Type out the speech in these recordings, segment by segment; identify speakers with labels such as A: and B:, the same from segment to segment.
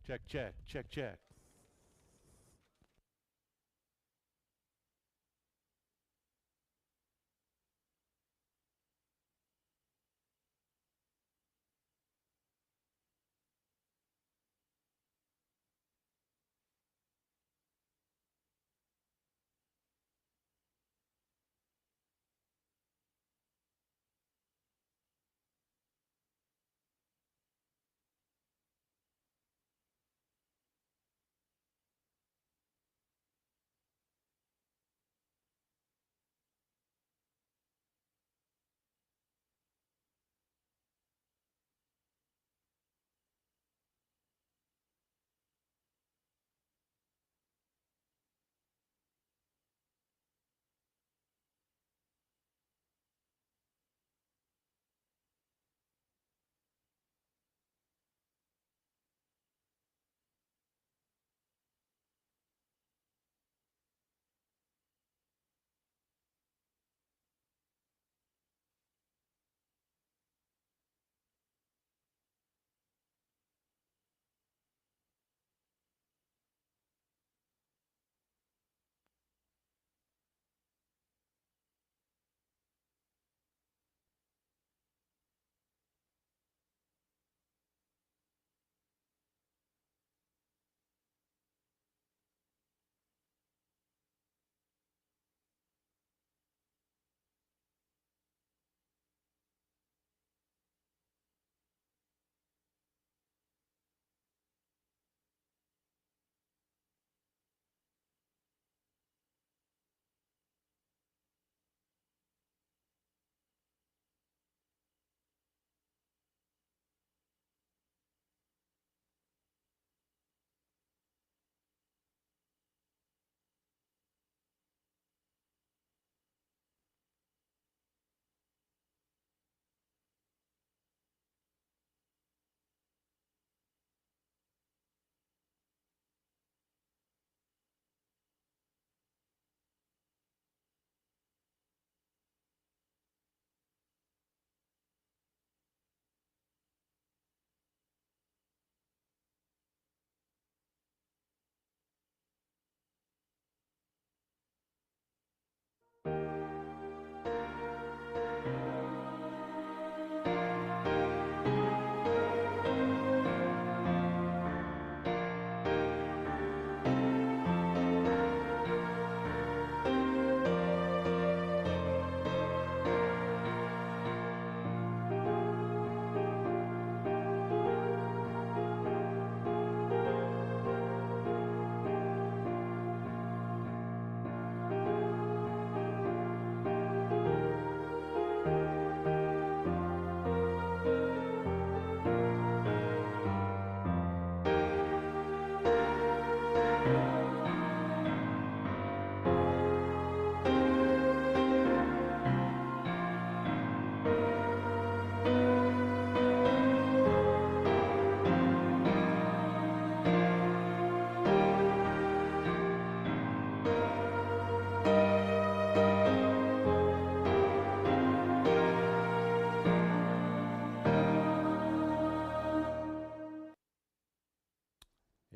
A: Check, check, check, check.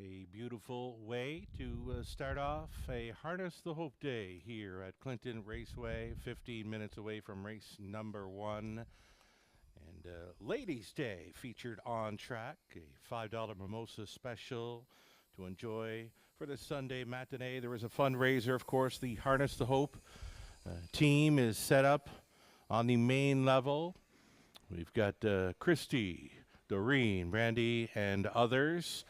A: A beautiful way to start off a Harness the Hope Day here at Clinton Raceway, 15 minutes away from race number one. And Ladies' Day featured on track, a $5 mimosa special to enjoy for the Sunday matinee. There is a fundraiser, of course. The Harness the Hope team is set up on the main level. We've got Christy, Doreen, Brandy, and others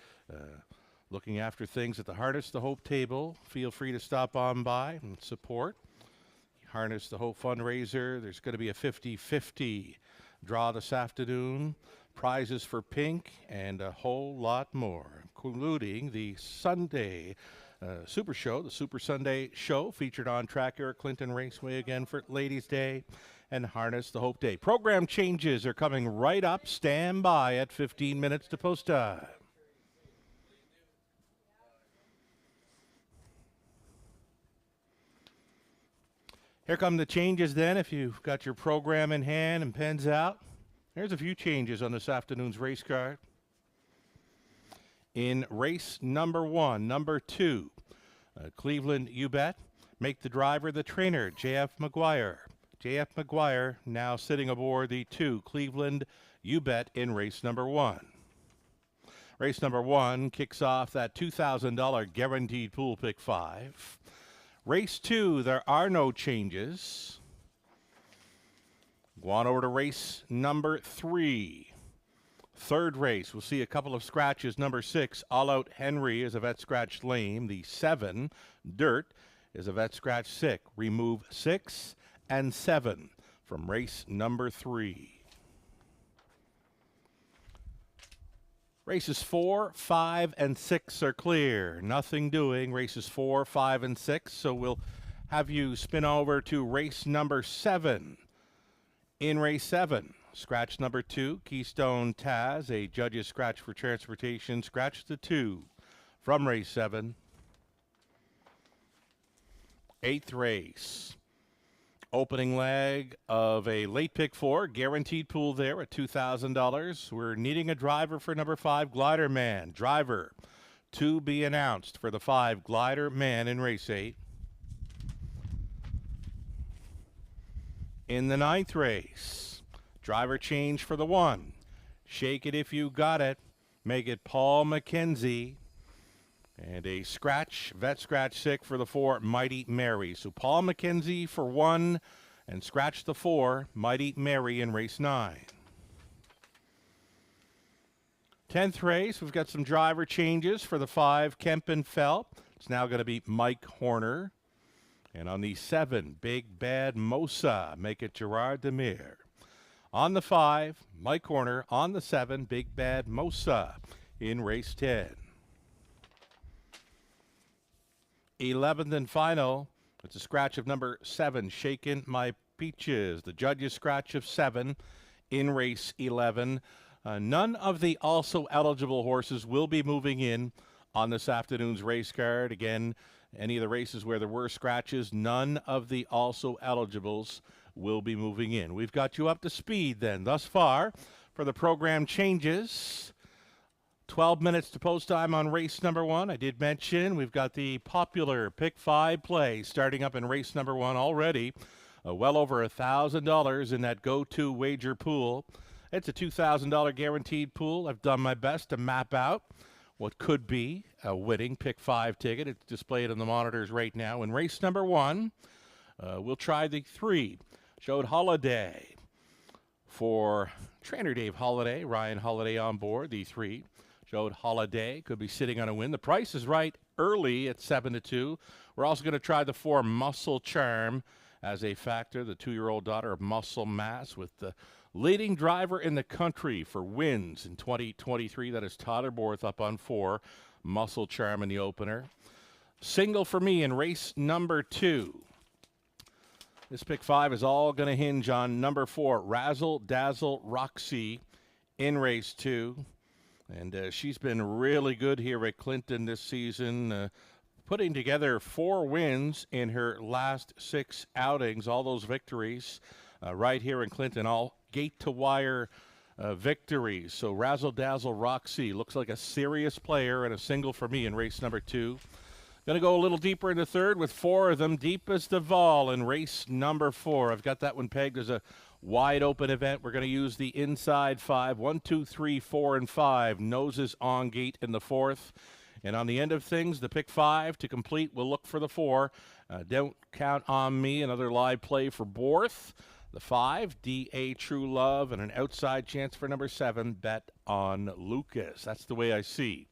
A: looking after things at the Harness the Hope table. Feel free to stop on by and support. Harness the Hope fundraiser. There's going to be a 50-50 draw this afternoon. Prizes for pink and a whole lot more, including the Sunday Super Show, the Super Sunday Show, featured on track here at Clinton Raceway again for Ladies' Day and Harness the Hope Day. Program changes are coming right up. Stand by at 15 minutes to post time. Here come the changes then, if you've got your program in hand and pens out. There's a few changes on this afternoon's race card. In race number 1, number 2, Cleveland, you bet. Make the driver the trainer, J.F. McGuire. J.F. McGuire now sitting aboard the 2, Cleveland, you bet, in race number 1. Race number 1 kicks off that $2,000 guaranteed pool pick 5. Race 2, there are no changes. Go on over to race number 3. Third race, we'll see a couple of scratches. Number 6, All Out Henry is a vet scratch lame. The 7, Dirt, is a vet scratch sick. Remove 6 and 7 from race number 3. Races 4, 5, and 6 are clear. Nothing doing. Races 4, 5, and 6. So we'll have you spin over to race number 7. In race 7, scratch number 2, Keystone Taz, a judge's scratch for transportation. Scratch the 2 from race 7. 8th race. Opening leg of a late pick 4, guaranteed pool there at $2,000. We're needing a driver for number 5, Glider Man. Driver to be announced for the 5, Glider Man in race 8. In the 9th race, driver change for the 1. Shake it if you got it. Make it Paul McKenzie. And a scratch, vet scratch sick for the 4, Mighty Mary. So Paul McKenzie for 1 and scratch the 4, Mighty Mary in race 9. 10th race, we've got some driver changes for the 5, Kempenfeld. It's now going to be Mike Horner. And on the 7, Big Bad Mosa, make it Gerard Demir. On the 5, Mike Horner. On the 7, Big Bad Mosa in race 10. 11th and final, it's a scratch of number 7, Shakin' My Peaches. The judge's scratch of 7 in race 11. None of the also eligible horses will be moving in on this afternoon's race card. Again, any of the races where there were scratches, none of the also eligibles will be moving in. We've got you up to speed then thus far for the program changes. 12 minutes to post time on race number 1. I did mention we've got the popular pick 5 play starting up in race number 1 already. Well over $1,000 in that go-to wager pool. It's a $2,000 guaranteed pool. I've done my best to map out what could be a winning pick 5 ticket. It's displayed on the monitors right now. In race number 1, we'll try the 3. Showed Holiday for trainer Dave Holiday. Ryan Holiday on board. The 3. Showed Holiday, could be sitting on a win. The price is right early at 7-2. We're also going to try the 4, Muscle Charm, as a factor. The 2-year-old daughter of Muscle Mass with the leading driver in the country for wins in 2023. That is Tyler Borth up on 4, Muscle Charm in the opener. Single for me in race number 2. This pick 5 is all going to hinge on number 4, Razzle Dazzle Roxy in race 2. And she's been really good here at Clinton this season, putting together 4 wins in her last 6 outings. All those victories right here in Clinton, all gate-to-wire victories. So Razzle Dazzle Roxy looks like a serious player, and a single for me in race number 2. Going to go a little deeper in the third with 4 of them. Deepest of all in race number 4. I've got that one pegged as a wide open event. We're going to use the inside 5. 1, 2, 3, 4, and 5. Noses on gate in the 4th. And on the end of things, the pick 5 to complete, we'll look for the 4. Don't count on me. Another live play for Borth. The 5, D.A. True Love, and an outside chance for number 7, Bet on Lucas. That's the way I see.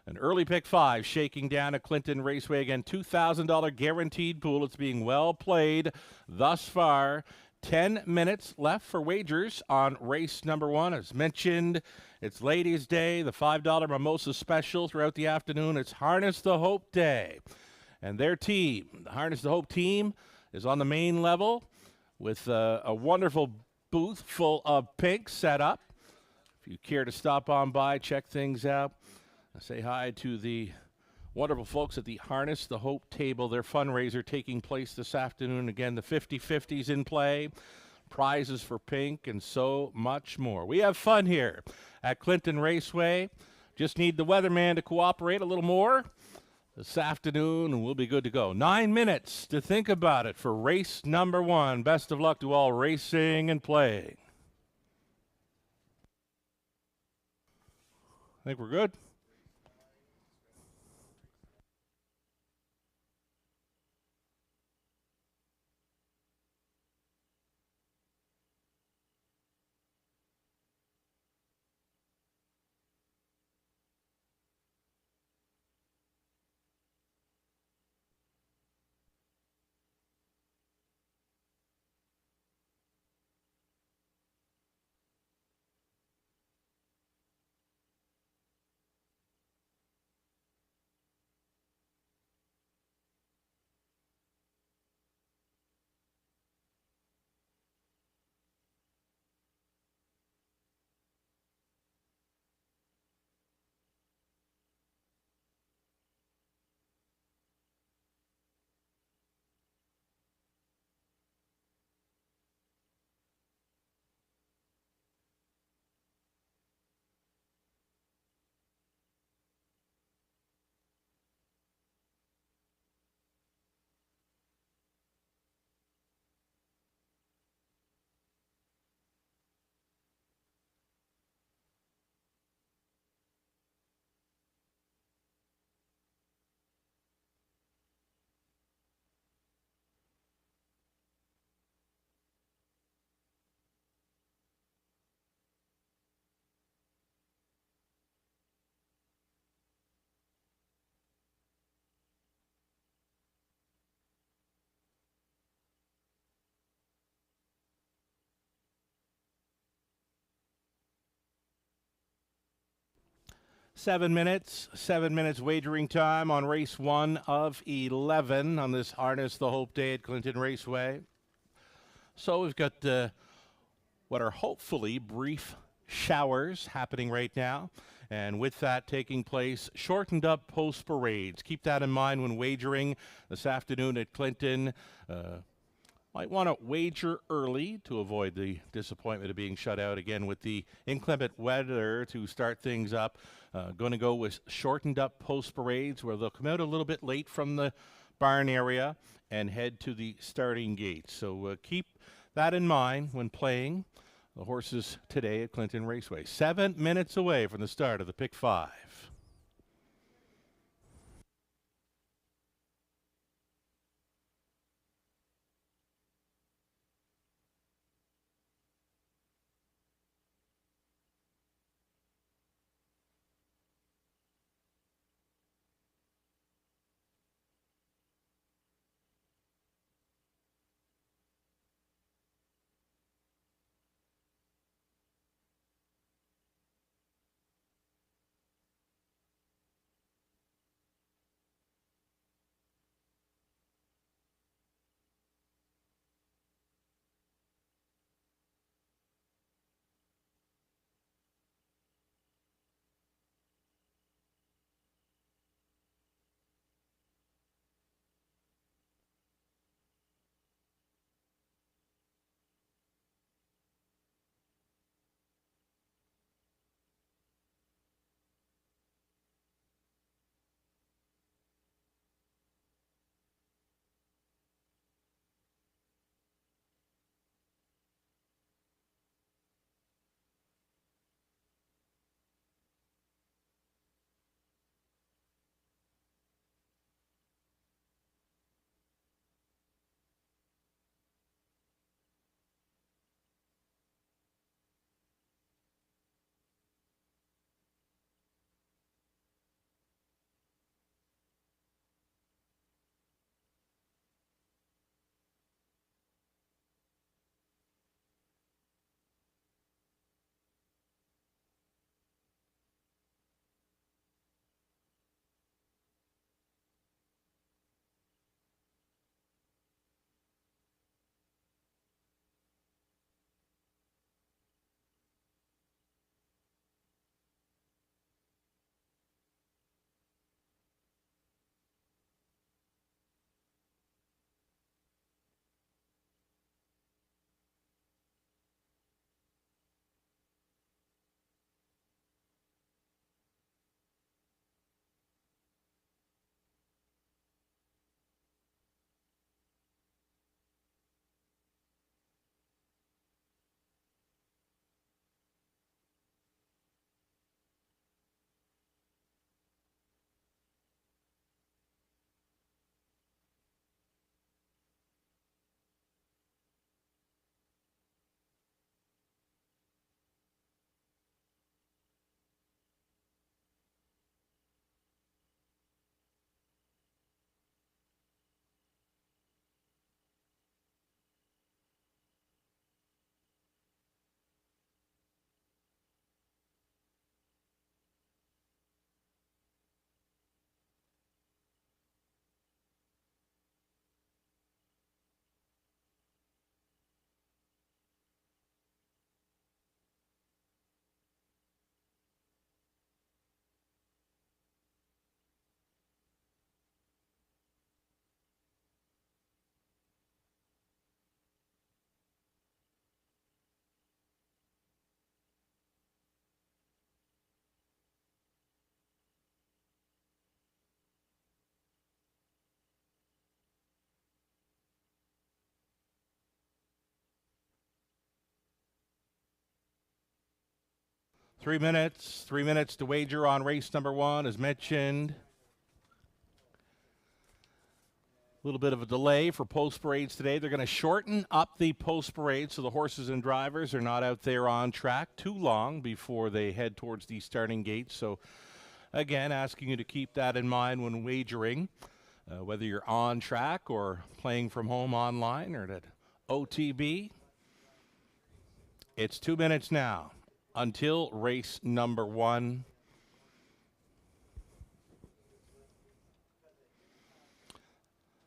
A: An early pick 5 shaking down at Clinton Raceway. Again, $2,000 guaranteed pool. It's being well played thus far. 10 minutes left for wagers on race number 1. As mentioned, it's Ladies' Day, the $5 mimosa special throughout the afternoon. It's Harness the Hope Day. And their team, the Harness the Hope team, is on the main level with a wonderful booth full of pink set up. If you care to stop on by, check things out. Say hi to the wonderful folks at the Harness the Hope table. Their fundraiser taking place this afternoon. Again, the 50-50s in play, prizes for pink, and so much more. We have fun here at Clinton Raceway. Just need the weatherman to cooperate a little more this afternoon, and we'll be good to go. 9 minutes to think about it for race number 1. Best of luck to all racing and playing. I think we're good. Seven minutes wagering time on race 1 of 11 on this Harness the Hope Day at Clinton Raceway. So we've got what are hopefully brief showers happening right now. And with that taking place, shortened up post parades. Keep that in mind when wagering this afternoon at Clinton. Might want to wager early to avoid the disappointment of being shut out again with the inclement weather to start things up. Going to go with shortened up post parades where they'll come out a little bit late from the barn area and head to the starting gate. So keep that in mind when playing the horses today at Clinton Raceway. 7 minutes away from the start of the Pick 5. 3 minutes. 3 minutes to wager on race number one, as mentioned. A little bit of a delay for post parades today. They're going to shorten up the post parade so the horses and drivers are not out there on track too long before they head towards the starting gate. So, again, asking you to keep that in mind when wagering, whether you're on track or playing from home online or at OTB. It's 2 minutes now until race number one.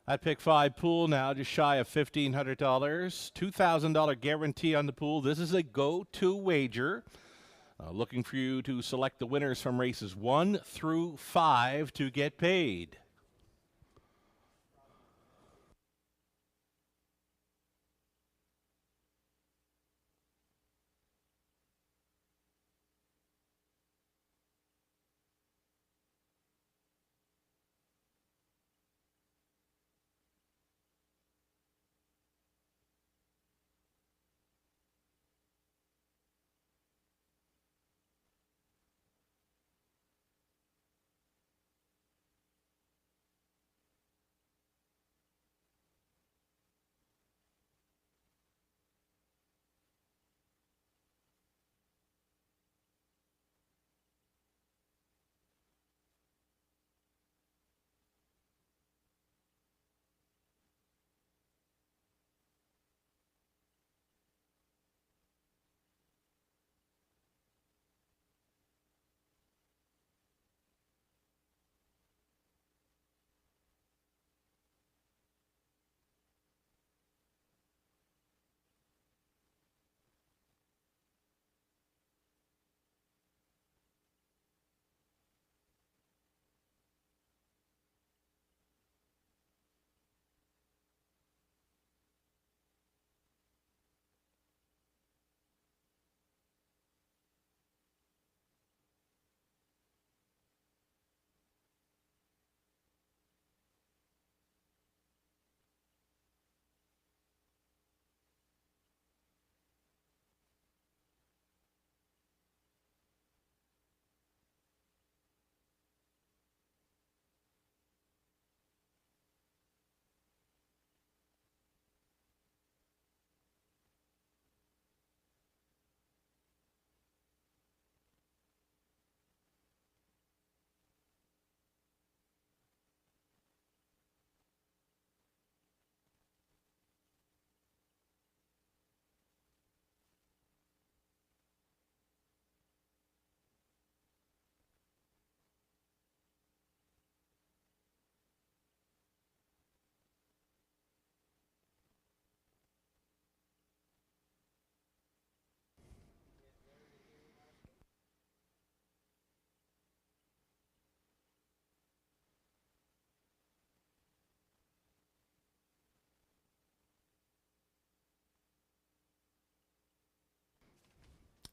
A: That pick five pool now just shy of $1,500. $2,000 guarantee on the pool. This is a go-to wager. Looking for you to select the winners from races 1 through 5 to get paid.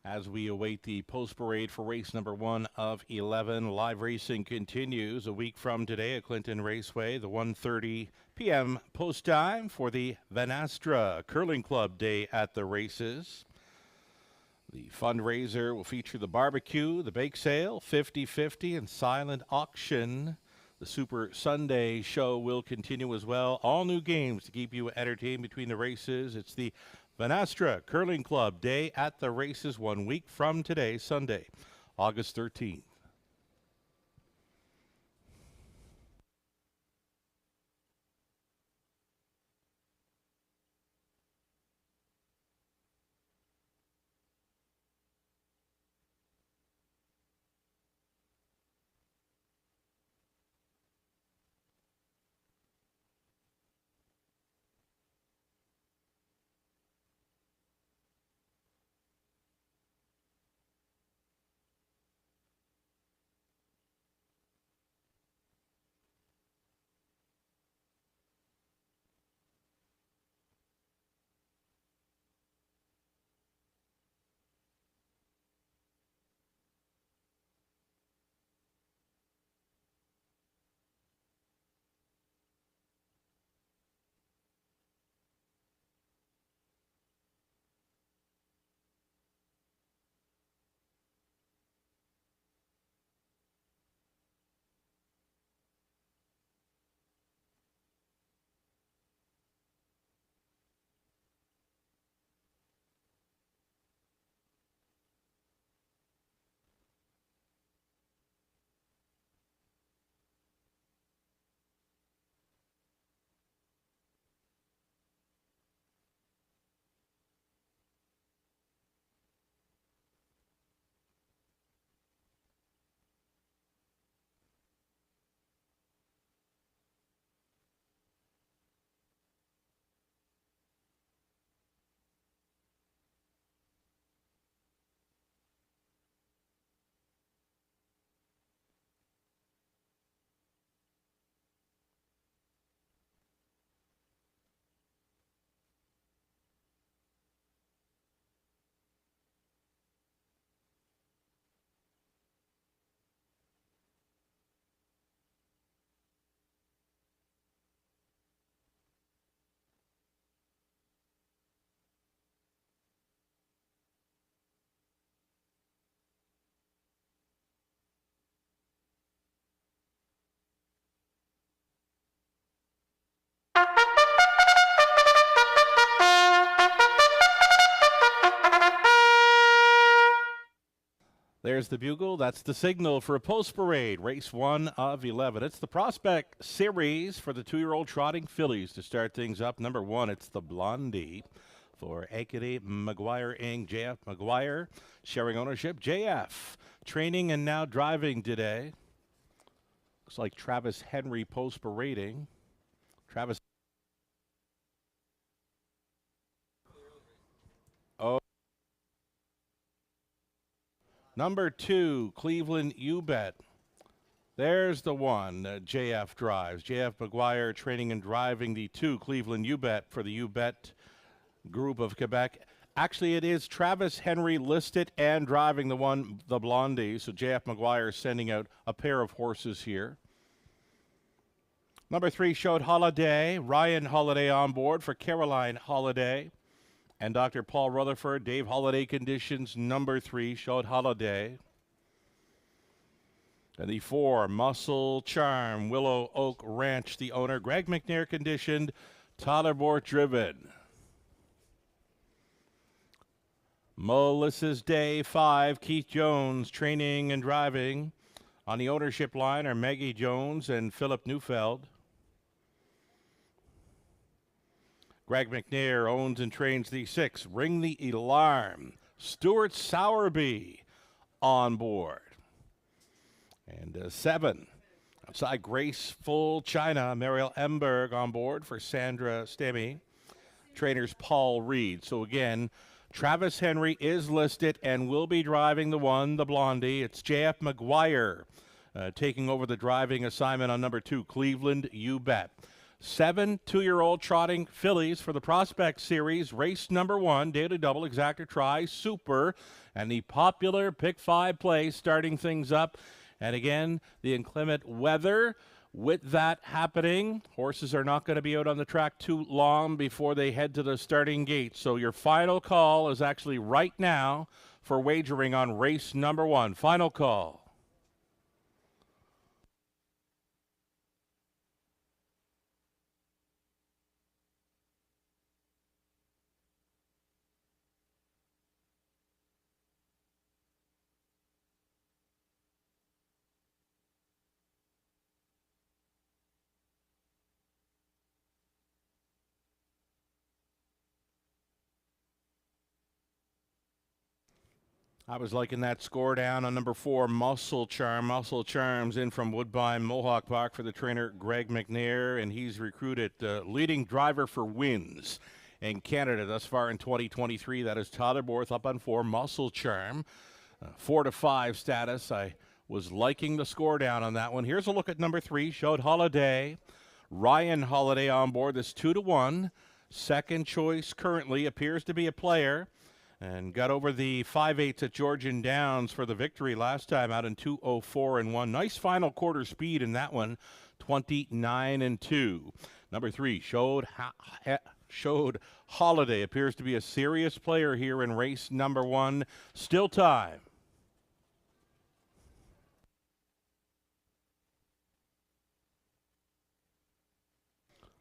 A: As we await the post parade for race number one of 11, live racing continues a week from today at Clinton Raceway, the 1:30 p.m. post time for the Van Astra Curling Club Day at the races. The fundraiser will feature the barbecue, the bake sale, 50/50, and silent auction. The Super Sunday show will continue as well. All new games to keep you entertained between the races. It's the Van Astra Curling Club Day at the races 1 week from today, Sunday, August 13th. There's the bugle. That's the signal for a post parade. Race 1 of 11. It's the Prospect Series for the 2-year-old trotting fillies to start things up. Number 1, it's the Blondie for Ankeny McGuire Inc. JF McGuire sharing ownership. JF training and now driving today. Looks like Travis Henry post parading. Travis. Oh. Number 2, Cleveland You Bet. There's the one JF drives. JF McGuire training and driving the 2, Cleveland You Bet for the You Bet group of Quebec. Actually, it is Travis Henry listed and driving the one, the Blondie. So JF McGuire sending out a pair of horses here. Number 3 showed Holiday. Ryan Holiday on board for Caroline Holiday. And Dr. Paul Rutherford, Dave Holiday conditions. Number 3 showed Holiday. And the 4, Muscle Charm, Willow Oak Ranch, the owner. Greg McNair conditioned, Tyler Bort driven. Melissa's Day 5, Keith Jones training and driving. On the ownership line are Maggie Jones and Philip Neufeld. Greg McNair owns and trains the 6, Ring the Alarm. Stuart Sowerby on board. And 7, outside Graceful China, Mariel Emberg on board for Sandra Stemme. Trainers Paul Reed. So again, Travis Henry is listed and will be driving the 1, the Blondie. It's JF McGuire taking over the driving assignment on number 2, Cleveland You Bet. 7 2-year-old trotting fillies for the Prospect Series. Race number 1, daily double, exactor try, super, and the popular Pick 5 play starting things up. And again, the inclement weather. With that happening, horses are not going to be out on the track too long before they head to the starting gate. So your final call is actually right now for wagering on race number 1. Final call. I was liking that score down on number 4, Muscle Charm. Muscle Charm's in from Woodbine Mohawk Park for the trainer Greg McNair, and he's recruited leading driver for wins in Canada thus far in 2023. That is Tyler Borth up on 4, Muscle Charm. 4-5 status. I was liking the score down on that one. Here's a look at number 3, showed Holiday. Ryan Holiday on board. This 2-1. Second choice currently appears to be a player. And got over the 5/8 at Georgian Downs for the victory last time out in 2:04.1. Nice final quarter speed in that one, 29-2. Number 3 showed Holiday. Appears to be a serious player here in race number 1. Still time.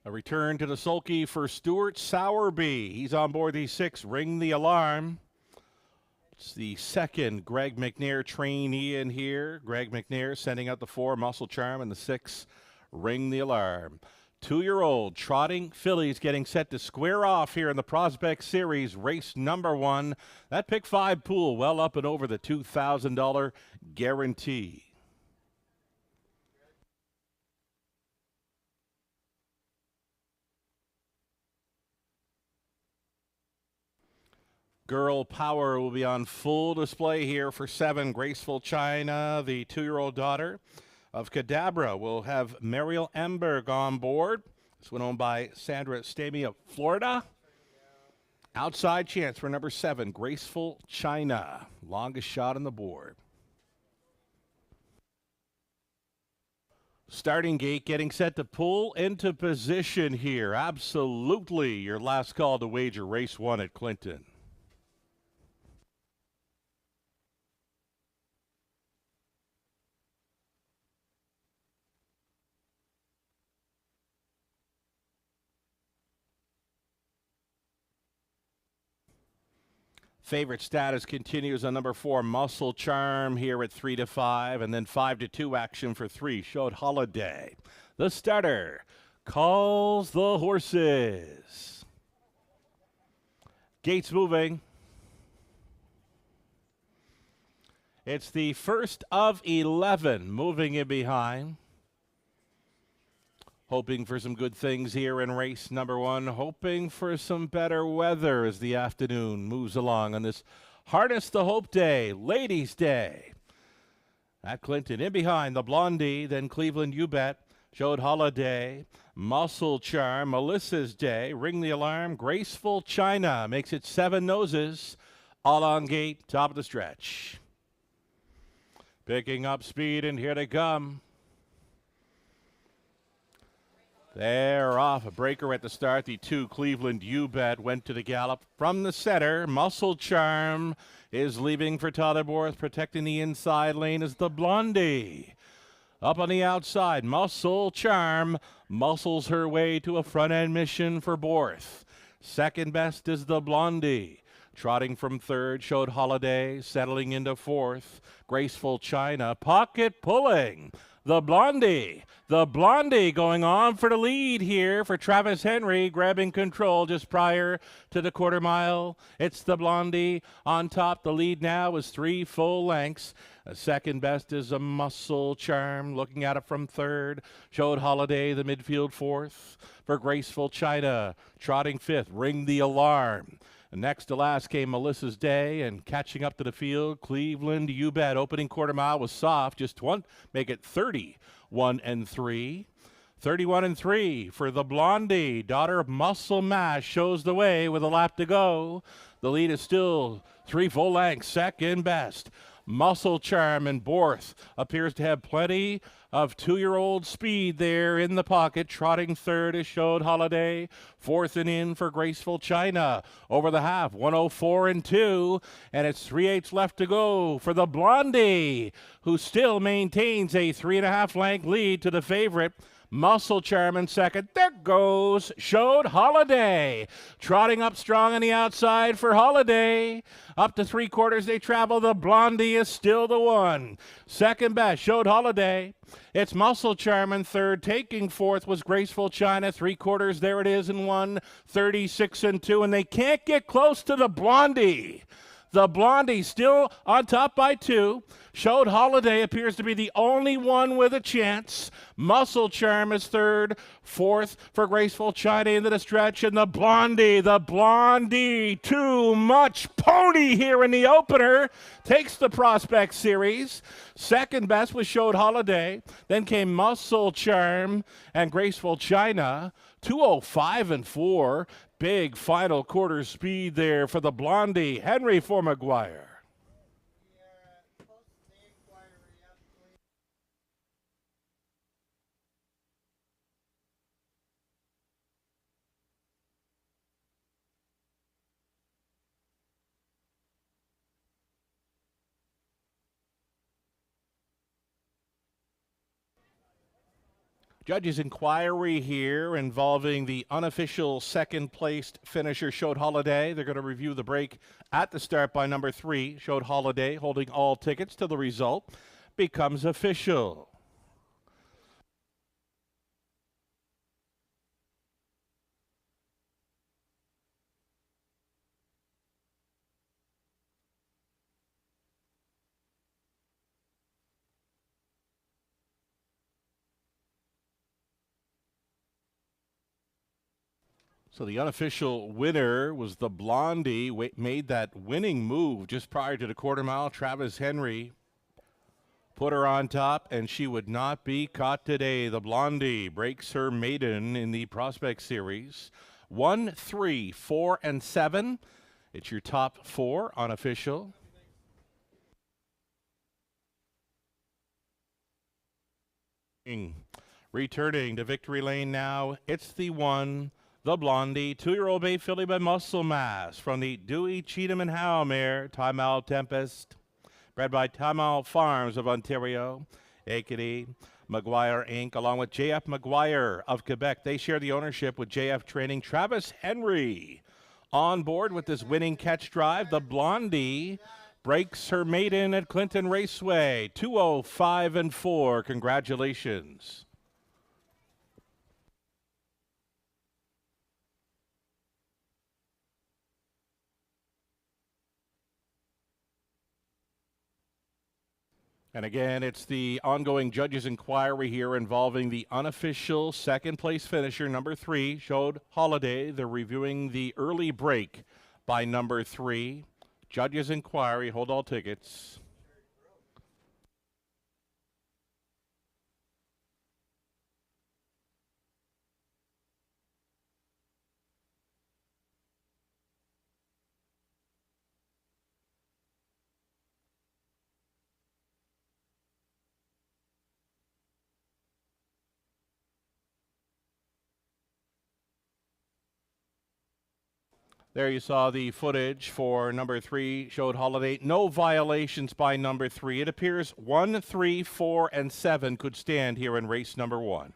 A: A return to the sulky for Stuart Sowerby. He's on board the 6, Ring the Alarm. It's the second Greg McNair trainee in here. Greg McNair sending out the 4, Muscle Charm, and the 6, Ring the Alarm. 2-year-old trotting fillies getting set to square off here in the Prospect Series, race number 1. That Pick 5 pool well up and over the $2,000 guarantee. Girl Power will be on full display here for 7, Graceful China, the 2-year-old daughter of Cadabra. Will have Mariel Emberg on board. This one owned by Sandra Stemme of Florida. Outside chance for number 7, Graceful China. Longest shot on the board. Starting gate getting set to pull into position here. Absolutely your last call to wager race 1 at Clinton. Favorite status continues on number 4, Muscle Charm, here at 3-5, and then 5-2 action for 3, Showed Holiday. The starter calls the horses. Gates moving. It's the first of 11 moving in behind. Hoping for some good things here in race number 1. Hoping for some better weather as the afternoon moves along on this Harness the Hope Day, Ladies' Day. At Clinton, in behind, the Blondie, then Cleveland You Bet, Showed Holiday, Muscle Charm, Melissa's Day, Ring the Alarm, Graceful China, makes it 7 noses, all on gate, top of the stretch. Picking up speed, and here they come. They're off. A breaker at the start. The 2, Cleveland You Bet, went to the gallop from the center. Muscle Charm is leaving for Totterborth. Protecting the inside lane is the Blondie. Up on the outside, Muscle Charm muscles her way to a front-end mission for Borth. Second best is the Blondie. Trotting from third, Showed Holiday. Settling into fourth, Graceful China. Pocket pulling. The Blondie going on for the lead here for Travis Henry, grabbing control just prior to the quarter mile. It's the Blondie on top. The lead now is 3 full lengths. Second best is a Muscle Charm, looking at it from third. Showed Holiday, the midfield fourth. For Graceful China, trotting fifth, Ring the Alarm. Next to last came Melissa's Day, and catching up to the field, Cleveland You Bet. Opening quarter mile was soft, just one, make it 31 and 3. 31 and 3 for the Blondie. Daughter of Muscle Mash shows the way with a lap to go. The lead is still 3 full lengths. Second best, Muscle Charm, and Borth appears to have plenty of 2-year-old speed there in the pocket. Trotting third is Showed Holiday. Fourth and in for Graceful China. Over the half, 104 and 2, and it's 3/8 left to go for the Blondie, who still maintains a 3.5 length lead to the favorite, Muscle Charm, in second. There goes Showed Holiday. Trotting up strong on the outside for Holiday. Up to 3/4 they travel. The Blondie is still the one. Second best, Showed Holiday. It's Muscle Charm in third. Taking fourth was Graceful China. 3/4, there it is in 1. 36 and 2, and they can't get close to the Blondie. The Blondie still on top by 2. Showed Holiday appears to be the only one with a chance. Muscle Charm is third. Fourth for Graceful China into the stretch. And the Blondie, too much pony here in the opener, takes the Prospect Series. Second best was Showed Holiday. Then came Muscle Charm and Graceful China. 2:05 and 4. Big final quarter speed there for the Blondie. Henry for McGuire. Judges' inquiry here involving the unofficial second-placed finisher, Showed Holiday. They're going to review the break at the start by number 3. Showed Holiday, holding all tickets till the result becomes official. So the unofficial winner was the Blondie. Made that winning move just prior to the quarter mile. Travis Henry put her on top, and she would not be caught today. The Blondie breaks her maiden in the Prospect Series. 1, 3, 4, and 7. It's your top 4 unofficial. Returning to victory lane now, it's the 1, the Blondie, 2-year-old bay filly by Muscle Mass from the Dewey, Cheatham, and Howe mare, Time Owl Tempest, bred by Time Owl Farms of Ontario, Acadie, McGuire Inc., along with J.F. McGuire of Quebec. They share the ownership with J.F. Training. Travis Henry on board with this winning catch drive. The Blondie breaks her maiden at Clinton Raceway. 2:05 and 4. Congratulations. And again, it's the ongoing judges' inquiry here involving the unofficial second place finisher, number 3, Showed Holiday. They're reviewing the early break by number 3. Judges' inquiry, hold all tickets. There you saw the footage for number 3, Showed Holiday. No violations by number 3. It appears 1, 3, 4, and 7 could stand here in race number 1.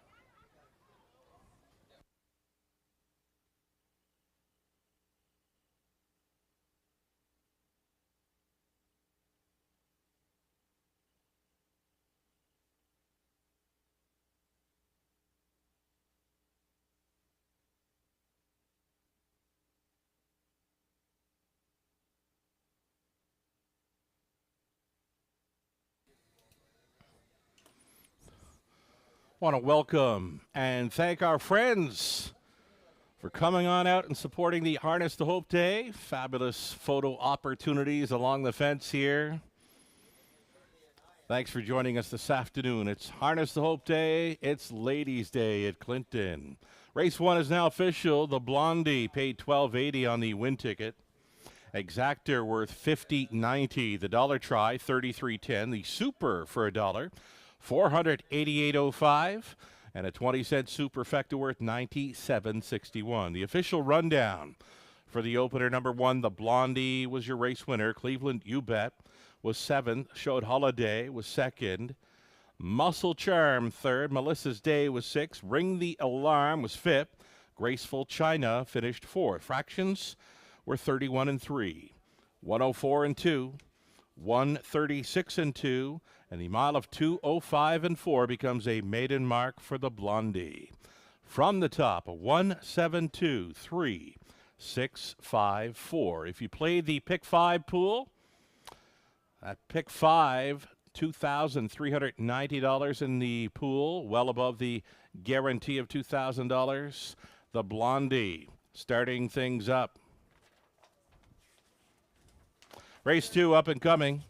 A: Want to welcome and thank our friends for coming on out and supporting the Harness to Hope Day. Fabulous photo opportunities along the fence here. Thanks for joining us this afternoon. It's Harness to Hope Day. It's Ladies' Day at Clinton. Race 1 is now official. The Blondie paid $12.80 on the win ticket. Exactor worth $50.90. The dollar try, $33.10. The Super for a dollar, $488.05. And a 20-cent superfecta worth $97.61. The official rundown for the opener, number 1, the Blondie was your race winner. Cleveland, You Bet, was 7th. Showed Holiday was 2nd. Muscle Charm 3rd. Melissa's Day was 6th. Ring the Alarm was 5th. Graceful China finished 4th. Fractions were 31-3. 104-2. 136-2. And the mile of 2:05-4 becomes a maiden mark for the Blondie. From the top, a 1-7-2-3-6-5-4. If you play the pick 5 pool, at pick 5, $2,390 in the pool, well above the guarantee of $2,000. The Blondie starting things up. Race 2 up and coming.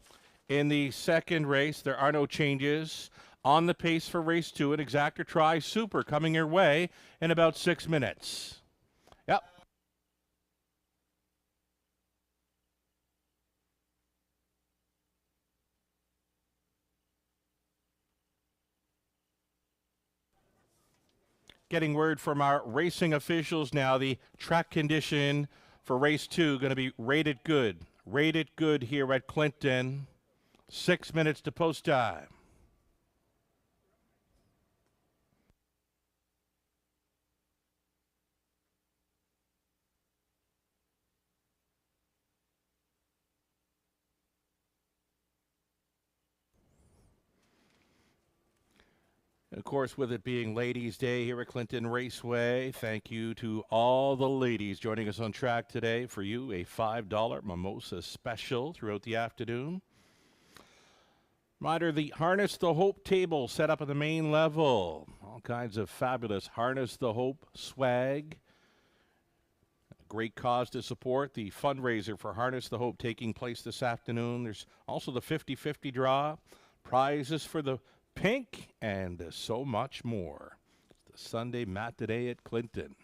A: In the second race, there are no changes. On the pace for race 2, an Exactor Try Super coming your way in about 6 minutes. Yep. Getting word from our racing officials now. The track condition for race 2 going to be rated good. Rated good here at Clinton. 6 minutes to post time. And of course, with it being Ladies' Day here at Clinton Raceway, thank you to all the ladies joining us on track today. For you, a $5 mimosa special throughout the afternoon. Reminder, the Harness the Hope table set up at the main level. All kinds of fabulous Harness the Hope swag. A great cause to support. The fundraiser for Harness the Hope taking place this afternoon. There's also the 50-50 draw. Prizes for the pink and so much more. It's the Sunday matinee at Clinton.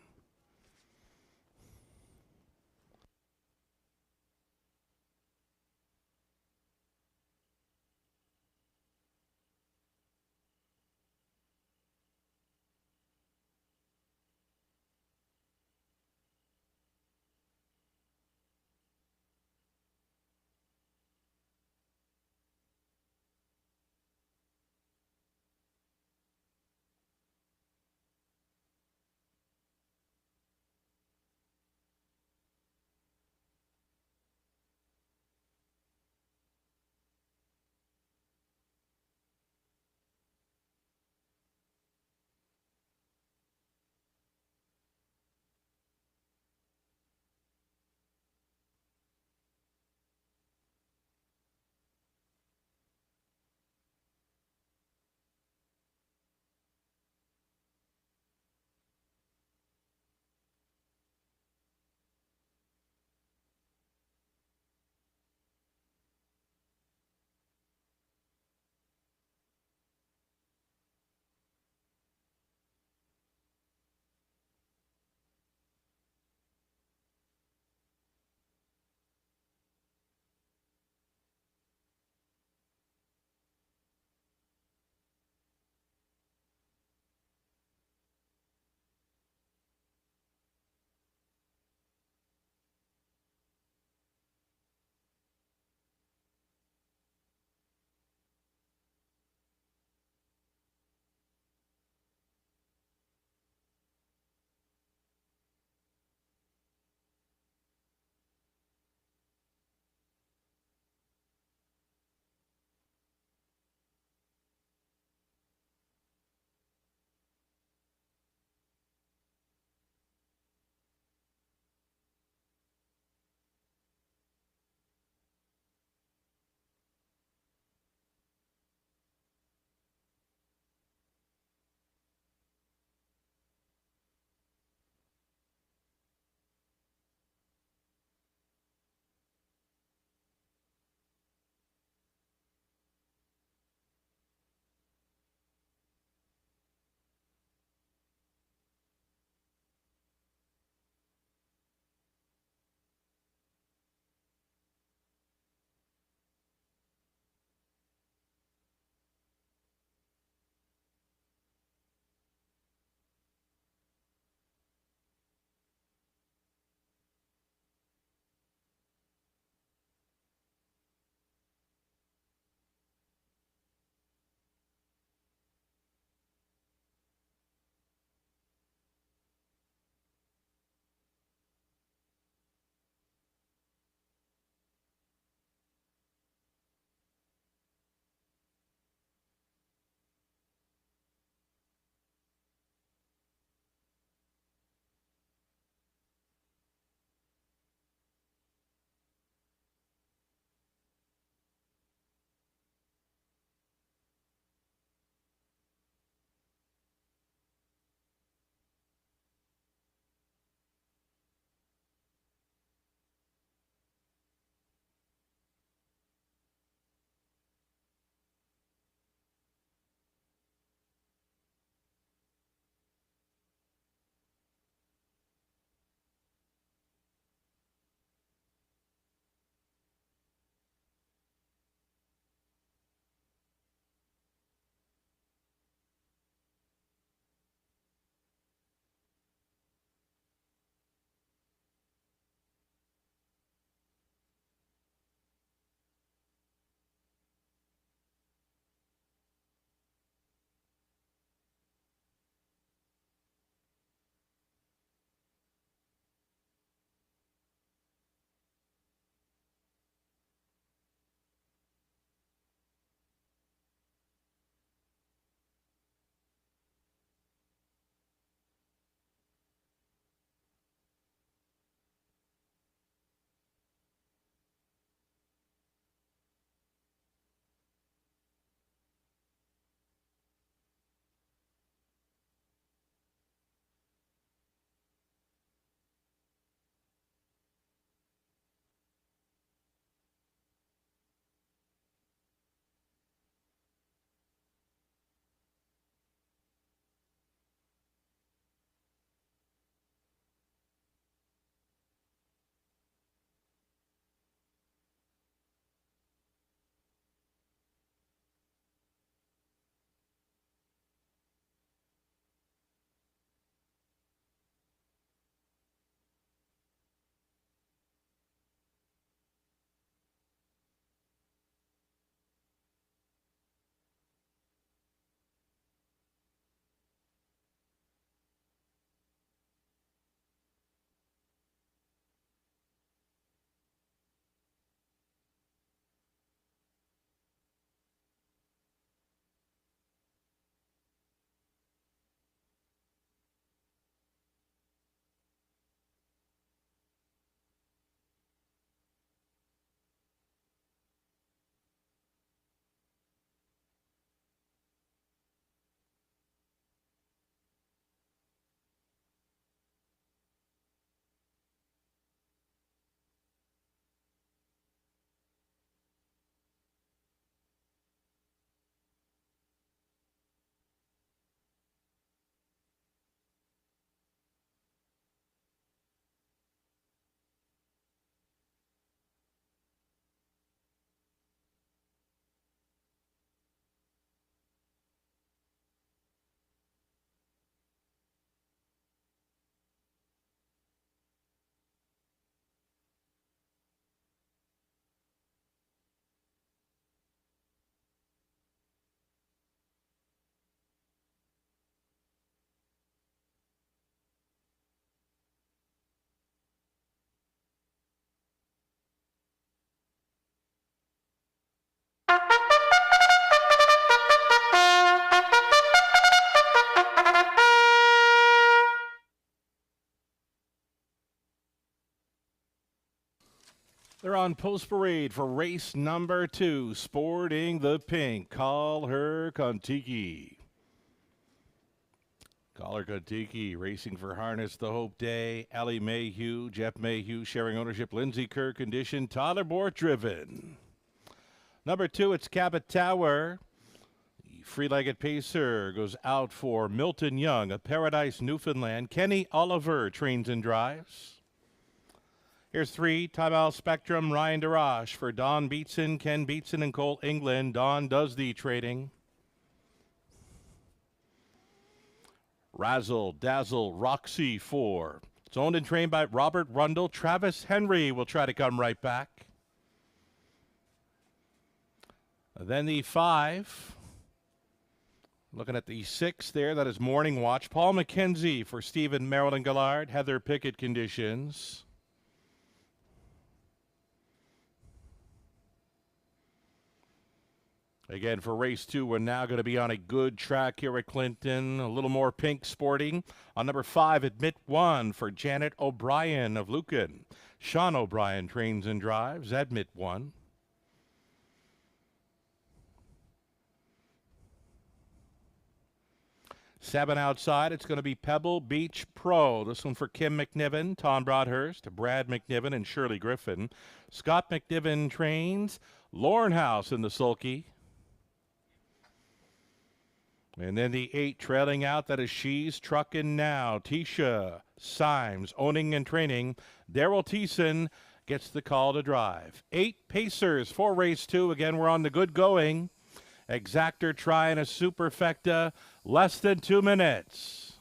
A: They're on post parade for race number 2, sporting the pink. Call her Kontiki. Call her Kontiki, racing for Harness the Hope Day. Ellie Mayhew, Jeff Mayhew sharing ownership. Lindsay Kerr condition. Tyler Bort driven. Number 2, it's Cabot Tower. The free-legged pacer goes out for Milton Young of Paradise, Newfoundland. Kenny Oliver trains and drives. Here's 3, Time Out Spectrum, Ryan DeRoche for Don Beatson, Ken Beatson, and Cole England. Don does the trading. Razzle, Dazzle, Roxy 4. It's owned and trained by Robert Rundle. Travis Henry will try to come right back. Then the 5. Looking at the 6 there, that is Morning Watch. Paul McKenzie for Stephen Marilyn Gallard. Heather Pickett conditions. Again, for race 2, we're now going to be on a good track here at Clinton. A little more pink sporting. On number 5, Admit One for Janet O'Brien of Lucan. Sean O'Brien trains and drives. Admit One. Seven outside, it's going to be Pebble Beach Pro. This one for Kim McNiven, Tom Broadhurst, Brad McNiven, and Shirley Griffin. Scott McNiven trains. Lauren House in the sulky. And then the 8 trailing out, that is She's Truckin' Now. Tisha Symes owning and training. Daryl Thiessen gets the call to drive. 8 pacers for race 2. Again, we're on the good going. Exactor trying a superfecta. Less than 2 minutes.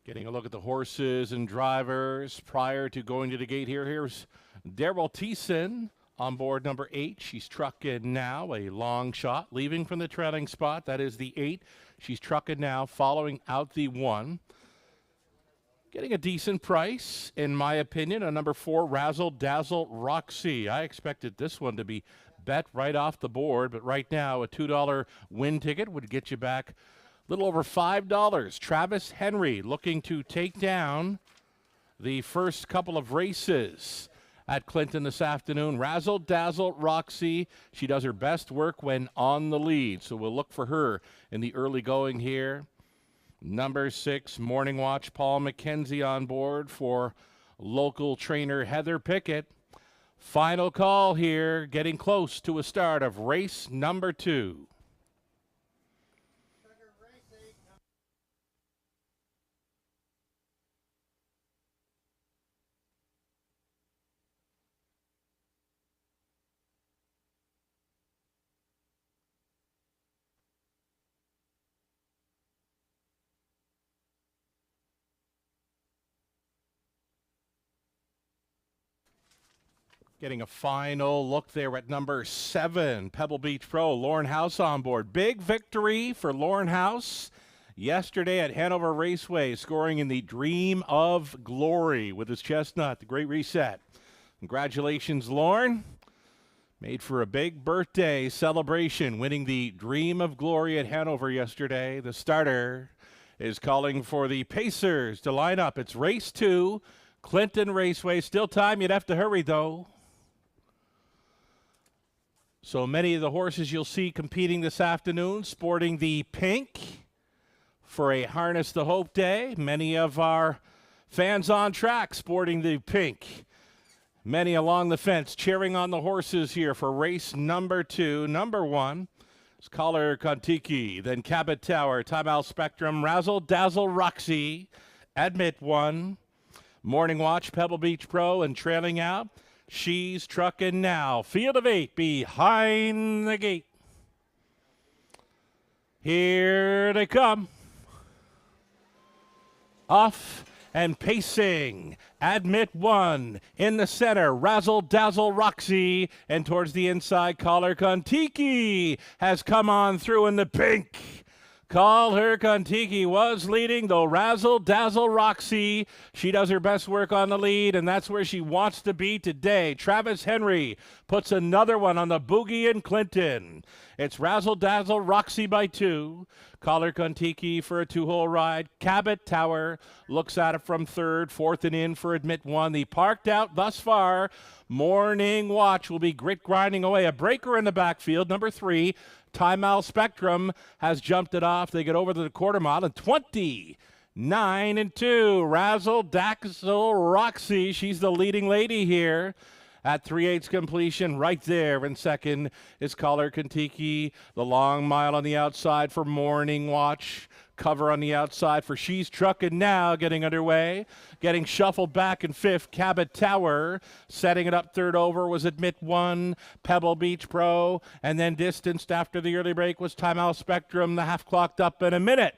A: Getting a look at the horses and drivers prior to going to the gate here. Here's Daryl Thiessen on board number 8. She's trucking now, a long shot, leaving from the trailing spot. That is the 8. She's trucking now, following out the 1. Getting a decent price, in my opinion, on number 4, Razzle Dazzle Roxy. I expected this one to be bet right off the board, but right now a $2 win ticket would get you back little over $5. Travis Henry looking to take down the first couple of races at Clinton this afternoon. Razzle Dazzle Roxy. She does her best work when on the lead, so we'll look for her in the early going here. Number 6, Morning Watch. Paul McKenzie on board for local trainer Heather Pickett. Final call here, getting close to a start of race number 2. Getting a final look there at number 7, Pebble Beach Pro, Lauren House on board. Big victory for Lauren House yesterday at Hanover Raceway, scoring in the Dream of Glory with his chestnut, the Great Reset. Congratulations, Lauren. Made for a big birthday celebration, winning the Dream of Glory at Hanover yesterday. The starter is calling for the Pacers to line up. It's race 2, Clinton Raceway. Still time, you'd have to hurry, though. So many of the horses you'll see competing this afternoon sporting the pink for a Harness the Hope Day. Many of our fans on track sporting the pink. Many along the fence cheering on the horses here for race number 2. Number 1 is Caller Kontiki, then Cabot Tower, Time Out Spectrum, Razzle Dazzle Roxy, Admit One, Morning Watch, Pebble Beach Pro, and trailing out, She's Truckin' Now. Field of 8 behind the gate. Here they come. Off and pacing. Admit one. In the center, Razzle Dazzle Roxy. And towards the inside, Caller Kontiki has come on through in the pink. Call Her Kontiki was leading, though Razzle Dazzle Roxy, she does her best work on the lead, and that's where she wants to be today. Travis Henry puts another one on the boogie in Clinton. It's Razzle Dazzle Roxy by 2. Call Her Kontiki for a 2-hole ride. Cabot Tower looks at it from third, fourth and in for Admit one. The parked out thus far. Morning Watch will be grit grinding away. A breaker in the backfield, number 3. Time Out Spectrum has jumped it off. They get over to the quarter mile and 29 and 2. Razzle Dazzle Roxy, she's the leading lady here. At 3/8 completion, right there in second is Call Her Kontiki. The long mile on the outside for Morning Watch. Cover on the outside for She's Truckin' Now, getting underway. Getting shuffled back in fifth, Cabot Tower. Setting it up third over was Admit one, Pebble Beach Pro. And then distanced after the early break was Time Out Spectrum. The half clocked up in a minute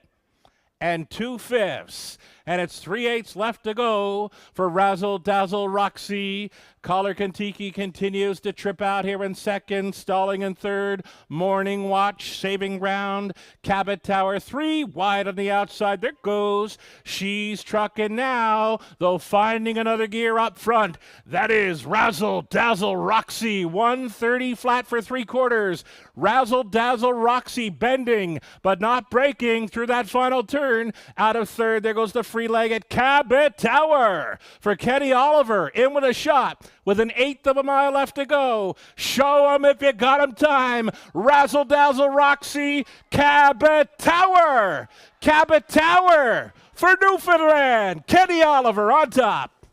A: and 2/5. And it's 3/8 left to go for Razzle Dazzle Roxy. Call Her Kontiki continues to trip out here in second, stalling in third. Morning Watch saving ground. Cabot Tower 3 wide on the outside. There goes She's Truckin' Now, though finding another gear up front. That is Razzle Dazzle Roxy. 130 flat for 3/4. Razzle Dazzle Roxy bending but not breaking through that final turn. Out of third, there goes the free-legged Cabot Tower for Kenny Oliver. In with a shot with an 1/8 of a mile left to go. Show 'em if you got 'em time. Razzle Dazzle Roxy, Cabot Tower. Cabot Tower for Newfoundland. Kenny Oliver on top.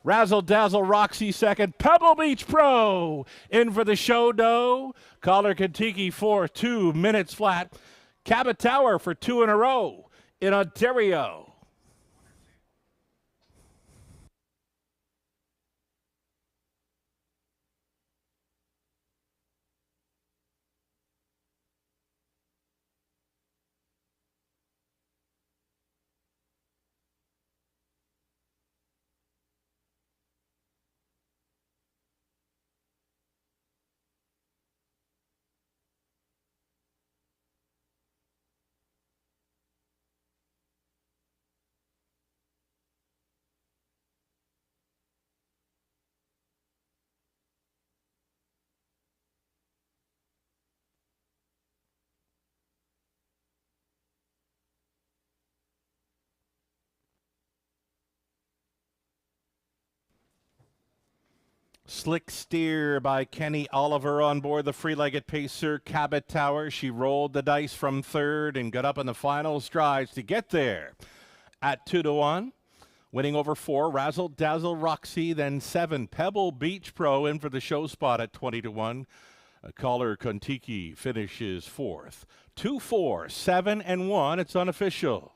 A: Razzle Dazzle Roxy second. Pebble Beach Pro in for the show dough. Call Her Kontiki for 2 minutes flat. Cabot Tower for 2 in a row in Ontario. Slick steer by Kenny Oliver on board the free-legged pacer Cabot Tower. She rolled the dice from third and got up in the final strides to get there at 2-1. Winning over 4, Razzle Dazzle Roxy, then 7, Pebble Beach Pro in for the show spot at 20-1. Call Her Kontiki finishes fourth. 2-4, 7 and 1. It's unofficial.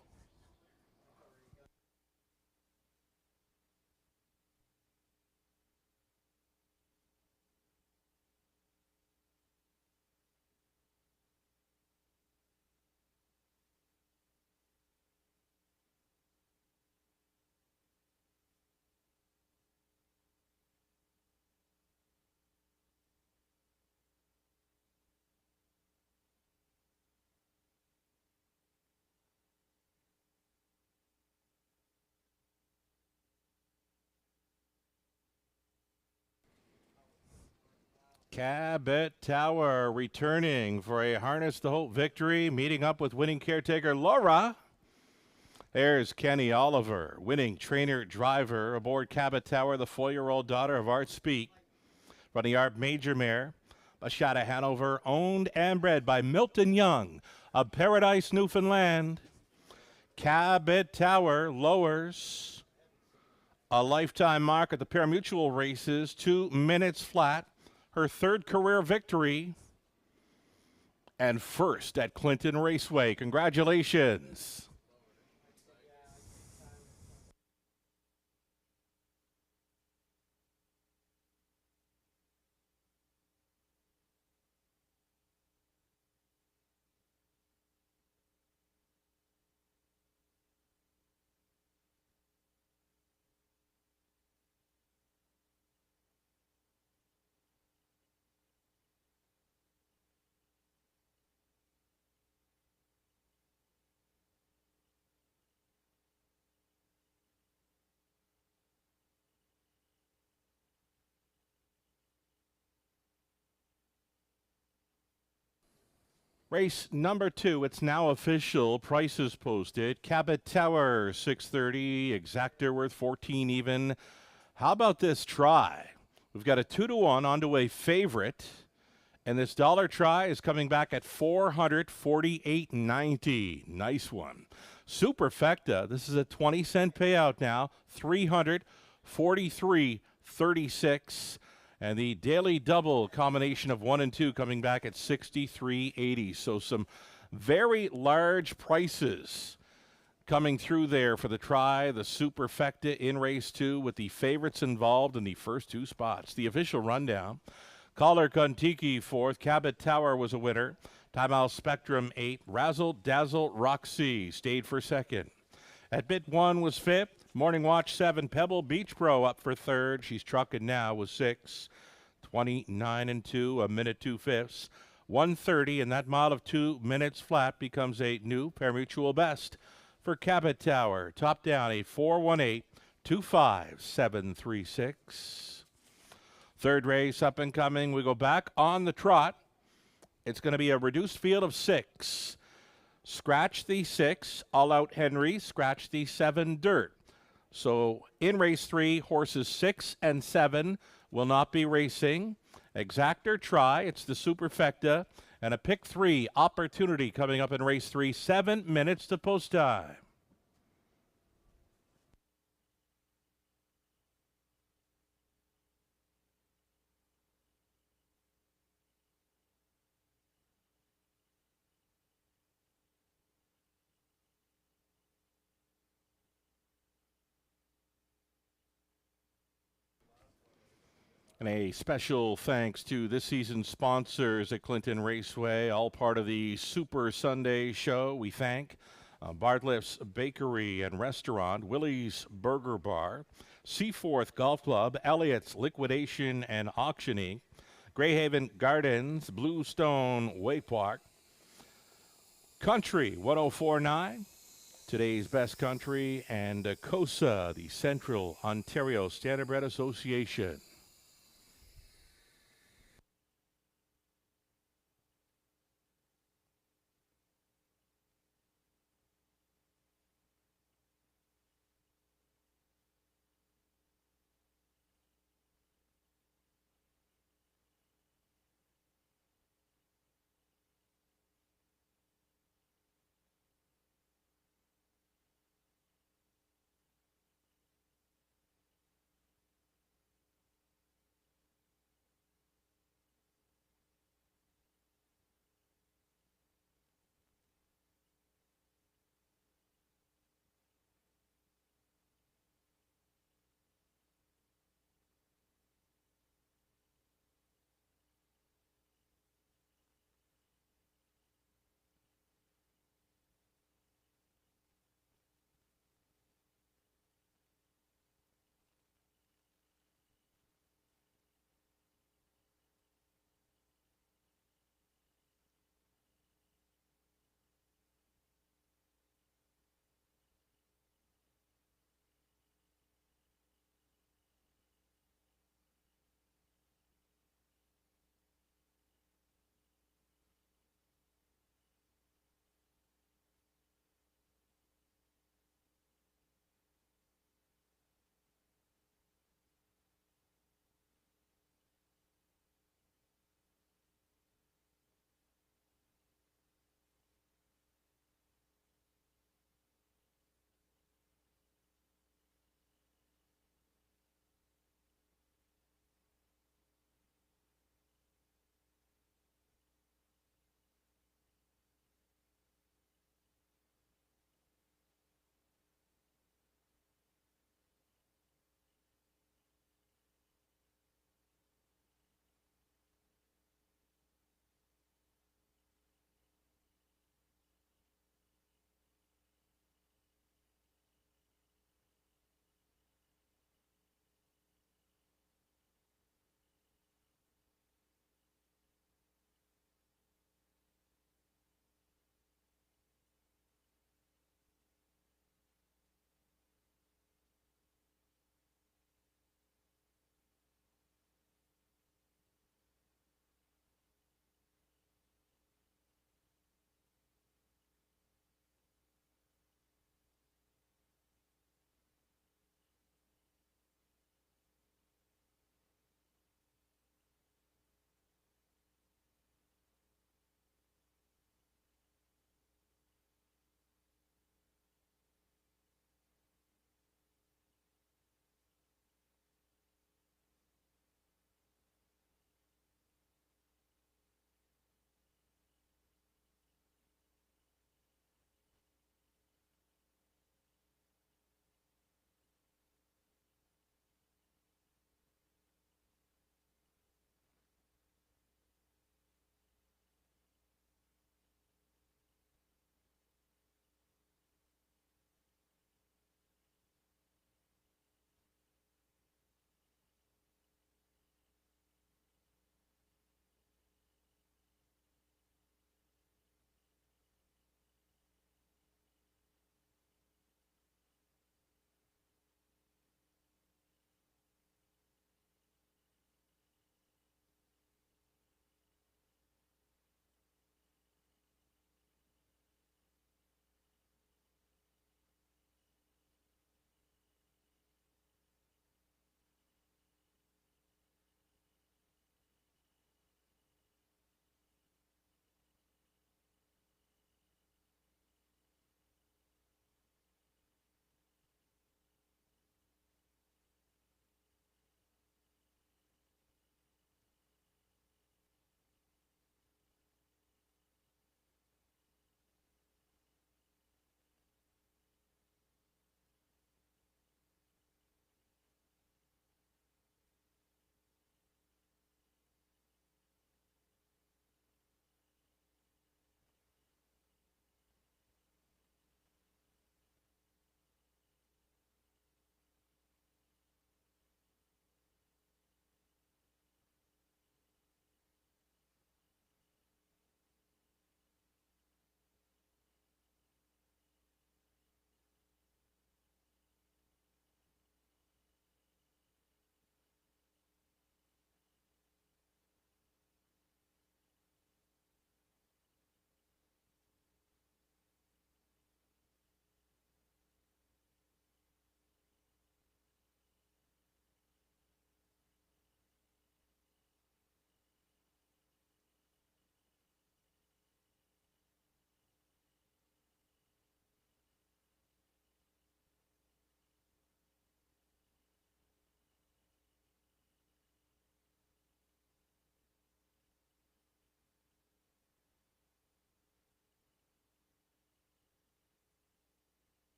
A: Cabot Tower returning for a Harness the Hope victory, meeting up with winning caretaker Laura. There's Kenny Oliver, winning trainer driver aboard Cabot Tower, the 4-year-old daughter of Art Speak. Running Art Major Mare, a shot of Hanover, owned and bred by Milton Young of Paradise, Newfoundland. Cabot Tower lowers a lifetime mark at the parimutuel races, 2 minutes flat. Her third career victory and first at Clinton Raceway. Congratulations. Race number 2, it's now official. Prices posted. Cabot Tower, 630. Exactor worth 14 even. How about this try? We've got a 2-1 onto a favorite. And this dollar try is coming back at 448.90. Nice one. Superfecta, this is a 20-cent payout now. 343.36. And the daily double combination of 1 and 2 coming back at 63.80. So some very large prices coming through there for the try, the Superfecta in race 2 with the favorites involved in the first 2 spots. The official rundown. Caller Kontiki 4th. Cabot Tower was a winner. Time Out Spectrum 8. Razzle Dazzle Roxy stayed for 2nd. At bit 1 was 5th. Morning Watch 7. Pebble Beach Pro up for 3rd. She's trucking now with 6. 29 and 2, a minute 2/5. 1:30, and that mile of 2 minutes flat becomes a new pari-mutuel best for Cabot Tower. Top down a 4:18.25.736. Third race up and coming. We go back on the trot. It's going to be a reduced field of 6. Scratch the 6, All Out Henry. Scratch the 7, Dirt. So in race 3, horses 6 and 7 will not be racing. Exactor try, it's the Superfecta, and a pick 3 opportunity coming up in race 3, 7 minutes to post time. And a special thanks to this season's sponsors at Clinton Raceway, all part of the Super Sunday show. We thank Bartlett's Bakery and Restaurant, Willie's Burger Bar, Seaforth Golf Club, Elliott's Liquidation and Auctioning, Greyhaven Gardens, Bluestone Way Park, Country 1049, Today's Best Country, and COSA, the Central Ontario Standardbred Association.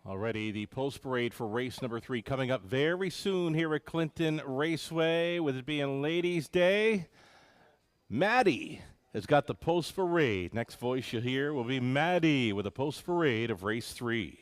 A: Already the post parade for race number 3 coming up very soon here at Clinton Raceway. With it being Ladies' Day, Maddie has got the post parade. Next voice you'll hear will be Maddie with a post parade of race 3.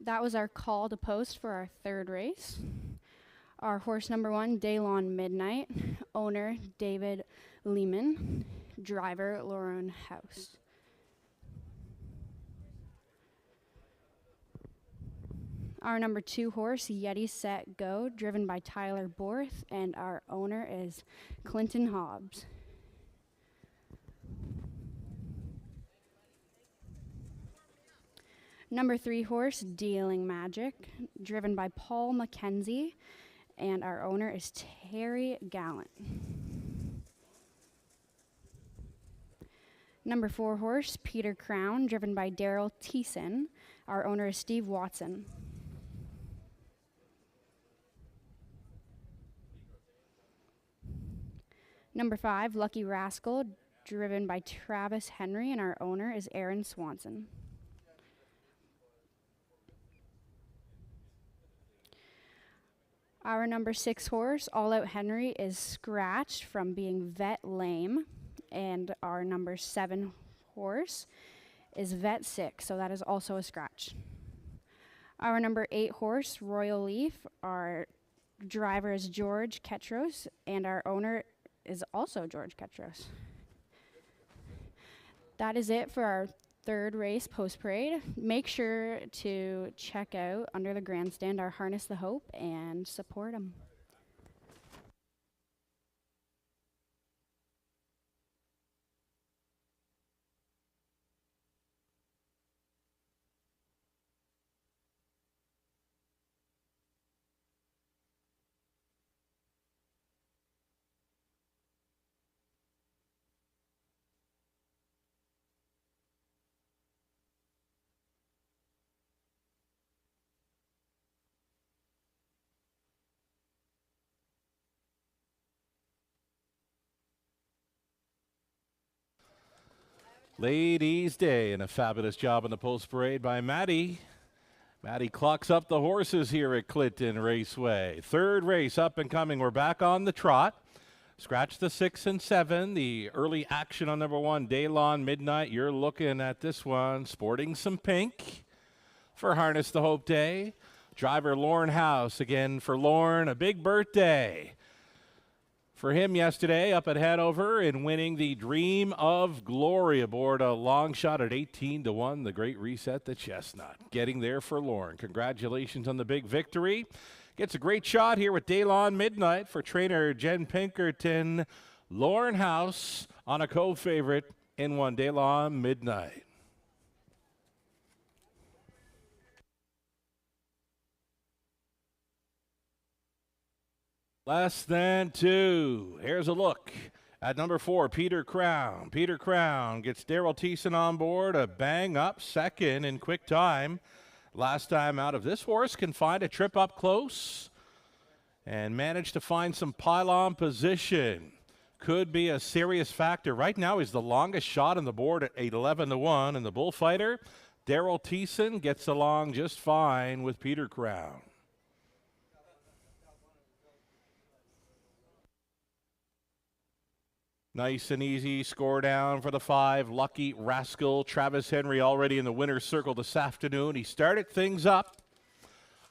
B: That was our call to post for our 3rd race. Our horse number 1, Daylon Midnight, owner David Lehman, driver Lauren House. Our number 2 horse, Yeti Set Go, driven by Tyler Borth, and our owner is Clinton Hobbs. Number 3 horse, Dealing Magic, driven by Paul McKenzie, and our owner is Terry Gallant. Number 4 horse, Peter Crown, driven by Daryl Thiessen. Our owner is Steve Watson. Number 5, Lucky Rascal, driven by Travis Henry, and our owner is Aaron Swanson. Our number 6 horse, All Out Henry, is scratched from being vet lame, and our number 7 horse is vet sick, so that is also a scratch. Our number 8 horse, Royal Leaf, our driver is George Ketros, and our owner is also George Ketros. That is it for our 3rd race post parade. Make sure to check out under the grandstand our Harness the Hope and support them.
A: Ladies' Day, and a fabulous job on the post parade by Maddie. Maddie clocks up the horses here at Clinton Raceway. 3rd race up and coming. We're back on the trot. Scratch the 6 and 7. The early action on number 1, Daylon Midnight. You're looking at this one, sporting some pink for Harness the Hope Day. Driver Lauren House again for Lauren. A big birthday for him yesterday up at Hanover in winning the Dream of Glory aboard a long shot at 18-1, the Great Reset, the Chestnut. Getting there for Lauren. Congratulations on the big victory. Gets a great shot here with Daylon Midnight for trainer Jen Pinkerton. Lauren House on a co-favorite in 1, Daylon Midnight. Less than 2. Here's a look at number 4, Peter Crown. Peter Crown gets Daryl Thiessen on board, a bang up second in quick time. Last time out of this horse can find a trip up close and manage to find some pylon position. Could be a serious factor. Right now he's the longest shot on the board at 11-1, and the bullfighter, Daryl Thiessen, gets along just fine with Peter Crown. Nice and easy score down for the 5, Lucky Rascal. Travis Henry already in the winner's circle this afternoon. He started things up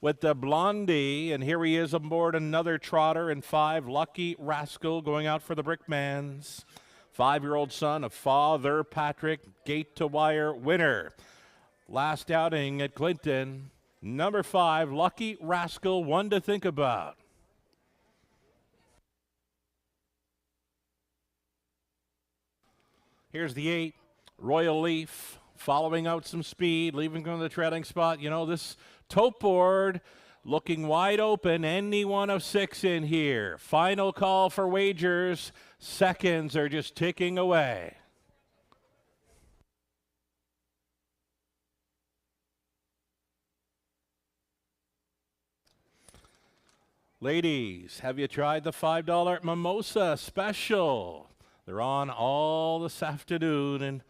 A: with the Blondie. And here he is aboard another trotter in 5, Lucky Rascal, going out for the Brickmans. 5-year-old son of Father Patrick, gate to wire winner. Last outing at Clinton, number 5, Lucky Rascal, one to think about. Here's the 8, Royal Leaf, following out some speed, leaving from the trailing spot. You know, this tote board looking wide open, any one of 6 in here. Final call for wagers. Seconds are just ticking away. Ladies, have you tried the $5 mimosa special? They're on all this afternoon in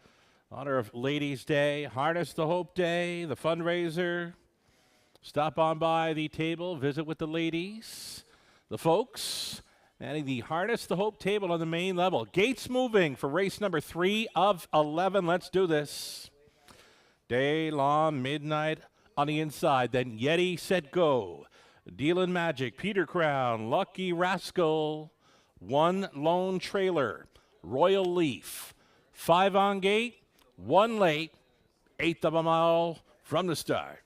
A: honor of Ladies' Day, Harness the Hope Day, the fundraiser. Stop on by the table, visit with the ladies, the folks, and the Harness the Hope table on the main level. Gates moving for race number 3 of 11. Let's do this. Day long, midnight on the inside, then Yeti, set, go. Dealin' Magic, Peter Crown, Lucky Rascal, 1 lone trailer, Royal Leaf, 5 on gate, 1 late, 1/8 of a mile from the start.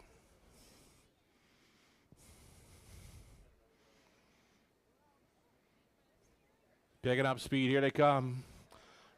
A: Picking up speed, here they come.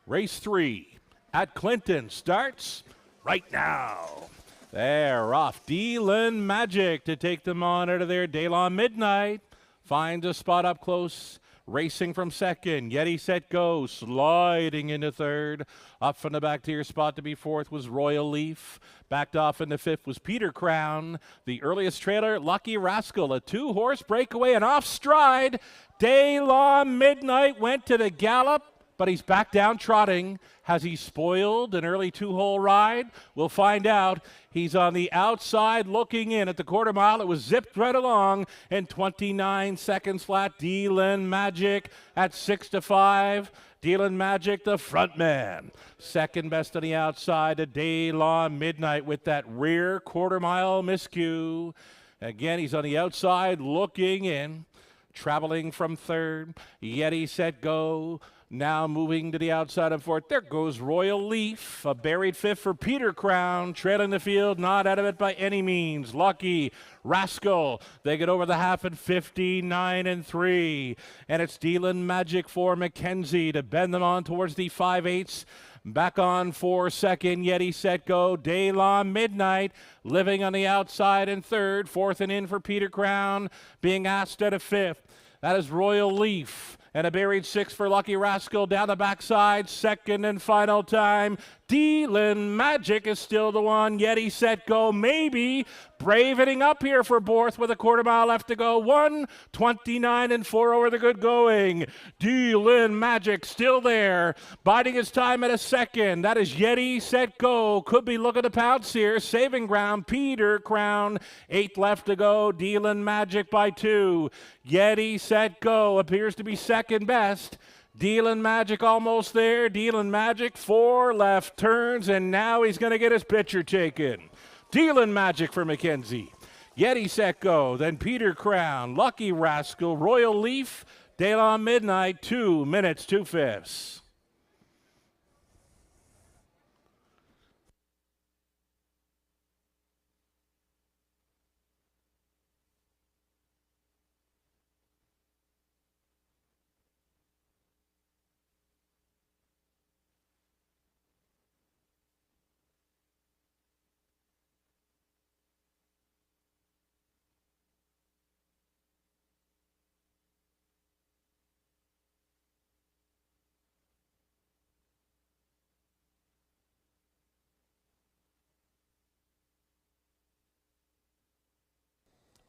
A: Race 3 at Clinton starts right now. They're off. Dealin' Magic to take them on out of their Daylon Midnight. Finds a spot up close. Racing from second. Yeti, set, go. Sliding into third. Up from the back to your spot to be fourth was Royal Leaf. Backed off into fifth was Peter Crown. The earliest trailer, Lucky Rascal. A 2-horse breakaway and off stride. Daylon Midnight went to the gallop, but he's back down trotting. Has he spoiled an early 2-hole ride? We'll find out. He's on the outside looking in at the quarter mile. It was zipped right along in 29 seconds flat. Dealin' Magic at 6-5. Dealin' Magic, the front man. Second best on the outside, a Daylon Midnight with that rear quarter mile miscue. Again, he's on the outside looking in. Traveling from third. Yeti, set, go. Now moving to the outside of fourth. There goes Royal Leaf. A buried fifth for Peter Crown. Trailing the field, not out of it by any means. Lucky Rascal. They get over the half at 59-3. And it's Dealin' Magic for Mackenzie to bend them on towards the 5/8. Back on for second. Yeti, set, go. Daylon Midnight living on the outside in third. Fourth and in for Peter Crown. Being asked at a fifth. That is Royal Leaf. And a buried 6 for Lucky Rascal down the backside. Second and final time. Dealin' Magic is still the one. Yeti, set, go. Maybe bravening up here for Borth with a quarter mile left to go. 1:29-4 over the good going. Dealin' Magic still there. Biding his time at a second. That is Yeti, set, go. Could be looking to pounce here. Saving ground. Peter Crown. 8 left to go. Dealin' Magic by 2. Yeti, set, go. Appears to be second best. Dealin' Magic almost there. Dealin' Magic, 4 left turns, and now he's going to get his picture taken. Dealin' Magic for Mackenzie. Yeti, set, go. Then Peter Crown, Lucky Rascal, Royal Leaf, Daylon Midnight, 2 minutes, 2/5.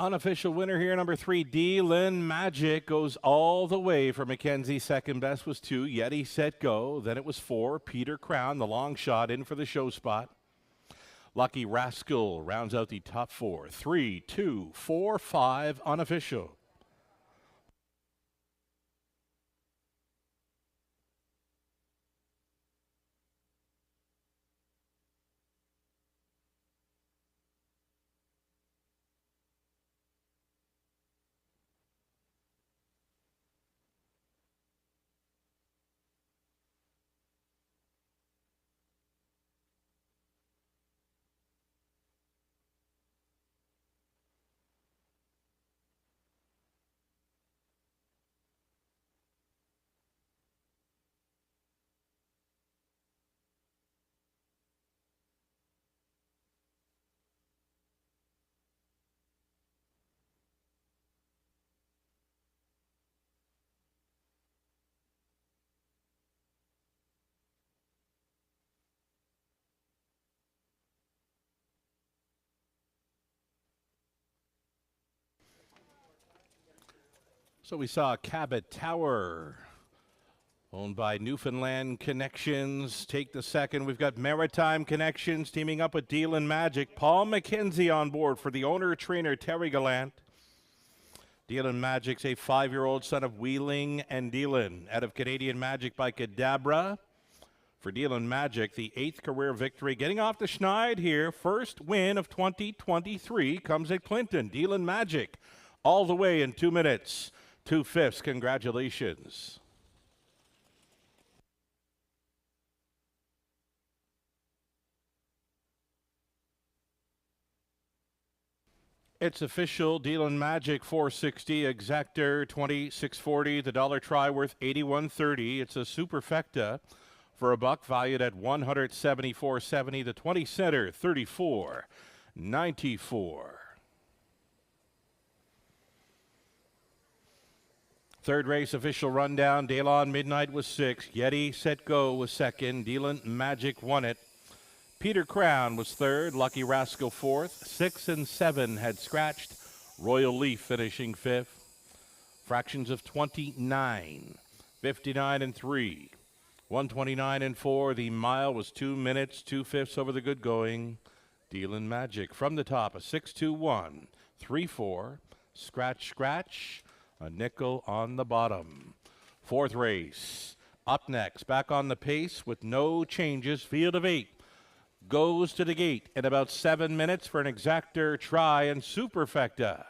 A: Unofficial winner here, number 3, Dealin' Magic, goes all the way for Mackenzie. Second best was 2, Yeti, set, go. Then it was 4, Peter Crown, the long shot in for the show spot. Lucky Rascal rounds out the top 4. 3, 2, 4, 5, unofficial. So we saw Cabot Tower, owned by Newfoundland Connections, take the second. We've got Maritime Connections teaming up with Dealin Magic. Paul McKenzie on board for the owner-trainer Terry Gallant. Dealin Magic's a 5-year-old son of Wheeling and Dealin, out of Canadian Magic by Cadabra. For Dealin Magic, the 8th career victory. Getting off the schneid here. First win of 2023 comes at Clinton. Dealin Magic all the way in 2 minutes. 2/5. Congratulations. It's official. Dealin Magic 460, Exactor 2640. The dollar try worth 81.30. It's a superfecta for $1, valued at 174.70. The 20 center 34.94. Third race official rundown. Daylon Midnight was 6. Yeti Set Go was second. Dealin Magic won it. Peter Crown was third. Lucky Rascal fourth. 6 and 7 had scratched. Royal Leaf finishing fifth. Fractions of 29. 59 and 3. 129 and 4. The mile was 2 minutes, 2/5 over the good going. Dealin Magic from the top, a 6-2-1, 3-4. Scratch, scratch. A nickel on the bottom. Fourth race. Up next, back on the pace with no changes. Field of 8 goes to the gate in about 7 minutes for an exactor try and superfecta.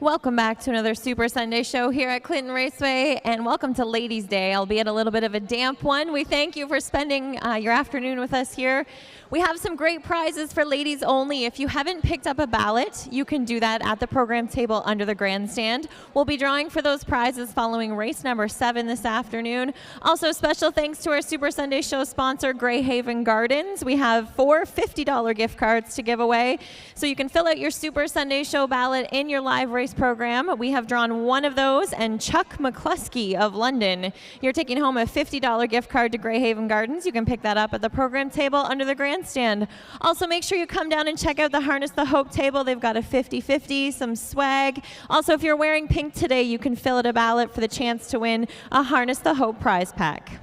C: Welcome back to another Super Sunday show here at Clinton Raceway, and welcome to Ladies' Day, albeit a little bit of a damp one. We thank you for spending your afternoon with us here. We have some great prizes for ladies only. If you haven't picked up a ballot, you can do that at the program table under the grandstand. We'll be drawing for those prizes following race number 7 this afternoon. Also, special thanks to our Super Sunday show sponsor, Greyhaven Gardens. We have 4 $50 gift cards to give away, so you can fill out your Super Sunday show ballot in your live race program. We have drawn one of those, and Chuck McCluskey of London, you're taking home a $50 gift card to Greyhaven Gardens. You can pick that up at the program table under the grandstand. Also, make sure you come down and check out the Harness the Hope table. They've got a 50-50, some swag. Also, if you're wearing pink today, you can fill out a ballot for the chance to win a Harness the Hope prize pack.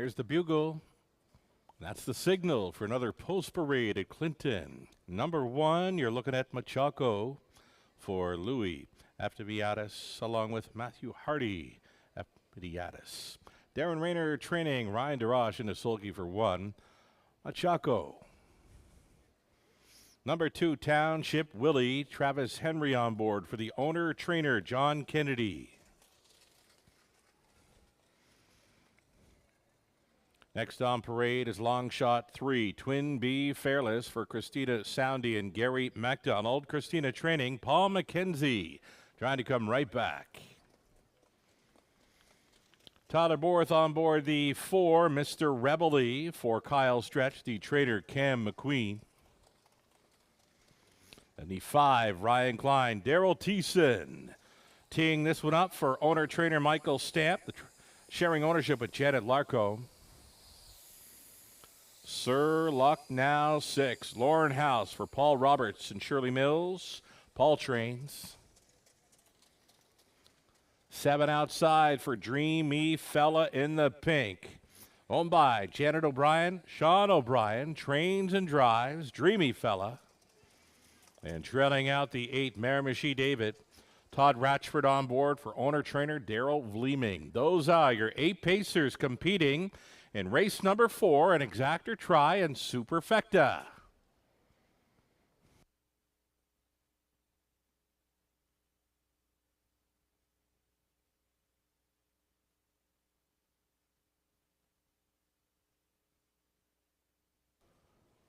A: There's the bugle. That's the signal for another post parade at Clinton. Number 1, you're looking at Machaco for Louis Aptiviatis, along with Matthew Hardy Aptiviatis. Darren Rayner training Ryan DeRoche into sulky for 1. Machaco. Number 2, Township Willie, Travis Henry on board for the owner-trainer, John Kennedy. Next on parade is long shot 3, Twin B Fairless for Christina Soundy and Gary MacDonald. Christina training Paul McKenzie, trying to come right back. Tyler Borth on board the 4, Mr. Rebelly for Kyle Stretch, the trainer Cam McQueen. And the 5, Ryan Klein, Daryl Thiessen, teeing this one up for owner-trainer Michael Stamp, sharing ownership with Janet Larco. Sir Lucknow 6, Lauren House for Paul Roberts and Shirley Mills. Paul trains. 7 outside for Dream Me Fella in the pink. Owned by Janet O'Brien, Sean O'Brien, trains and drives, Dreamy Fella. And trailing out the 8, Miramichi David, Todd Ratchford on board for owner-trainer Daryl Vleeming. Those are your 8 pacers competing in race number 4, an exactor try and superfecta.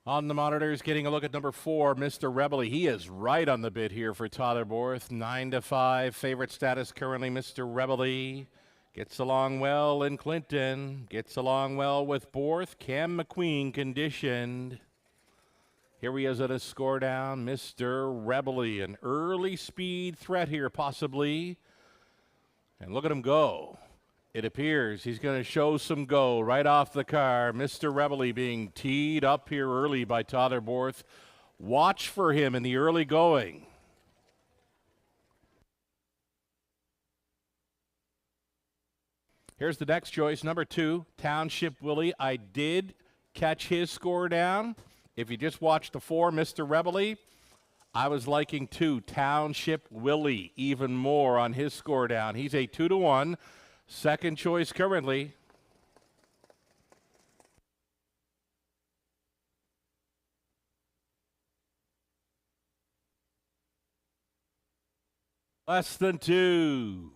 A: On the monitors, getting a look at number 4, Mr. Rebelly. He is right on the bid here for Tyler Borth. 9-5, favorite status currently, Mr. Rebelly. Gets along well in Clinton. Gets along well with Borth. Cam McQueen conditioned. Here he is at a score down, Mr. Rebelly. An early speed threat here, possibly. And look at him go. It appears he's going to show some go right off the car. Mr. Rebelly being teed up here early by Tyler Borth. Watch for him in the early going. Here's the next choice, number 2, Township Willie. I did catch his score down. If you just watched the 4, Mr. Rebelly, I was liking 2, Township Willie, even more on his score down. He's a 2-1. Second choice currently. Less than 2.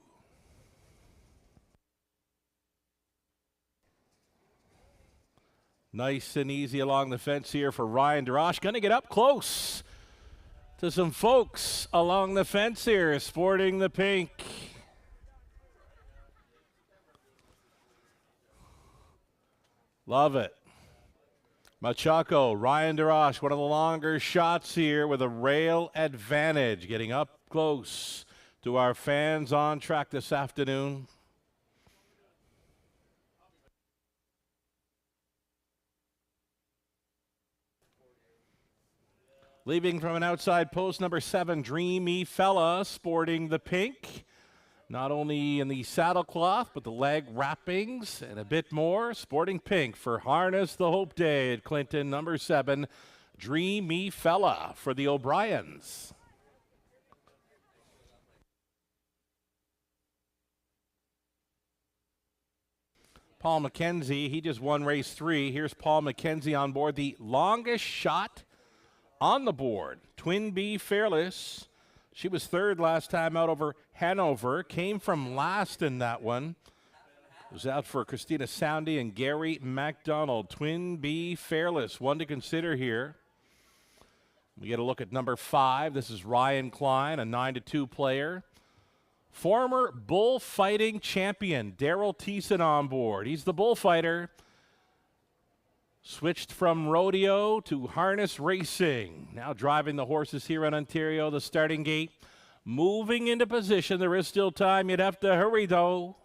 A: Nice and easy along the fence here for Ryan DeRoche. Going to get up close to some folks along the fence here, sporting the pink. Love it. Machaco, Ryan DeRoche, one of the longer shots here with a rail advantage, getting up close to our fans on track this afternoon. Leaving from an outside post, number 7, Dreamy Fella, sporting the pink. Not only in the saddlecloth, but the leg wrappings and a bit more. Sporting pink for Harness the Hope Day at Clinton. Number 7, Dreamy Fella for the O'Briens. Paul McKenzie, he just won race 3. Here's Paul McKenzie on board. The longest shot on the board. Twin B Fearless. She was 3rd last time out over Hanover. Came from last in that one. Was out for Christina Soundy and Gary MacDonald. Twin B Fearless, one to consider here. We get a look at number 5. This is Ryan Klein, a 9-2 player. Former bullfighting champion, Daryl Thiessen on board. He's the bullfighter. Switched from rodeo to harness racing. Now driving the horses here in Ontario, the starting gate. Moving into position. There is still time. You'd have to hurry, though.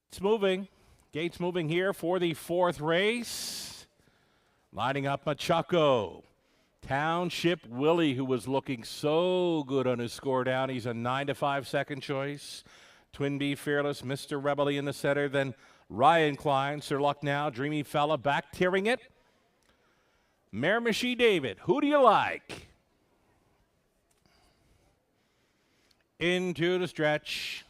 A: It's moving. Gates moving here for the fourth race. Lining up Machaco. Township Willie, who was looking so good on his score down. He's a 9-5 second choice. Twin B Fearless, Mr. Rebel in the center. Then Ryan Klein, Sir Luck Now, Dreamy Fella back tearing it. Miramichi David, who do you like? Into the stretch.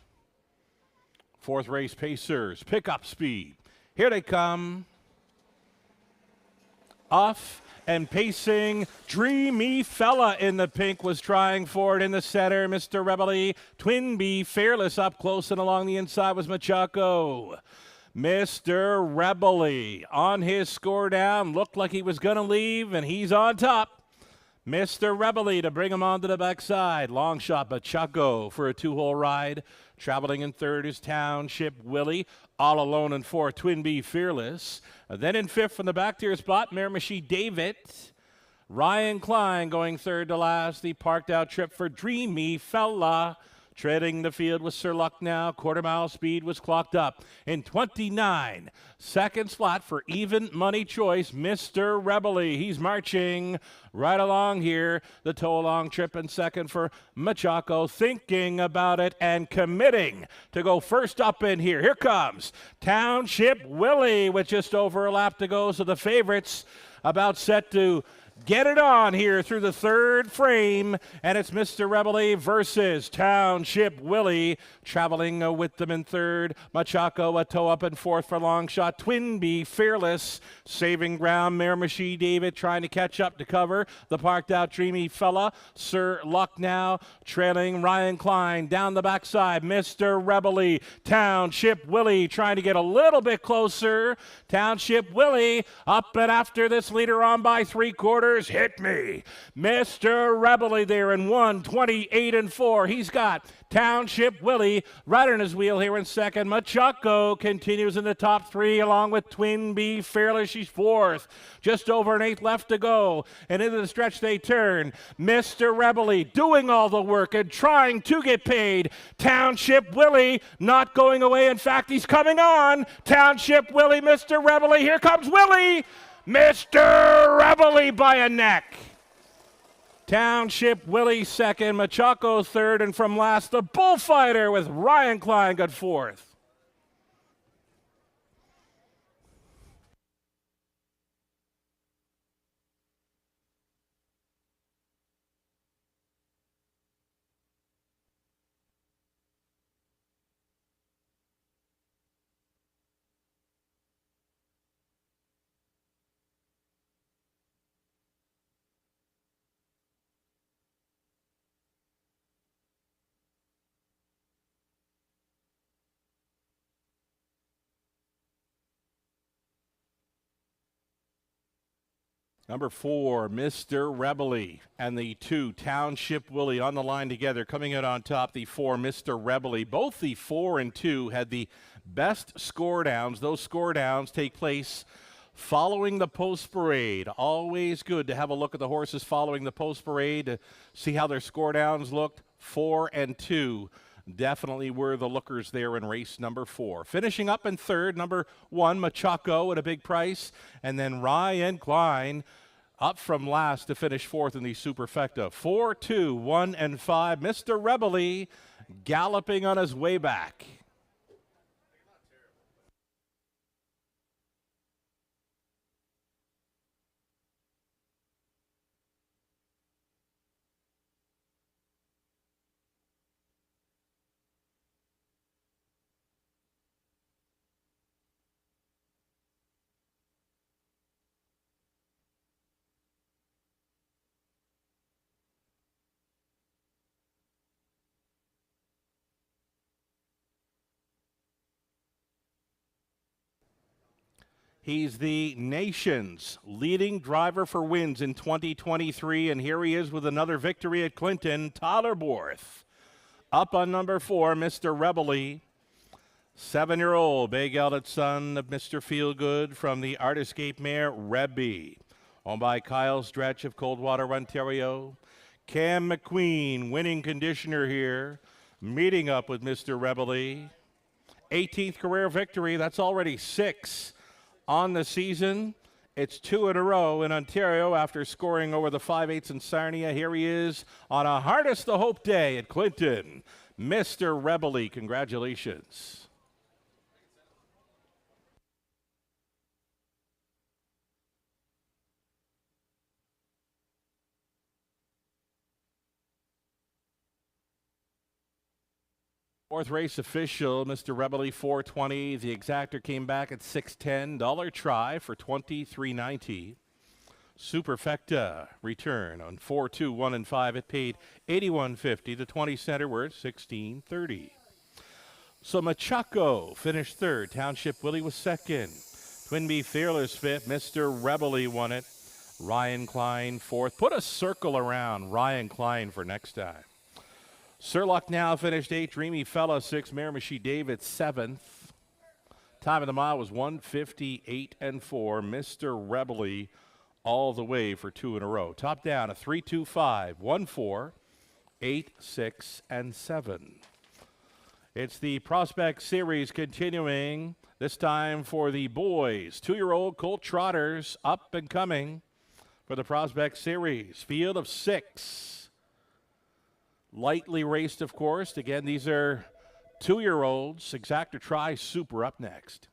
A: Fourth race Pacers, pick up speed. Here they come. Off and pacing. Dreamy Fella in the pink was trying for it in the center. Mr. Rebel, Twin B Fearless up close and along the inside was Machaco. Mr. Rebel on his score down. Looked like he was going to leave, and he's on top. Mr. Rebel to bring him onto the backside. Long shot, Machaco for a two-hole ride. Traveling in third is Township Willie. All alone in fourth, Twin B Fearless. Then in fifth from the back tier spot, Miramichi David. Ryan Klein going third to last. The parked out trip for Dreamy Fella. Treading the field with Sir Luck Now. Quarter mile speed was clocked up in 29 seconds flat for even money choice. Mr. Rebel, he's marching right along here. The tow along trip in second for Machaco, thinking about it and committing to go first up in here. Here comes Township Willie with just over a lap to go. So the favorites about set to get it on here through the third frame, and it's Mr. Rebel versus Township Willie. Traveling with them in third, Machaco a toe up in fourth for long shot. Twin B Fearless saving ground. Miramichi David trying to catch up to cover the parked out Dreamy Fella. Sir Luck Now trailing Ryan Klein down the backside. Mr. Rebel, Township Willie trying to get a little bit closer. Township Willie up and after this leader on by 3/4. Hit me. Mr. Rebel there in 1:28.4. He's got Township Willie right on his wheel here in second. Machaco continues in the top three along with Twin B Fearless. She's fourth. Just over an eighth left to go. And into the stretch they turn. Mr. Rebel doing all the work and trying to get paid. Township Willie not going away. In fact, he's coming on. Township Willie, Mr. Rebel. Here comes Willie. Mr. Rebel by a neck. Township Willie second, Machaco third, and from last, the bullfighter with Ryan Klein got fourth. Number 4, Mr. Rebel, and the 2, Township Willie on the line together. Coming out on top, the 4, Mr. Rebel. Both the 4 and 2 had the best score downs. Those score downs take place following the post parade. Always good to have a look at the horses following the post parade to see how their score downs looked. 4 and 2 definitely were the lookers there in race number 4. Finishing up in third, number 1, Machaco at a big price, and then Ryan Klein up from last to finish fourth in the Superfecta. 4, 2, 1, and 5. Mr. Rebel galloping on his way back. He's the nation's leading driver for wins in 2023, and here he is with another victory at Clinton. Tyler Borth up on number 4, Mr. Rebel. 7-year-old big eldest son of Mr. Feelgood from the Artiscape mare Rebby, owned by Kyle Stretch of Coldwater, Ontario. Cam McQueen, winning conditioner here, meeting up with Mr. Rebel. 18th career victory. That's already 6 on the season. It's 2 in a row in Ontario after scoring over the 5/8 in Sarnia. Here he is on a Harness the Hope day at Clinton. Mr. Rebely, congratulations. Fourth race official, Mr. Rebely, 420. The exactor came back at 610. Dollar try for $23.90. Superfecta return on 4, 2, 1, and 5. It paid $81.50. The 20 center worth $16.30. So Machaco finished third. Township Willie was second. Twinbee Fearless fifth. Mr. Rebely won it. Ryan Klein fourth. Put a circle around Ryan Klein for next time. Sir Lucknow finished 8th. Dreamy Fella 6th. Miramichi David 7th. Time of the mile was 1:58 and 4. Mr. Rebely all the way for 2 in a row. Top down a 3-2-5, 1-4, 8, 6, and 7. It's the Prospect Series continuing, this time for the boys. 2-year-old Colt Trotters up and coming for the Prospect Series. Field of 6. Lightly raced, of course. Again, these are 2-year-olds. Exactor Try Super up next.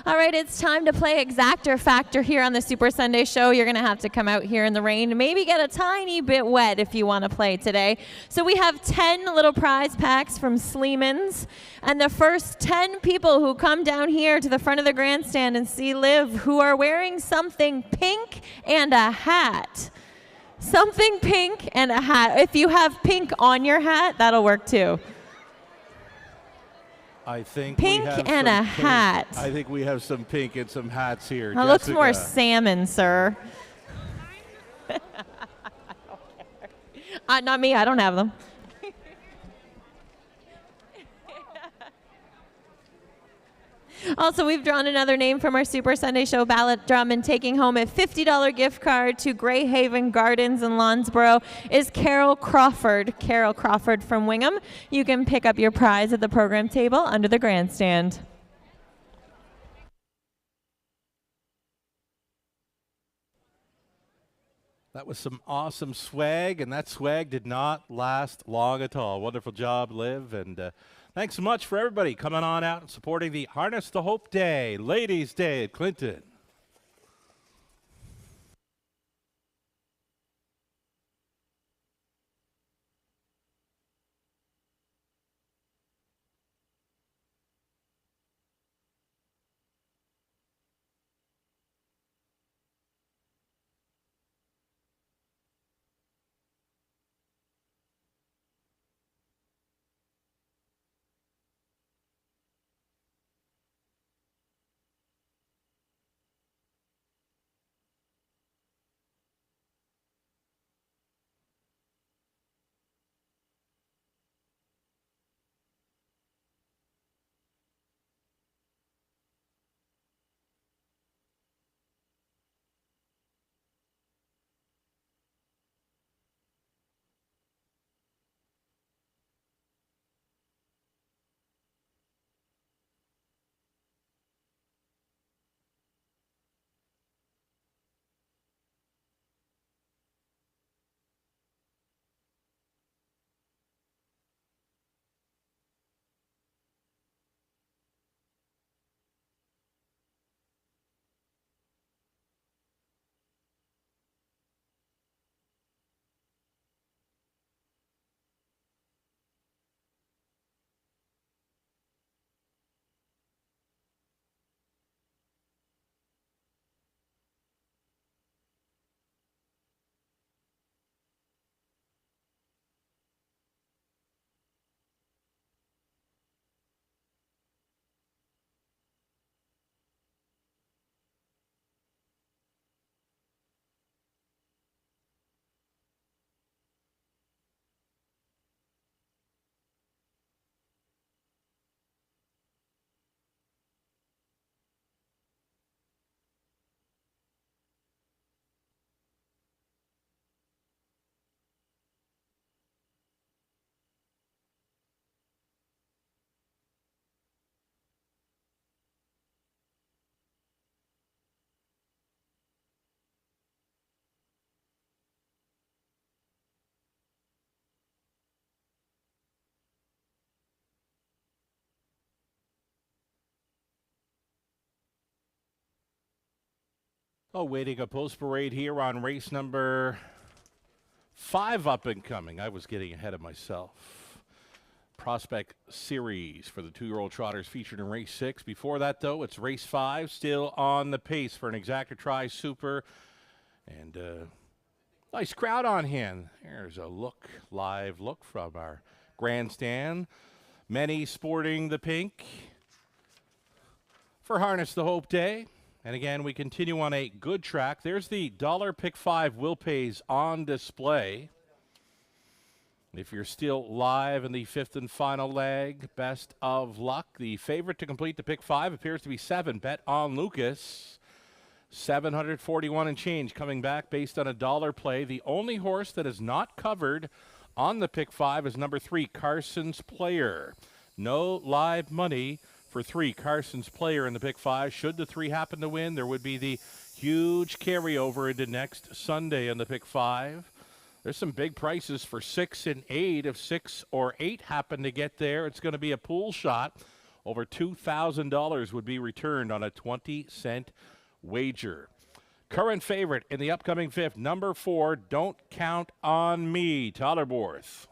C: All right, it's time to play Exactor Factor here on the Super Sunday Show. You're going to have to come out here in the rain and maybe get a tiny bit wet if you want to play today. So we have 10 little prize packs from Sleeman's, and the first 10 people who come down here to the front of the grandstand and see Liv, who are wearing something pink and a hat. Something pink and a hat. If you have pink on your hat, that'll work too.
A: I think
C: pink
A: we have
C: and a hat.
A: I think we have some pink and some hats here.
C: That looks more salmon, sir. Not me. I don't have them. Also, we've drawn another name from our Super Sunday Show ballot drum, and taking home a $50 gift card to Grey Haven Gardens in Lawnsboro is Carol Crawford. Carol Crawford from Wingham. You can pick up your prize at the program table under the grandstand.
A: That was some awesome swag, and that swag did not last long at all. Wonderful job, Liv, and thanks so much for everybody coming on out and supporting the Harness the Hope Day, Ladies' Day at Clinton. Waiting a post parade here on race number 5 up and coming. I was getting ahead of myself. Prospect Series for the 2-year-old trotters featured in race 6. Before that, though, it's race 5, still on the pace for an Exacta Tri Super. And nice crowd on hand. There's a live look from our grandstand. Many sporting the pink for Harness the Hope Day. And again, we continue on a good track. There's the $1 Pick 5 Will Pays on display. If you're still live in the 5th and final leg, best of luck. The favorite to complete the Pick 5 appears to be 7, Bet on Lucas. 741 and change coming back based on a $1 play. The only horse that is not covered on the Pick 5 is number 3, Carson's Player. No live money for 3, Carson's Player in the Pick 5. Should the 3 happen to win, there would be the huge carryover into next Sunday in the Pick 5. There's some big prices for 6 and 8. If 6 or 8 happen to get there, it's going to be a pool shot. Over $2,000 would be returned on a 20-cent wager. Current favorite in the upcoming 5th, number 4, Don't Count on Me, Tollerborth.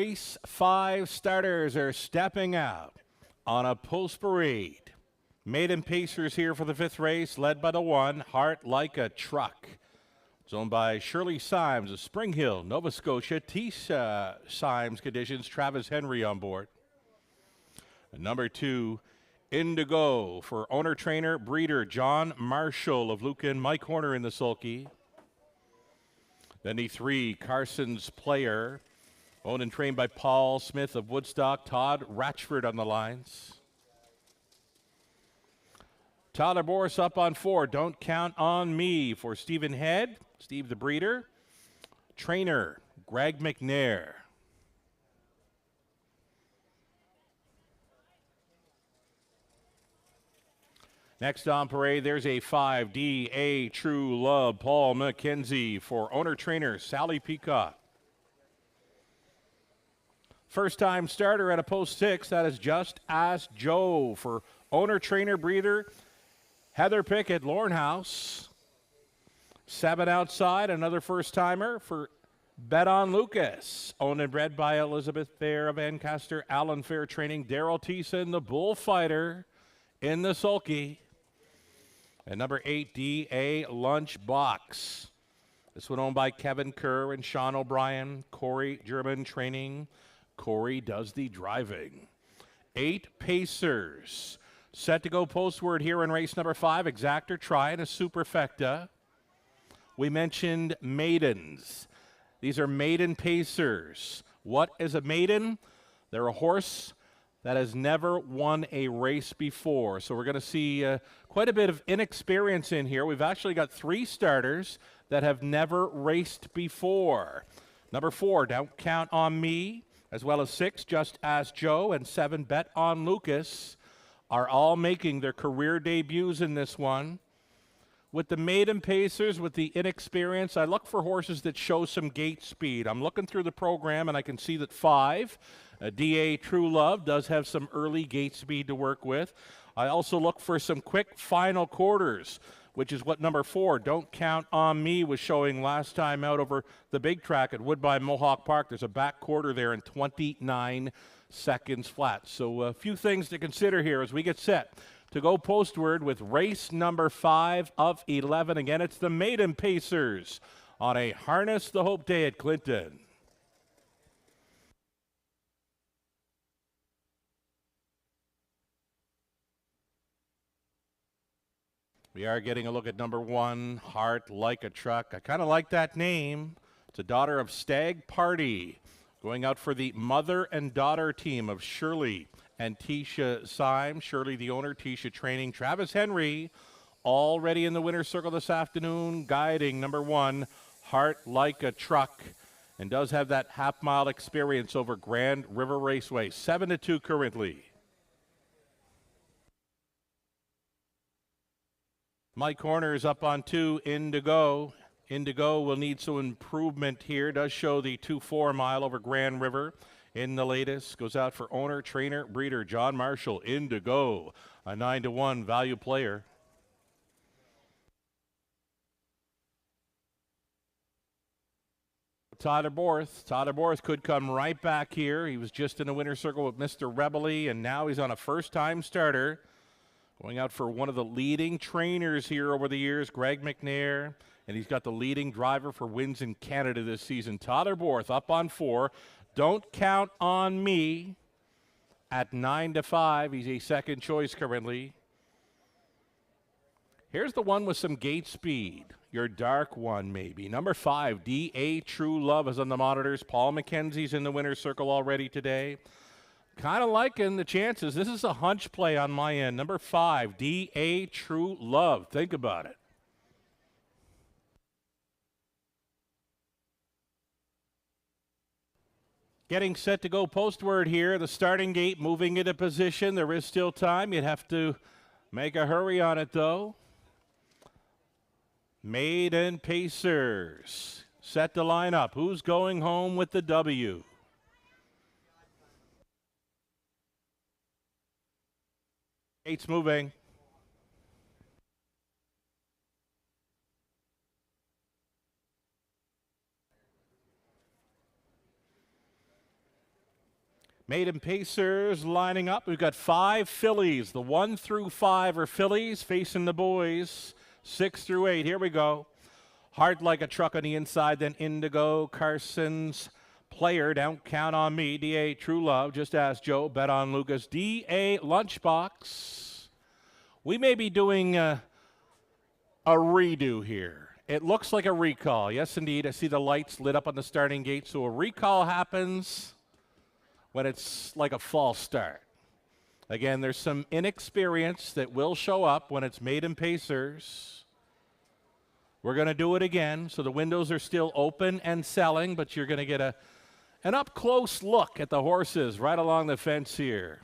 A: Race 5 starters are stepping out on a post parade. Maiden Pacers here for the 5th race, led by the 1, Heart Like a Truck. It's owned by Shirley Symes of Spring Hill, Nova Scotia. Tisha Symes conditions, Travis Henry on board. And number 2, Indigo for owner, trainer, breeder John Marshall of Lucan, Mike Horner in the sulky. Then the 3, Carson's Player, owned and trained by Paul Smith of Woodstock, Todd Ratchford on the lines. Tyler Boris up on 4, Don't Count on Me for Stephen Head, Steve the breeder. Trainer, Greg McNair. Next on parade, there's a 5, D.A. True Love, Paul McKenzie for owner-trainer Sally Peacock. First-time starter at a post 6, that is Just Ask Joe for owner-trainer breeder Heather Pickett, Lornhouse. 7 outside, another first-timer for Bet on Lucas. Owned and bred by Elizabeth Fair of Ancaster, Alan Fair training, Daryl Thiessen, the bullfighter in the sulky. And number 8, D.A. Lunchbox. This one owned by Kevin Kerr and Sean O'Brien. Corey German training. Corey does the driving. 8 Pacers. Set to go postward here in race number 5. Exactor Try and a Superfecta. We mentioned maidens. These are maiden Pacers. What is a maiden? They're a horse that has never won a race before. So we're going to see quite a bit of inexperience in here. We've actually got 3 starters that have never raced before. Number 4, Don't Count on Me, as well as 6, Just Ask Joe, and 7, Bet on Lucas, are all making their career debuts in this one. With the maiden Pacers, with the inexperience, I look for horses that show some gate speed. I'm looking through the program, and I can see that 5, D.A. True Love, does have some early gate speed to work with. I also look for some quick final quarters, which is what number 4, Don't Count on Me, was showing last time out over the big track at Woodbine Mohawk Park. There's a back quarter there in 29 seconds flat. So a few things to consider here as we get set to go postward with race number 5 of 11. Again, it's the Maiden Pacers on a Harness the Hope Day at Clinton. We are getting a look at number 1, Heart Like a Truck. I kind of like that name. It's a daughter of Stag Party, going out for the mother and daughter team of Shirley and Tisha Symes. Shirley, the owner, Tisha training. Travis Henry, already in the winner's circle this afternoon, guiding number 1, Heart Like a Truck, and does have that half-mile experience over Grand River Raceway. 7-2 currently. Mike Horner is up on 2, Indigo. Indigo will need some improvement here. Does show the 2-4 mile over Grand River in the latest. Goes out for owner, trainer, breeder John Marshall. Indigo, a 9-1 value player. Tyler Borth could come right back here. He was just in the winner's circle with Mr. Rebely, and now he's on a first-time starter. Going out for one of the leading trainers here over the years, Greg McNair, and he's got the leading driver for wins in Canada this season. Tyler Borth up on 4. Don't Count on Me at 9-5. He's a second choice currently. Here's the one with some gate speed. Your dark one, maybe. Number 5, D.A. True Love is on the monitors. Paul McKenzie's in the winner's circle already today. Kind of liking the chances. This is a hunch play on my end. Number 5, D.A. True Love. Think about it. Getting set to go postward here. The starting gate moving into position. There is still time. You'd have to make a hurry on it, though. Maiden Pacers set to line up. Who's going home with the W? Gates moving. Maiden Pacers lining up. We've got 5 fillies. The 1 through 5 are fillies facing the boys. 6 through 8. Here we go. Heart Like a Truck on the inside, then Indigo. Carson's Player, Don't Count on Me. D.A. True Love, Just Ask Joe. Bet on Lucas. D.A. Lunchbox. We may be doing a redo here. It looks like a recall. Yes, indeed. I see the lights lit up on the starting gate. So a recall happens when it's like a false start. Again, there's some inexperience that will show up when it's Maiden Pacers. We're going to do it again. So the windows are still open and selling, but you're going to get an up-close look at the horses right along the fence here.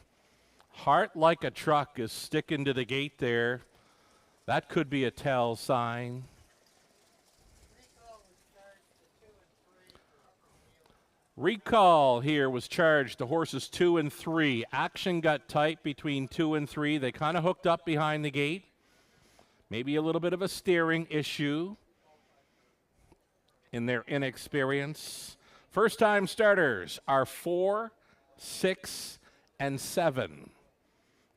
A: Heart Like a Truck is sticking to the gate there. That could be a tell sign. Recall here was charged to horses 2 and 3. Action got tight between 2 and 3. They kind of hooked up behind the gate. Maybe a little bit of a steering issue in their inexperience. First-time starters are 4, 6, and 7.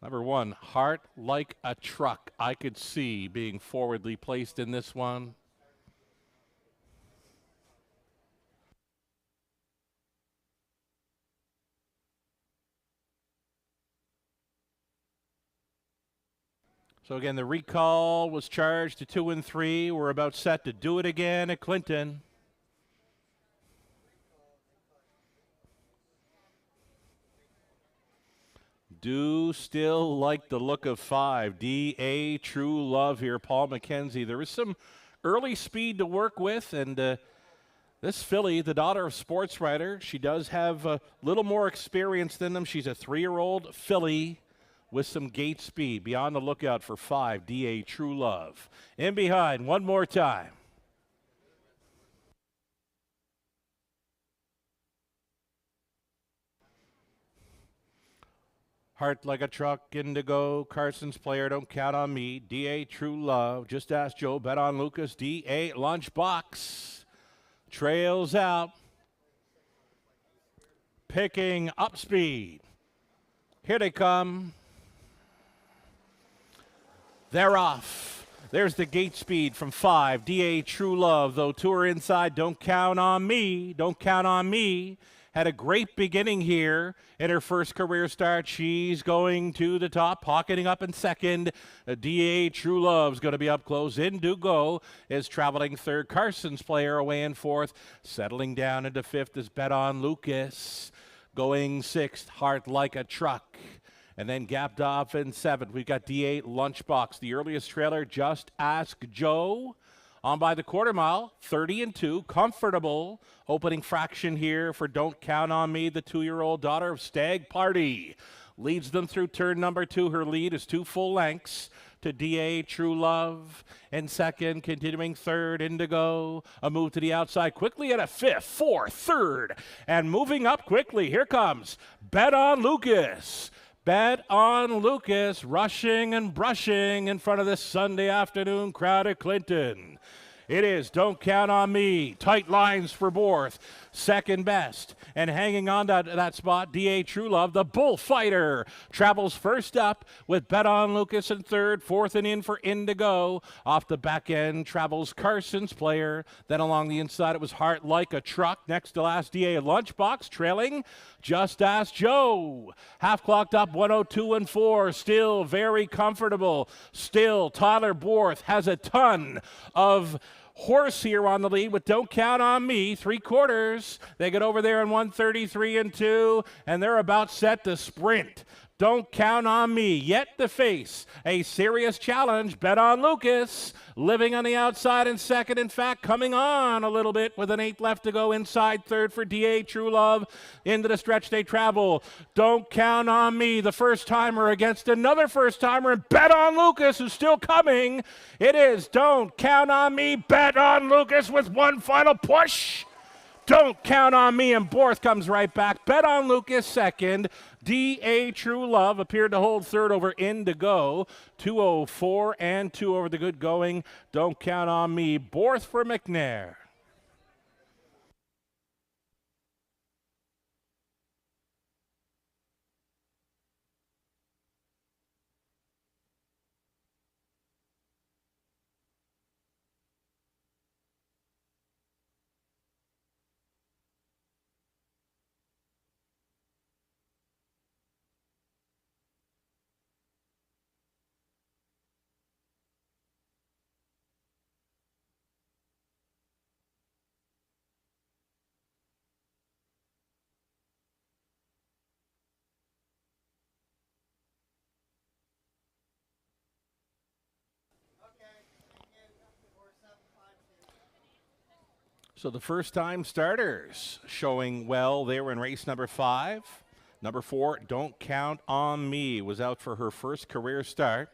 A: Number 1, Heart Like a Truck. I could see being forwardly placed in this one. So again, the recall was charged to 2 and 3. We're about set to do it again at Clinton. Do still like the look of 5. D.A. True Love here, Paul McKenzie. There is some early speed to work with, and this filly, the daughter of sports writer, she does have a little more experience than them. She's a 3-year-old filly with some gate speed. Be on the lookout for 5, D.A. True Love. In behind, one more time. Heart Like a Truck, Indigo, Carson's Player, Don't Count on Me, D.A. True Love, Just Ask Joe, Bet on Lucas, D.A. Lunchbox. Trails out. Picking up speed. Here they come. They're off. There's the gate speed from 5. D.A. True Love, though. 2 are inside. Don't Count on Me. Don't Count on Me. Had a great beginning here in her first career start. She's going to the top, pocketing up in second. D.A. True Love's going to be up close. Indigo is traveling third. Carson's Player away in fourth. Settling down into fifth is Bet on Lucas. Going sixth, Heart Like a Truck. And then gapped off in seventh. We've got D.A. Lunchbox. The earliest trailer, Just Ask Joe. On by the quarter mile, 30 and 2, comfortable. Opening fraction here for Don't Count on Me, the 2-year-old daughter of Stag Party. Leads them through turn number 2. Her lead is 2 full lengths to D.A. True Love. And second, continuing third, Indigo. A move to the outside quickly at a fifth, fourth, third. And moving up quickly, here comes Bet on Lucas. Bet on Lucas, rushing and brushing in front of this Sunday afternoon crowd at Clinton. It is Don't Count on Me. Tight lines for Borth. Second best. And hanging on to that spot, D.A. True Love, the bullfighter, travels first up with Bet on Lucas in third. Fourth and in for Indigo. Off the back end travels Carson's Player. Then along the inside, it was Heart Like a Truck. Next to last, D.A. Lunchbox, trailing Just Ask Joe. Half clocked up, 102 and 4. Still very comfortable. Still, Tyler Borth has a ton of horse here on the lead with Don't Count on Me. 3/4. They get over there in 133 and 2, and they're about set to sprint. Don't Count on Me yet to face a serious challenge. Bet on Lucas, living on the outside in second. In fact, coming on a little bit with an 8 left to go inside third for D.A. True Love. Into the stretch they travel. Don't Count on Me, the first-timer against another first-timer. And Bet on Lucas, who's still coming. It is Don't Count on Me, Bet on Lucas with one final push. Don't Count on Me, and Borth comes right back. Bet on Lucas second. D.A. True Love appeared to hold third over Indigo. 2:04 and 2 over the good going. Don't Count on Me. Borth for McNair. So the first time starters showing well there in race number 5. Number 4, Don't Count on Me, was out for her first career start.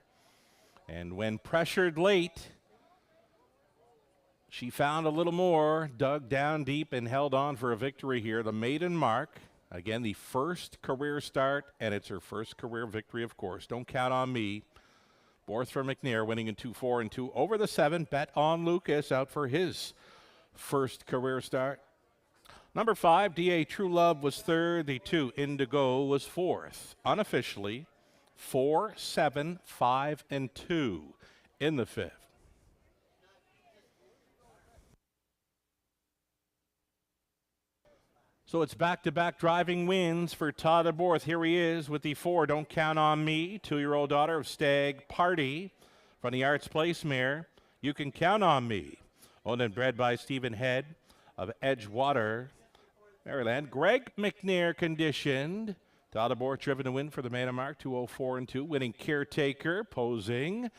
A: And when pressured late, she found a little more, dug down deep and held on for a victory here. The maiden mark, again, the first career start, and it's her first career victory, of course. Don't Count on Me. Borthra McNair winning in 2-4 and 2 over the 7. Bet on Lucas out for his first career start. Number 5, DA True Love was 3rd. The 2, Indigo, was 4th. Unofficially, 4, 7, 5, and 2 in the 5th. So it's back-to-back driving wins for Todd Borth. Here he is with the 4, Don't Count on Me. 2-year-old daughter of Stag Party from the Arts Place mare. You Can Count on Me. Owned and bred by Stephen Head of Edgewater, Maryland. Greg McNair conditioned. Todd Borth driven to win for the maiden mark. 2:04 and 2. Winning Caretaker posing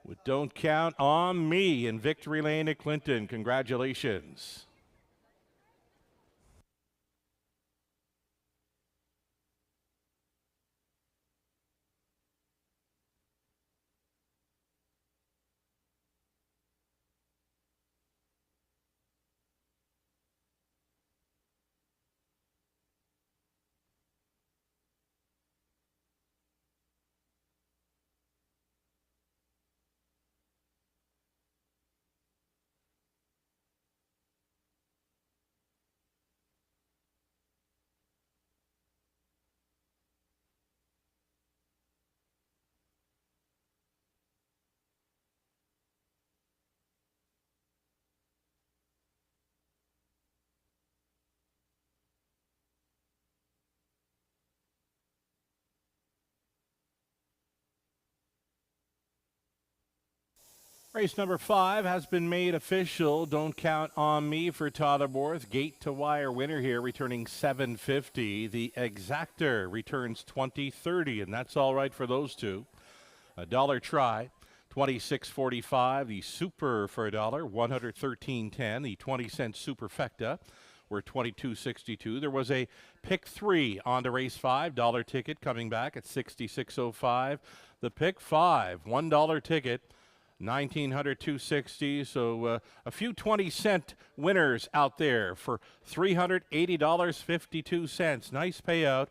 A: with Don't Count on Me in Victory Lane at Clinton. Congratulations. Race number 5 has been made official. Don't Count on Me for Todd Borth. Gate to wire winner here, returning $7.50. The Exactor returns $20.30, and that's all right for those two. $1 try, $26.45. The Super for $1, $113.10. The 20-cent Superfecta were $22.62. There was a pick 3 on to race 5. $1 ticket coming back at $66.05. The pick 5, $1 ticket, $1,900, $260. So a few 20-cent winners out there for $380.52. Nice payout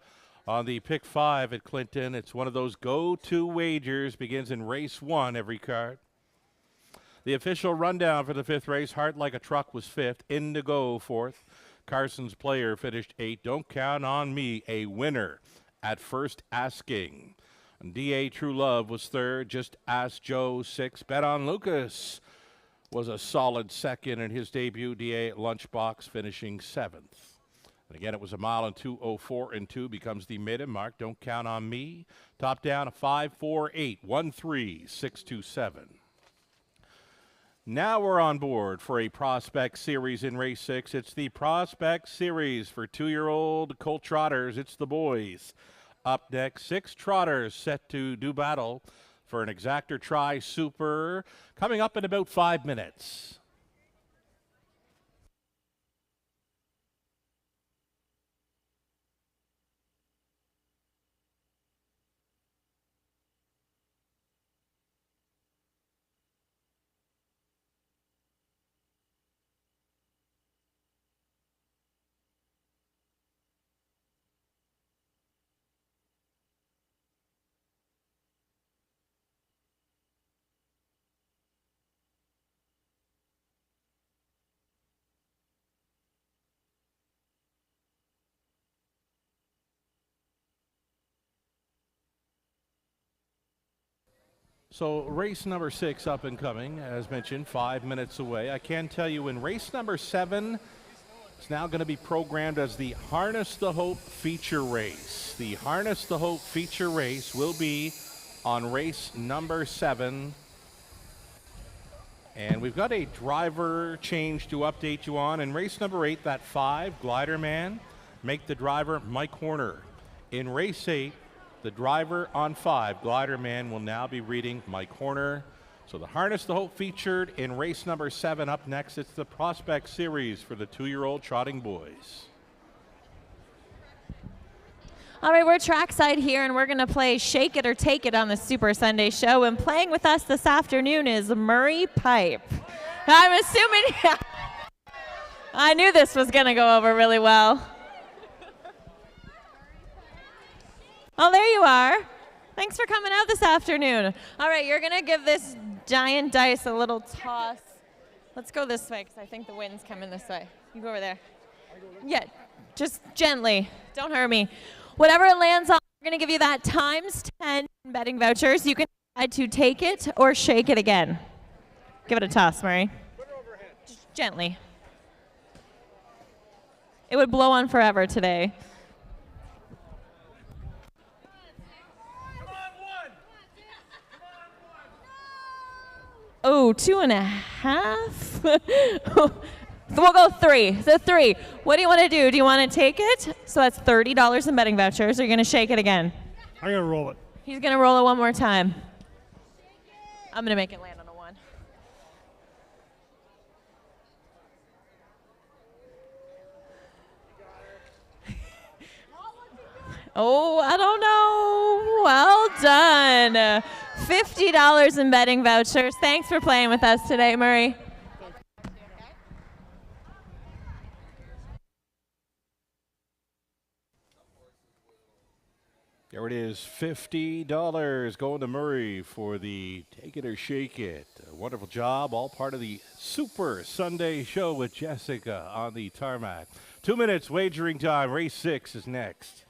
A: on the pick 5 at Clinton. It's one of those go-to wagers. Begins in race 1 every card. The official rundown for the 5th race. Heart Like a Truck was 5th. Indigo 4th. Carson's Player finished 8th. Don't Count on Me, a winner at First Asking. D.A. True Love was 3rd. Just Ask Joe 6th. Bet on Lucas was a solid 2nd in his debut. D.A. Lunchbox finishing 7th. And again, it was a mile and 2:04 and 2 becomes the maiden mark. Don't Count on Me. Top down a 5-4-8-1-3-6-2-7. Now we're on board for a Prospect Series in race 6. It's the Prospect Series for 2-year-old colt trotters. It's the boys. Up next, 6 trotters set to do battle for an Exactor Tri Super coming up in about 5 minutes. So race number 6 up and coming, as mentioned, 5 minutes away. I can tell you in race number 7, it's now going to be programmed as the Harness the Hope feature race. The Harness the Hope feature race will be on race number 7. And we've got a driver change to update you on. In race number 8, that 5, Glider Man, make the driver Mike Horner. In race 8, the driver on 5, Glider Man, will now be reading Mike Horner. So the Harness the Hope featured in race number 7. Up next, it's the Prospect Series for the 2-year-old trotting boys.
C: All right, we're trackside here, and we're going to play Shake It or Take It on the Super Sunday Show. And playing with us this afternoon is Murray Pipe. I'm assuming, I knew this was going to go over really well. Oh, there you are. Thanks for coming out this afternoon. All right, you're going to give this giant dice a little toss. Let's go this way because I think the wind's coming this way. You go over there. Yeah, just gently. Don't hurt me. Whatever it lands on, we're going to give you that times 10 betting vouchers. You can decide to take it or shake it again. Give it a toss, Murray. Just gently. It would blow on forever today. Oh, 2.5? We'll go 3. So 3. What do you want to do? Do you want to take it? So that's $30 in betting vouchers. Or are you going to shake it again?
D: I'm going to roll it.
C: He's going to roll it one more time. I'm going to make it land on a 1. Oh, I don't know. Well done. $50 in betting vouchers. Thanks for playing with us today, Murray.
A: There it is, $50 going to Murray for the Take It or Shake It. A wonderful job, all part of the Super Sunday Show with Jessica on the tarmac. 2 minutes wagering time. Race 6 is next.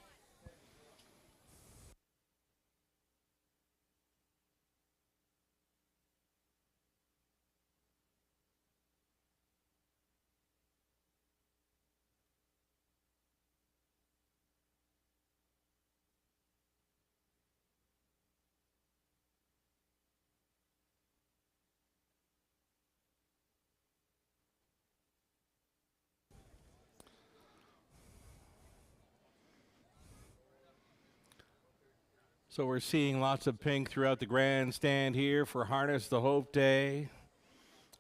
A: So we're seeing lots of pink throughout the grandstand here for Harness the Hope Day.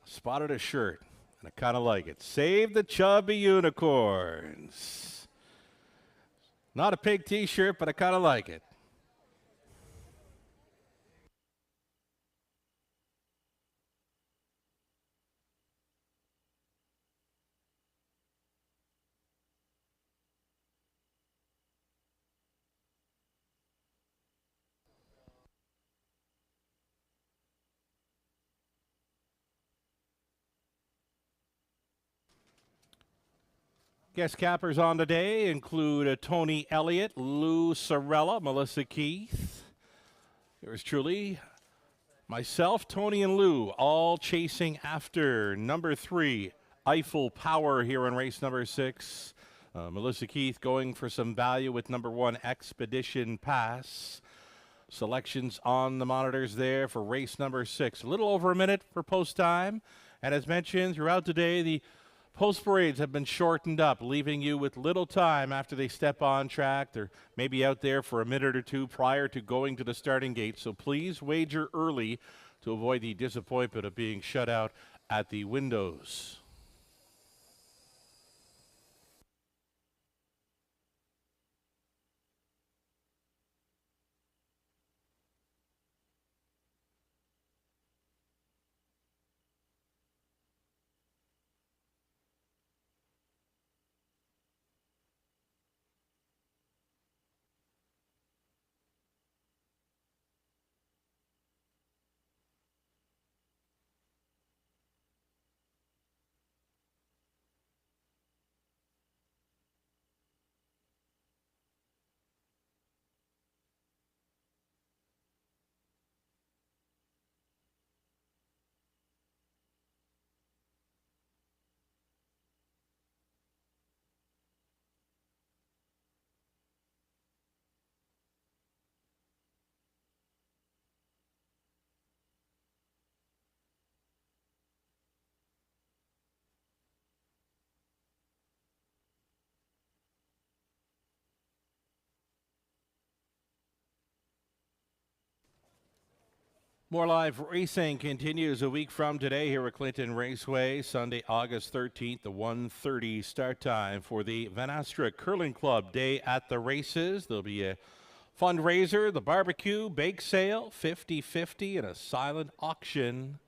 A: Spotted a shirt, and I kind of like it. Save the Chubby Unicorns. Not a pink t-shirt, but I kind of like it. Guest cappers on today include Tony Elliott, Lou Sorella, Melissa Keith. Yours truly, myself, Tony, and Lou, all chasing after number 3, Eiffel Power here in race number 6. Melissa Keith going for some value with number 1, Expedition Pass. Selections on the monitors there for race number 6. A little over a minute for post time. And as mentioned throughout the day, the post parades have been shortened up, leaving you with little time after they step on track. They're maybe out there for a minute or two prior to going to the starting gate. So please wager early to avoid the disappointment of being shut out at the windows. More live racing continues a week from today here at Clinton Raceway. Sunday, August 13th, the 1:30 start time for the Van Astra Curling Club Day at the Races. There'll be a fundraiser, the barbecue, bake sale, 50-50, and a silent auction.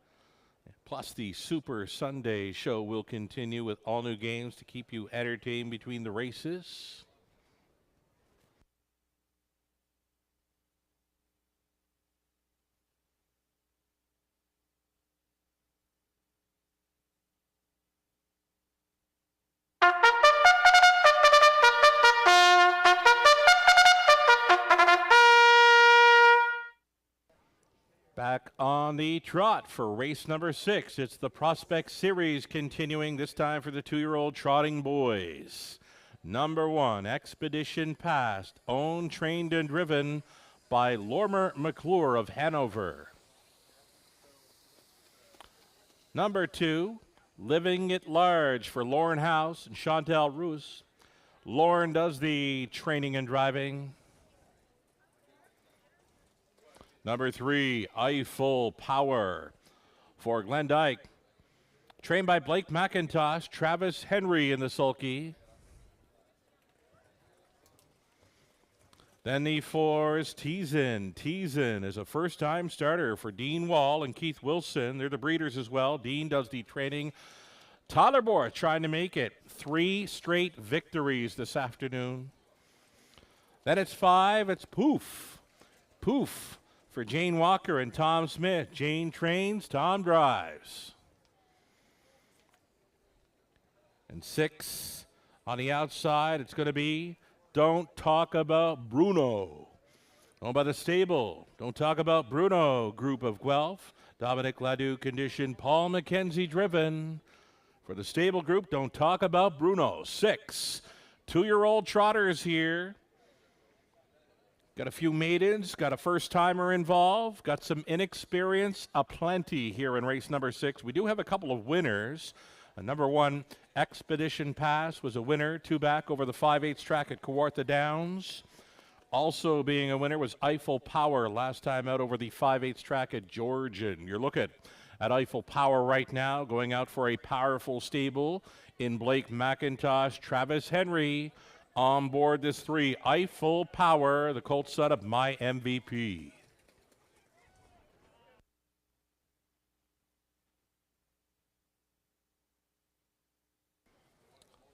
A: Plus, the Super Sunday show will continue with all new games to keep you entertained between the races. Back on the trot for race number 6. It's the Prospect Series continuing, this time for the 2-year-old trotting boys. Number 1, Expedition Past, owned, trained, and driven by Lormer McClure of Hanover. Number 2, Living at Large for Lauren House and Chantal Roos. Lauren does the training and driving. Number 3, Eiffel Power for Glen Dyke. Trained by Blake McIntosh, Travis Henry in the sulky. Then the 4 is Teasin. Teasin is a first-time starter for Dean Wall and Keith Wilson. They're the breeders as well. Dean does the training. Tyler Borth trying to make it 3 straight victories this afternoon. Then it's 5, it's Poof. Poof for Jane Walker and Tom Smith. Jane trains, Tom drives. And 6 on the outside, it's going to be Don't Talk About Bruno. Owned by the stable, Don't Talk About Bruno group of Guelph. Dominic Ladeau conditioned, Paul McKenzie driven. For the stable group, Don't Talk About Bruno. 6 2-year-old trotters here. Got a few maidens, got a first-timer involved, got some inexperience aplenty here in race number 6. We do have a couple of winners. Number 1, Expedition Pass was a winner, 2 back over the 5/8 track at Kawartha Downs. Also being a winner was Eiffel Power, last time out over the 5/8 track at Georgian. You're looking at Eiffel Power right now, going out for a powerful stable in Blake McIntosh, Travis Henry. On board this 3, Eiffel Power, the colt son of my MVP.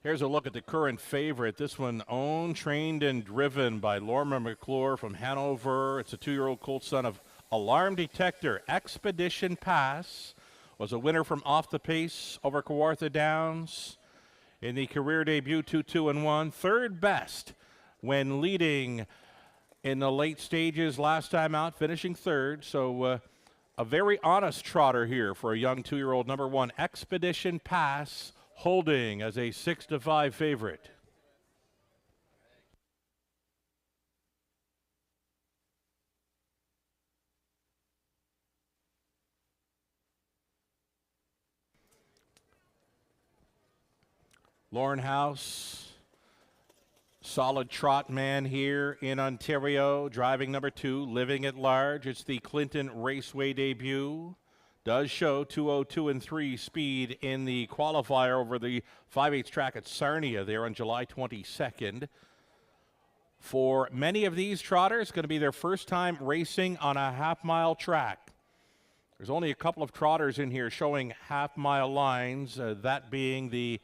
A: Here's a look at the current favorite. This one owned, trained, and driven by Lormer McClure from Hanover. It's a 2-year-old colt son of Alarm Detector. Expedition Pass was a winner from Off the Pace over Kawartha Downs. In the career debut, 2-2-1, third best when leading in the late stages last time out, finishing third. So a very honest trotter here for a young 2-year-old. Number 1, Expedition Pass, holding as a 6-5 favorite. Lauren House, solid trot man here in Ontario, driving number 2, Living at Large. It's the Clinton Raceway debut. Does show 2:02 and 3 speed in the qualifier over the 5/8 track at Sarnia there on July 22nd. For many of these trotters, it's going to be their first time racing on a half-mile track. There's only a couple of trotters in here showing half-mile lines, that being the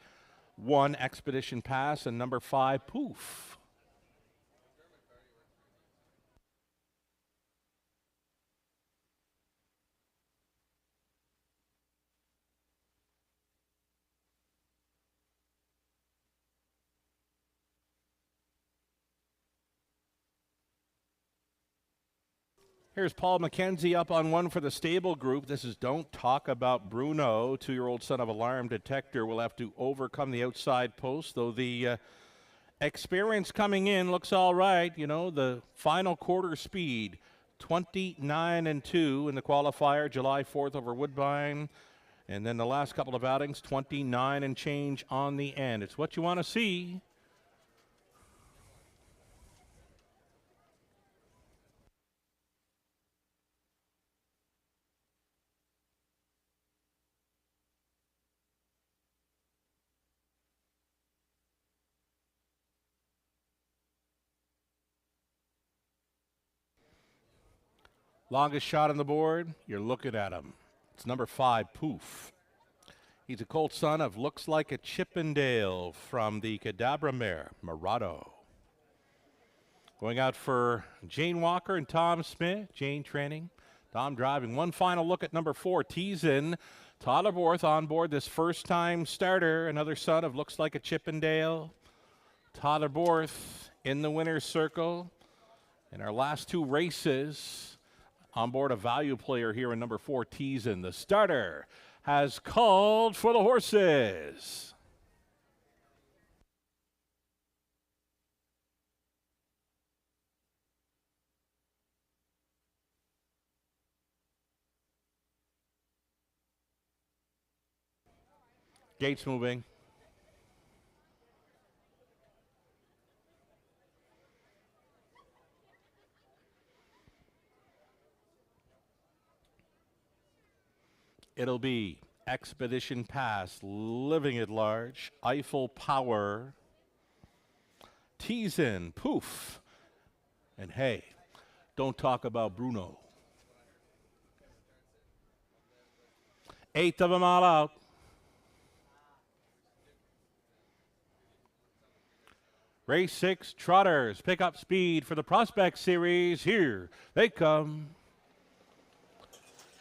A: 1, Expedition Pass, and number 5, Poof. Here's Paul McKenzie up on 1 for the stable group. This is Don't Talk About Bruno, 2-year-old son of Alarm Detector. Will have to overcome the outside post, though the experience coming in looks all right. You know, the final quarter speed, 29 and 2 in the qualifier, July 4th over Woodbine. And then the last couple of outings, 29 and change on the end. It's what you want to see. Longest shot on the board, you're looking at him. It's number 5, Poof. He's a colt son of Looks Like a Chippendale from the Cadabra mare, Murado. Going out for Jane Walker and Tom Smith. Jane training, Tom driving. One final look at number 4, Teasin. Tyler Borth on board, this first-time starter, another son of Looks Like a Chippendale. Tyler Borth in the winner's circle. In our last 2 races, on board a value player here in number 4, Teasin. The starter has called for the horses. Gates moving. It'll be Expedition Pass, Living at Large, Eiffel Power, Teasin, Poof, and hey, don't talk about Bruno. 8th of them all out. Race 6, Trotters pick up speed for the Prospect Series. Here they come.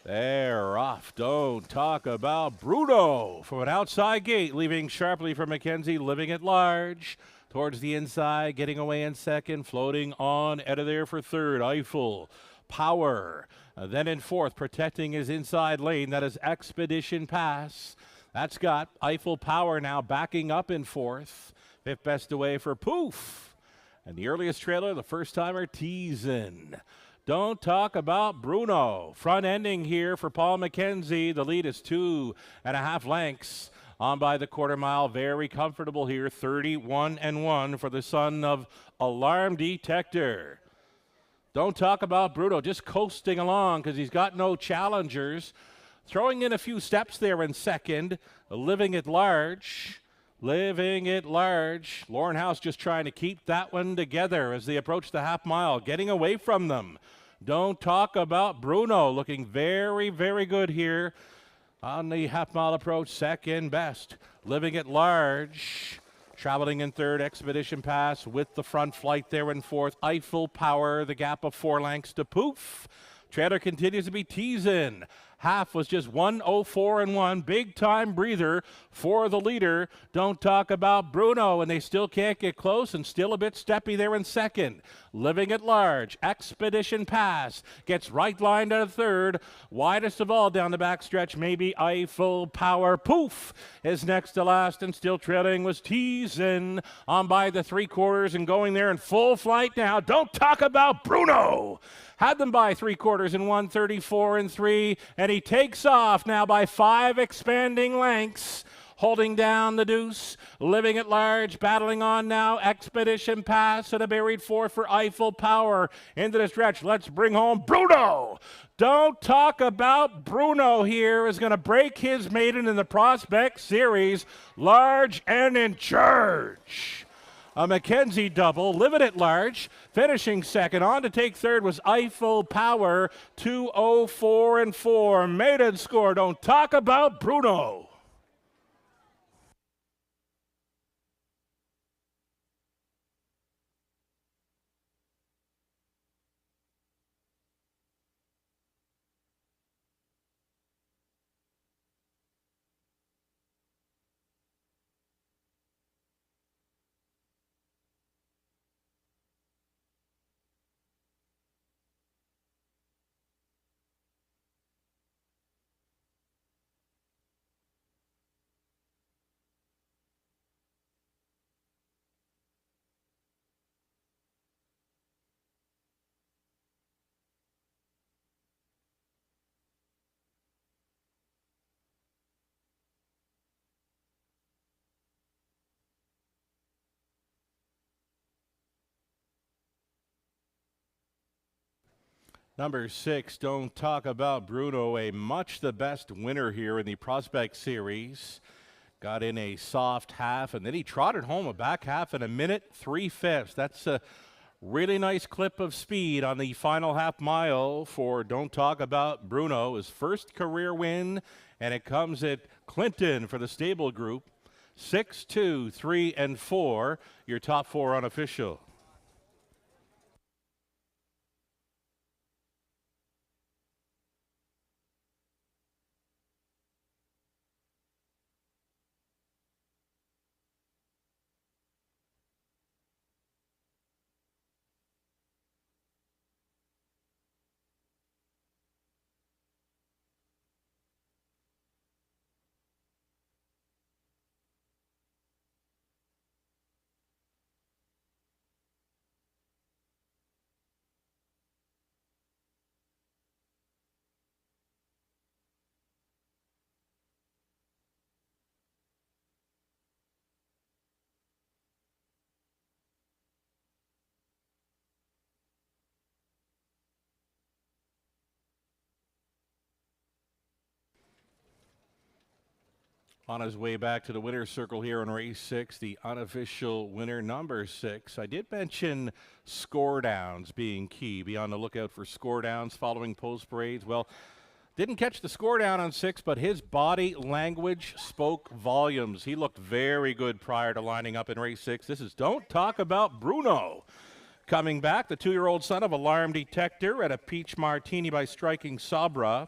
A: They're off. Don't talk about Bruno from an outside gate, leaving sharply for Mackenzie, Living at Large. Towards the inside, getting away in second, floating on out of there for third. Eiffel Power. Then in fourth, protecting his inside lane. That is Expedition Pass. That's got Eiffel Power now backing up in fourth. Fifth best away for Poof. And the earliest trailer, the first-timer, Teasin. Don't talk about Bruno. Front ending here for Paul McKenzie. The lead is 2.5 lengths on by the quarter mile. Very comfortable here. 31-1 for the son of Alarm Detector. Don't talk about Bruno. Just coasting along because he's got no challengers. Throwing in a few steps there in second. Living at Large. Living at Large. Lauren House just trying to keep that one together as they approach the half mile. Getting away from them. Don't talk about Bruno. Looking very, very good here on the half mile approach. Second best. Living at Large. Traveling in third, Expedition Pass with the front flight there in fourth. Eiffel Power, the gap of 4 lengths to Poof. Trailer continues to be Teasin. Half was just 1:04-1. Big time breather for the leader. Don't talk about Bruno, and they still can't get close and still a bit steppy there in second. Living at Large. Expedition Pass gets right lined out of third. Widest of all down the backstretch, maybe Eiffel Power. Poof is next to last, and still trailing was Teasin on by the 3/4 and going there in full flight now. Don't talk about Bruno. Had them by 3/4 in 1:34-3, and he takes off now by 5 expanding lengths, holding down the deuce. Living at Large, battling on now. Expedition Pass and a buried fourth for Eiffel Power. Into the stretch, let's bring home Bruno. Don't talk about Bruno here is going to break his maiden in the Prospect Series. Large and in charge. A McKenzie double, Living at Large, finishing second. On to take third was Eiffel Power, 2:04-4. Maiden score, don't talk about Bruno. Number 6, don't talk about Bruno, a much the best winner here in the Prospect Series. Got in a soft half, and then he trotted home a back half in 1 minute 3/5. That's Really nice clip of speed on the final half mile for Don't Talk About Bruno, his first career win, and it comes at Clinton for the stable group. 6, 2, 3, and 4, your top 4 unofficial. On his way back to the winner's circle here in race 6, the unofficial winner, number 6. I did mention score downs being key. Be on the lookout for score downs following post parades. Well, didn't catch the score down on 6, but his body language spoke volumes. He looked very good prior to lining up in race 6. This is Don't Talk About Bruno. Coming back, the 2-year-old son of Alarm Detector at a Peach Martini by Striking Sabra.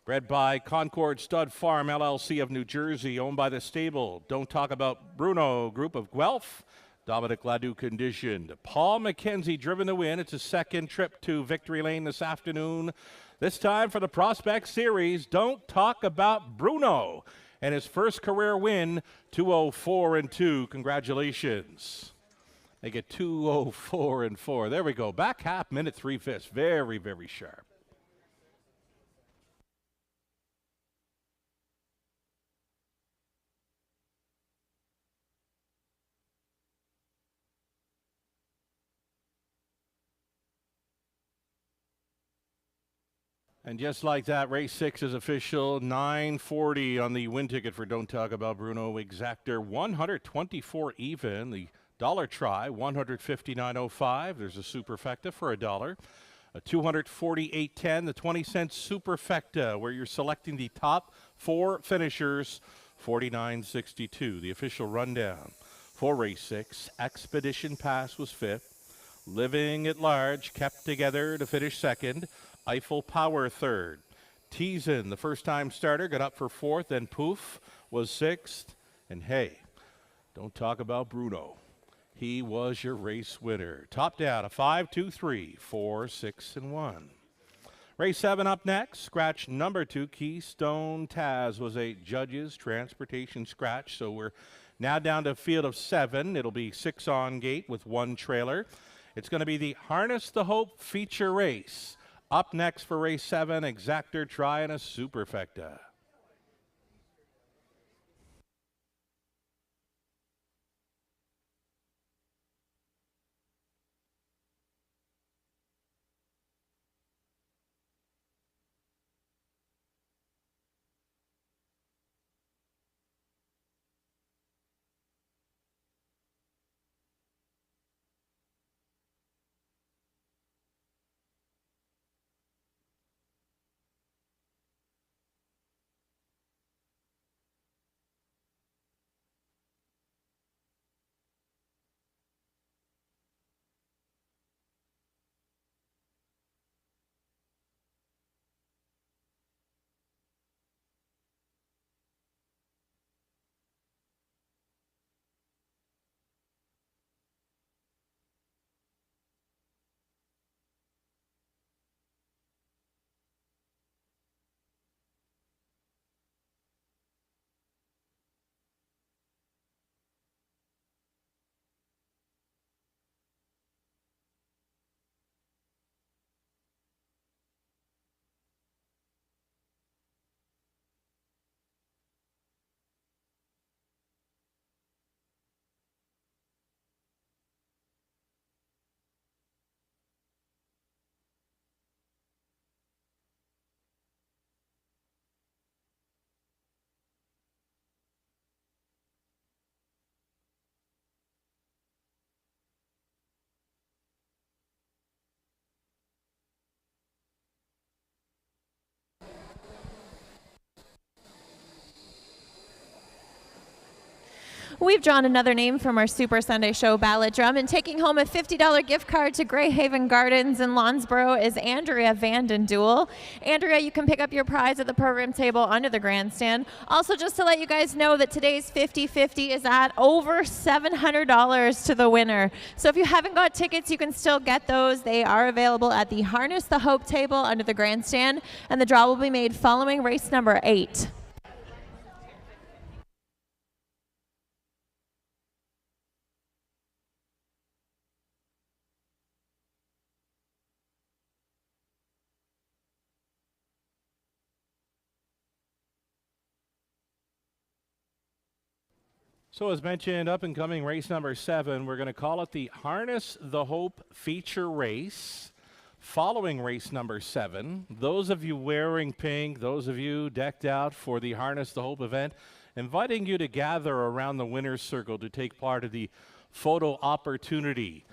A: Bred by Concord Stud Farm, LLC of New Jersey, owned by the stable Don't Talk About Bruno group of Guelph. Dominic Ladoux conditioned. Paul McKenzie driven the win. It's his second trip to Victory Lane this afternoon. This time for the Prospect Series, Don't Talk About Bruno. And his first career win, 2:04-2. Congratulations. They get 2:04-4. There we go. Back half, minute 3/5. Very, very sharp. And just like that, race 6 is official. $9.40 on the win ticket for Don't Talk About Bruno. Exactor 124 even. The dollar try 159.05. There's a superfecta for $1. A 248.10. The 20-cent superfecta, where you're selecting the top 4 finishers. 49.62. The official rundown for race 6. Expedition Pass was 5th. Living at Large kept together to finish 2nd. Eiffel Power 3rd. Teasin, the first-time starter, got up for 4th, and Poof was 6th. And hey, Don't Talk About Bruno. He was your race winner. Top down, a 5, 2, 3, 4, 6, and 1. Race 7 up next. Scratch number 2, Keystone Taz, was a Judges Transportation scratch. So we're now down to a field of 7. It'll be 6 on gate with 1 trailer. It's going to be the Harness the Hope feature race. Up next for race 7, Exactor Try and a Superfecta.
C: We've drawn another name from our Super Sunday Show ballot drum, and taking home a $50 gift card to Greyhaven Gardens in Lawnsboro is Andrea Vanden Duel. Andrea, you can pick up your prize at the program table under the grandstand. Also, just to let you guys know that today's 50-50 is at over $700 to the winner. So if you haven't got tickets, you can still get those. They are available at the Harness the Hope table under the grandstand, and the draw will be made following race number 8.
A: So as mentioned, up and coming race number 7, we're going to call it the Harness the Hope feature race. Following race number 7, those of you wearing pink, those of you decked out for the Harness the Hope event, inviting you to gather around the winner's circle to take part of the photo opportunity.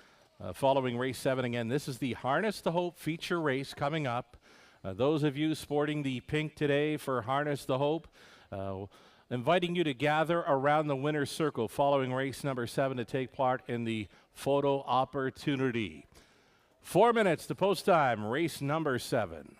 A: Following race 7, again, this is the Harness the Hope feature race coming up. Those of you sporting the pink today for Harness the Hope, inviting you to gather around the winner's circle following race number 7 to take part in the photo opportunity. 4 minutes to post time, race number 7.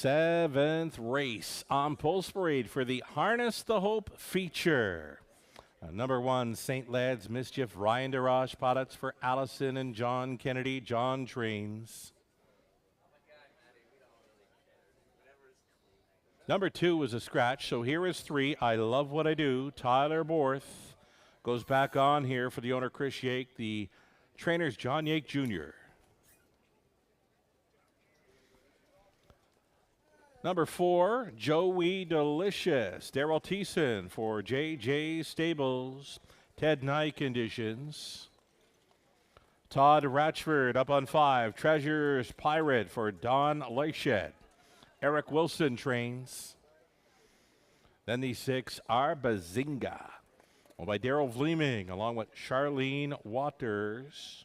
A: 7th race on Pulse Parade for the Harness the Hope feature. Number 1, St. Lad's Mischief, Ryan DeRoche. Pilots for Allison and John Kennedy. John trains. Number 2 was a scratch, so here is 3, I Love What I Do. Tyler Borth goes back on here for the owner, Chris Yake. The trainer's John Yake Jr. Number 4, Joey Delicious. Daryl Thiessen for JJ Stables. Ted Nye Conditions. Todd Ratchford up on 5. Treasures Pirate for Don Leichet. Eric Wilson trains. Then the 6 are Bazinga, by Daryl Vleeming, along with Charlene Waters.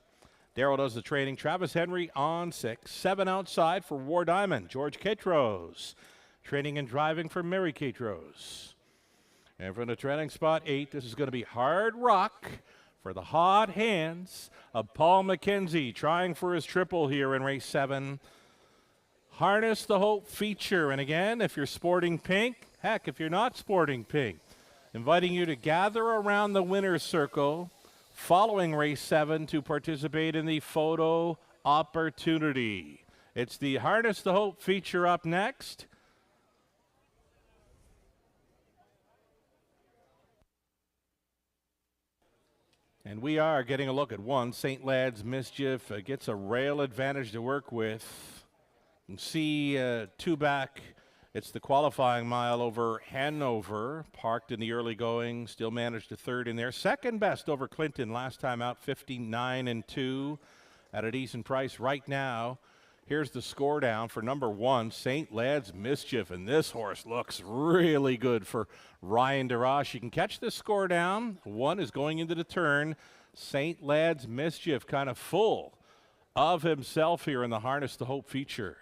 A: Daryl does the training. Travis Henry on 6. 7 outside for War Diamond. George Catros. Training and driving for Mary Catros. And from the trailing spot 8, this is going to be Hard Rock for the hot hands of Paul McKenzie, trying for his triple here in race 7. Harness the Hope feature. And again, if you're sporting pink, heck, if you're not sporting pink, inviting you to gather around the winner's circle following race 7 to participate in the photo opportunity. It's the Harness the Hope feature up next. And we are getting a look at 1. St. Lad's Mischief gets a rail advantage to work with. You can see 2 back. It's the qualifying mile over Hanover, parked in the early going, still managed to 3rd in there. Second best over Clinton last time out, 59-2 at a decent price right now. Here's the score down for number 1, St. Lad's Mischief, and this horse looks really good for Ryan DeRoche. You can catch this score down. 1 is going into the turn. St. Lad's Mischief kind of full of himself here in the Harness the Hope feature.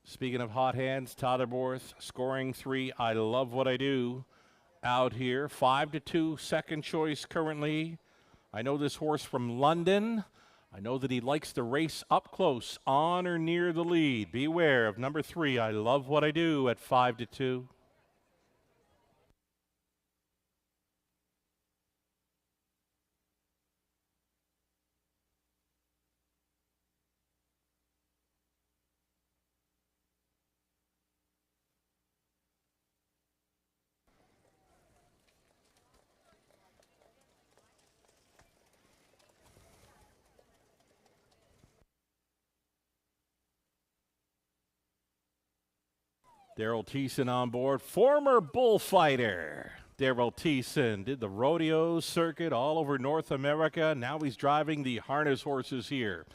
A: Speaking of hot hands, Tyler Borth scoring 3, I Love What I Do out here. 5-2 second choice currently. I know this horse from London. I know that he likes to race up close on or near the lead. Beware of number 3, I Love What I Do at 5-2. Daryl Thiessen on board, former bullfighter. Daryl Thiessen did the rodeo circuit all over North America. Now he's driving the harness horses here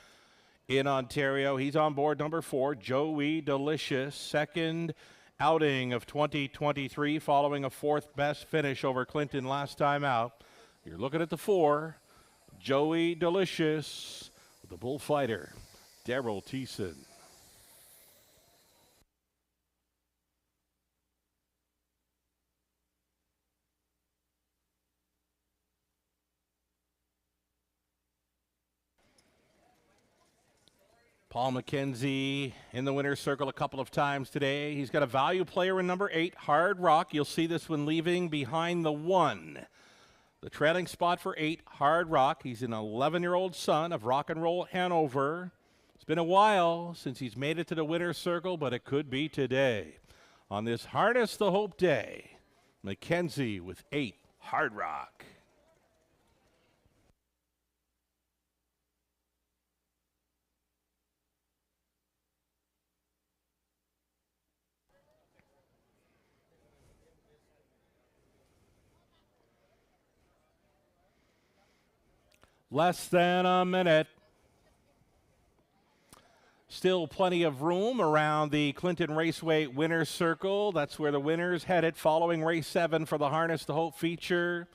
A: in Ontario. He's on board number 4, Joey Delicious. Second outing of 2023 following a 4th best finish over Clinton last time out. You're looking at the 4, Joey Delicious, the bullfighter, Daryl Thiessen. Paul McKenzie in the winner's circle a couple of times today. He's got a value player in number 8, Hard Rock. You'll see this one leaving behind the 1. The trailing spot for 8, Hard Rock. He's an 11-year-old son of Rock and Roll Hanover. It's been a while since he's made it to the winner's circle, but it could be today. On this Harness the Hope Day, McKenzie with 8, Hard Rock. Less than a minute. Still plenty of room around the Clinton Raceway winner's circle. That's where the winners headed following race 7 for the Harness the Hope feature.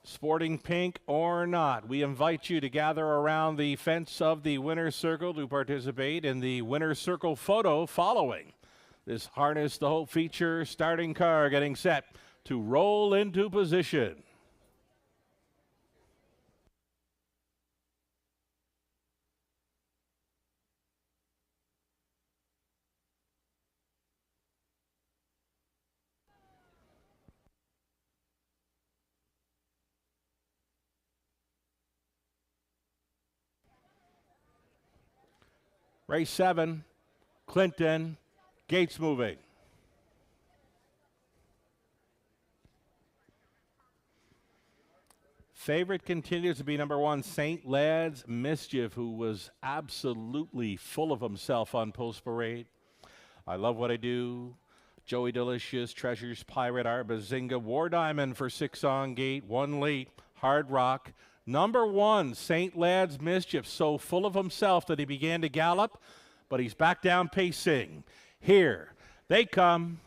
A: Sporting pink or not, we invite you to gather around the fence of the winner's circle to participate in the winner's circle photo following this Harness the Hope feature. Starting car getting set to roll into position. Race 7, Clinton, gates moving. Favorite continues to be number 1, St. Lad's Mischief, who was absolutely full of himself on Post Parade. I Love What I Do, Joey Delicious, Treasures Pirate, Arbazinga, War Diamond for 6 on gate, 1 late, Hard Rock. Number 1, St. Lad's Mischief, so full of himself that he began to gallop, but he's back down pacing. Here they come.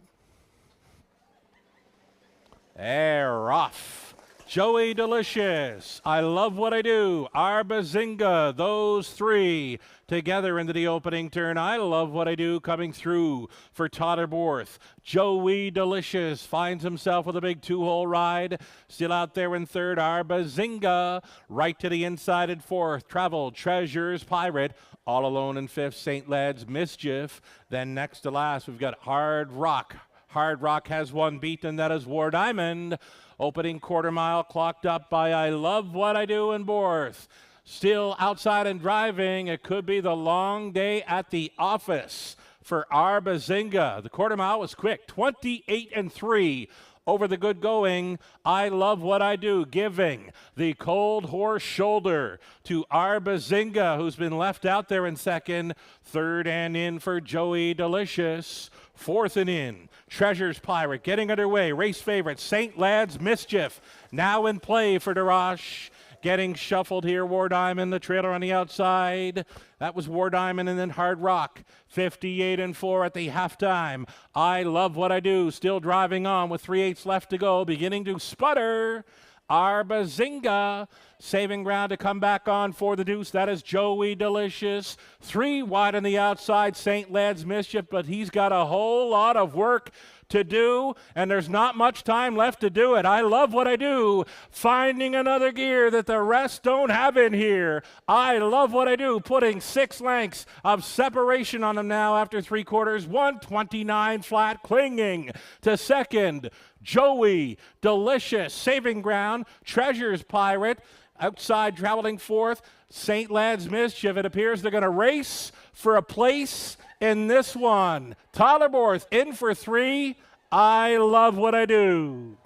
A: They're off. Joey Delicious, I Love What I Do, Arbazinga, those 3 together into the opening turn. I Love What I Do coming through for Totterborth. Joey Delicious finds himself with a big 2-hole ride. Still out there in third, Arbazinga. Right to the inside in fourth, Travel Treasures Pirate. All alone in fifth, St. Lad's Mischief. Then next to last, we've got Hard Rock. Hard Rock has 1 beaten, that is War Diamond. Opening quarter mile clocked up by I Love What I Do in Borth. Still outside and driving. It could be the long day at the office for Arbazinga. The quarter mile was quick, 28-3 over the good going. I Love What I Do, giving the cold horse shoulder to Arbazinga, who's been left out there in second. Third and in for Joey Delicious. Fourth and in, Treasures Pirate getting underway. Race favorite, St. Lad's Mischief, now in play for DeRoche. Getting shuffled here, War Diamond, the trailer on the outside. That was War Diamond and then Hard Rock. 58-4 at the halftime. I Love What I Do, still driving on with 3/8 left to go, beginning to sputter. Arbazinga saving ground to come back on for the deuce. That is Joey Delicious. 3 wide on the outside, St. Lad's Mischief, but he's got a whole lot of work to do, and there's not much time left to do it. I Love What I Do, finding another gear that the rest don't have in here. I Love What I Do, putting 6 lengths of separation on him now after 3 quarters. 129 flat, clinging to second. Joey Delicious, saving ground. Treasures Pirate, outside traveling fourth. St. Lad's Mischief, it appears they're going to race for a place in this one. Totterborth in for 3. I Love What I Do.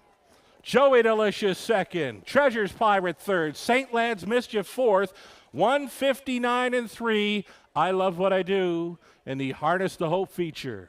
A: Joey Delicious second. Treasures Pirate third. St. Lad's Mischief fourth. 159-3. I Love What I Do in the Harness the Hope feature.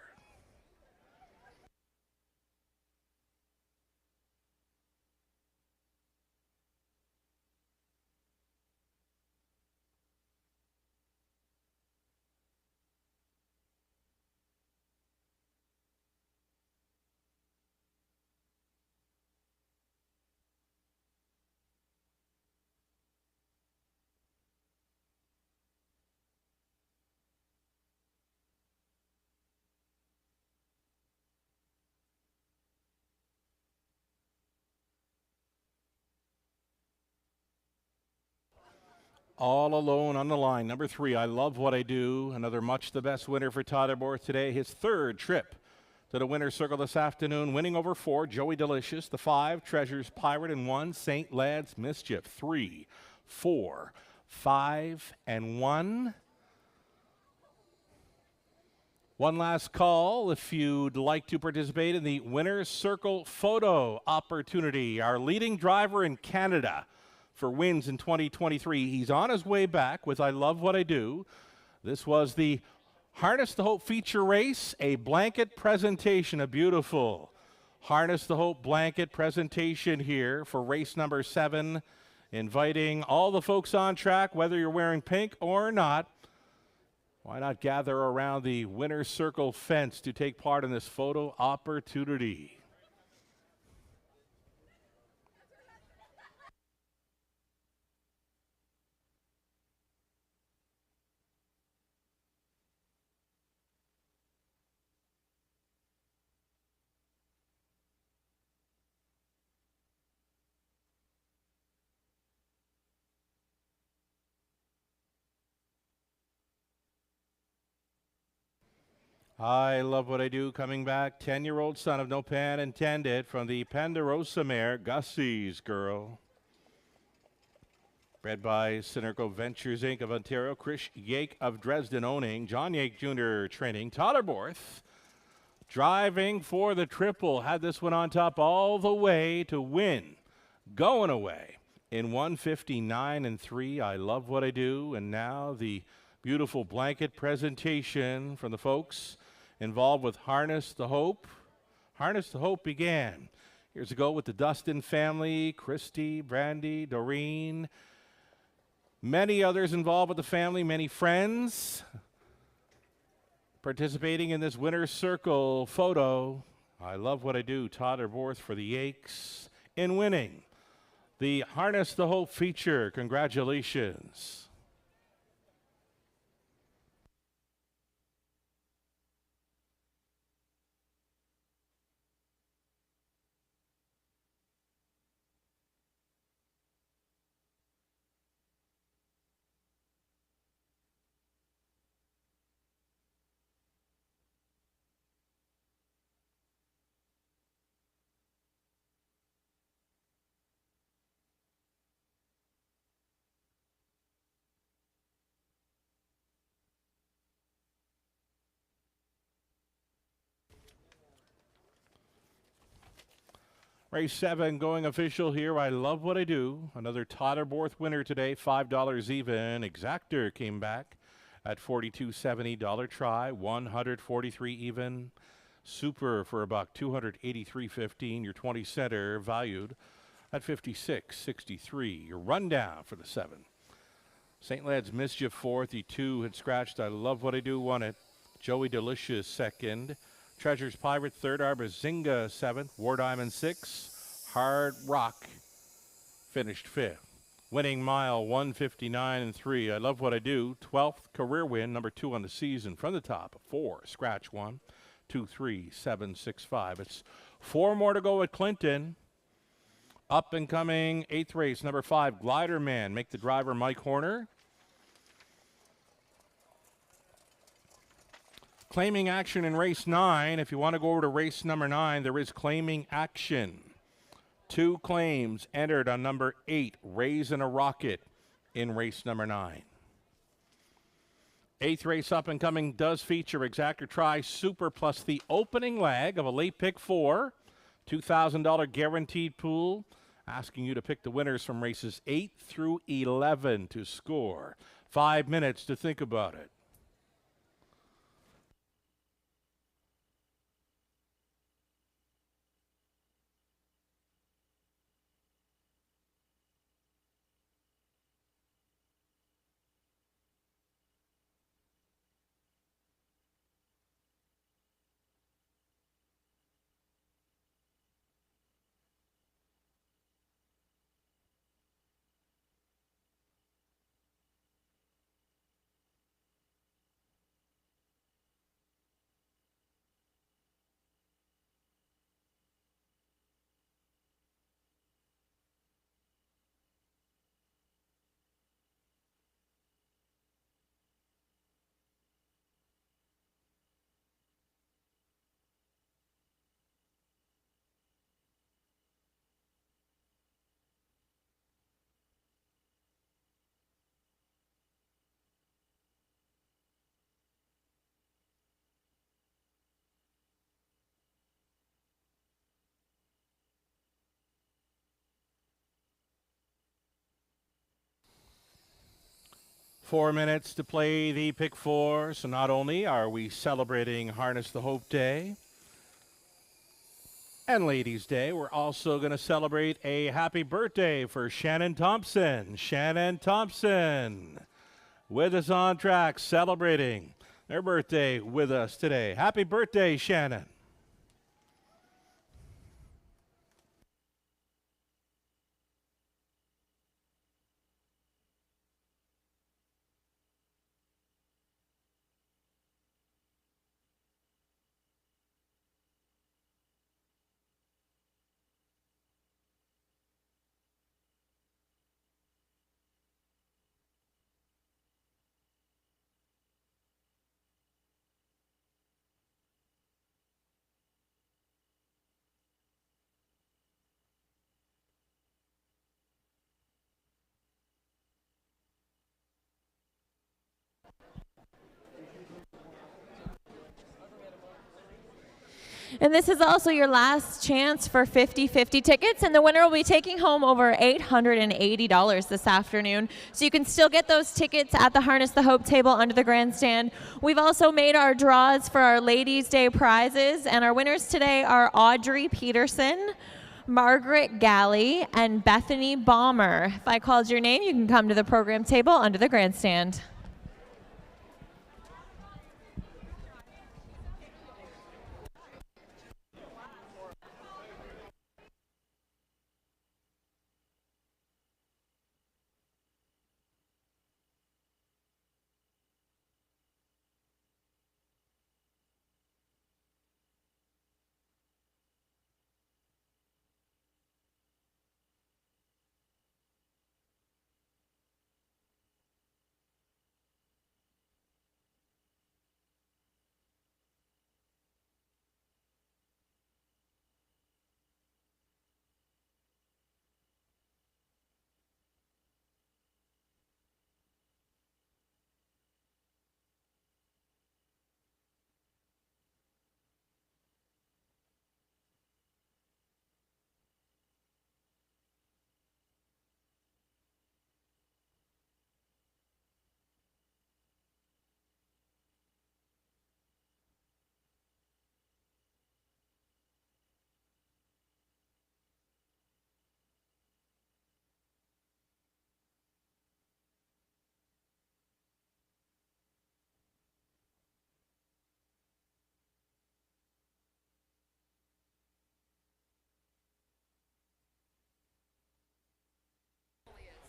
A: All alone on the line. Number 3, I Love What I Do. Another much the best winner for Totterborth today. His 3rd trip to the winner's circle this afternoon. Winning over 4, Joey Delicious. The 5, Treasures Pirate. And 1, St. Lad's Mischief. 3, 4, 5, and 1. One last call if you'd like to participate in the winner's circle photo opportunity. Our leading driver in Canada for wins in 2023. He's on his way back with I Love What I Do. This was the Harness the Hope feature race, a blanket presentation, a beautiful Harness the Hope blanket presentation here for race number 7, inviting all the folks on track, whether you're wearing pink or not. Why not gather around the winner's circle fence to take part in this photo opportunity? I Love What I Do coming back. 10-year-old son of no pan intended from the Ponderosa mare, Gussie's Girl. Bred by Synerco Ventures Inc. of Ontario, Chris Yake of Dresden owning, John Yake Jr. training, Tyler Borth driving for the triple, had this one on top all the way to win, going away in 159.3. I love what I do. And now the beautiful blanket presentation from the folks involved with Harness the Hope. Harness the Hope began years ago with the Dustin family, Christy, Brandy, Doreen, many others involved with the family, many friends participating in this winner's circle photo. I love what I do. Tyler Borth for the Yakes in winning the Harness the Hope feature. Congratulations. Race 7 going official here. I love what I do. Another Tyler Borth winner today, $5 even. Exactor came back at $42.70 try, 143 even. Super for about $283.15. Your 20 center valued at $56.63. Your rundown for the 7. St. Lad's Mischief fourth. The 2 had scratched. I love what I do. Won it. Joey Delicious second. Treasure's Pirate third, Arbazinga seventh, War Diamond sixth, Hard Rock finished fifth. Winning mile 159.3. I love what I do. 12th career win, number 2 on the season from the top. 4, scratch 1, 2, 3, 7, 6, 5. It's 4 more to go at Clinton. Up and coming 8th race, number 5, Glider Man. Make the driver Mike Horner. Claiming action in race 9. If you want to go over to race number 9, there is claiming action. 2 claims entered on number 8, Raising a Rocket, in race number 9. 8th race up and coming does feature Exactor Try Super plus the opening leg of a late pick 4. $2,000 guaranteed pool. Asking you to pick the winners from races 8 through 11 to score. 5 minutes to think about it. Four minutes to play the pick 4. So not only are we celebrating Harness the Hope Day and Ladies Day, we're also going to celebrate a happy birthday for Shannon Thompson. Shannon Thompson with us on track, celebrating their birthday with us today. Happy birthday, Shannon.
C: And this is also your last chance for 50/50 tickets, and the winner will be taking home over $880 this afternoon. So you can still get those tickets at the Harness the Hope table under the grandstand. We've also made our draws for our Ladies' Day prizes, and our winners today are Audrey Peterson, Margaret Galley, and Bethany Balmer. If I called your name, you can come to the program table under the grandstand.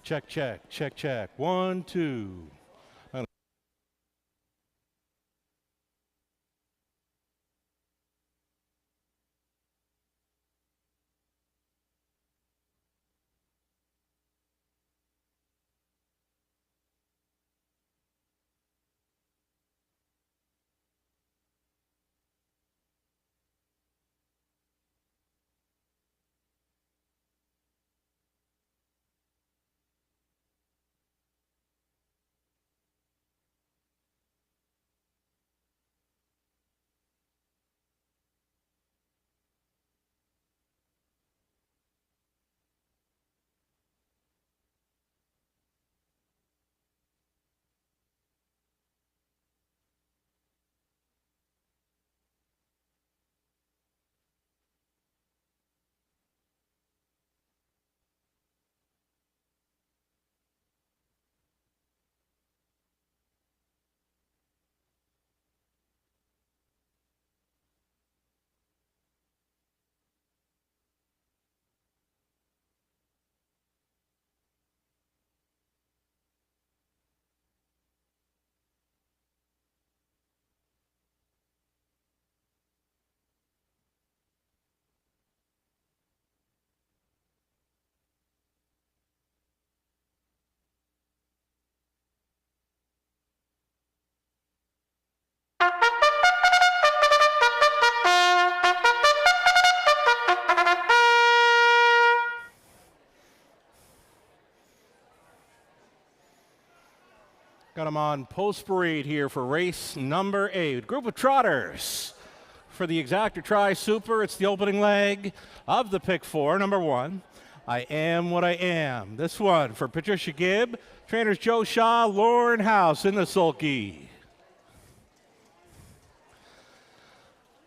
A: Check, check, check, check. 1, 2. Got them on post parade here for race number 8. Group of trotters for the Exactor Tri Super. It's the opening leg of the pick 4, number 1. I Am What I Am. This one for Patricia Gibb, trainers Joe Shaw, Lauren House in the sulky.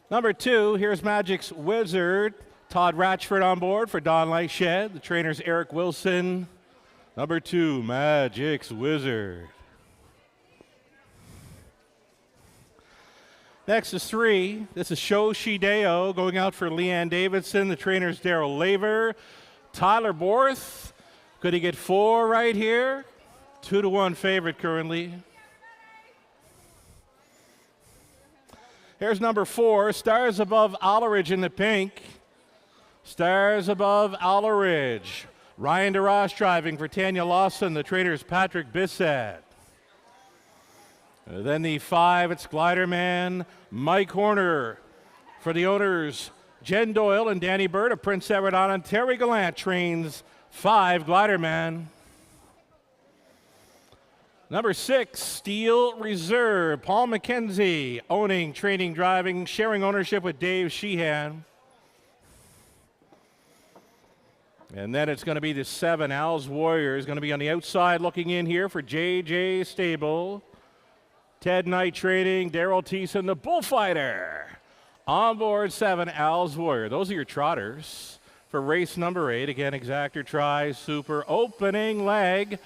A: Number 2, here's Magic's Wizard. Todd Ratchford on board for Don Lightshed. The trainers Eric Wilson. Number 2, Magic's Wizard. Next is 3. This is Show Shideo going out for Leanne Davidson. The trainers Daryl Laver, Tyler Borth. Could he get 4 right here? 2-1 favorite currently. Here's number 4, Stars Above Alleridge in the pink. Stars Above Alleridge. Ryan DeRoche driving for Tanya Lawson. The trainers Patrick Bissett. Then the 5, it's Gliderman, Mike Horner. For the owners, Jen Doyle and Danny Bird of Prince Edward Island. Terry Gallant trains 5, Gliderman. Number 6, Steel Reserve. Paul McKenzie, owning, training, driving, sharing ownership with Dave Sheehan. And then it's going to be the 7, Al's Warrior, is going to be on the outside looking in here for JJ Stable. Ted Knight Trading, Daryl Thiessen, the Bullfighter. On board 7, Al's Warrior. Those are your trotters for race number 8. Again, exactor, try, super, opening leg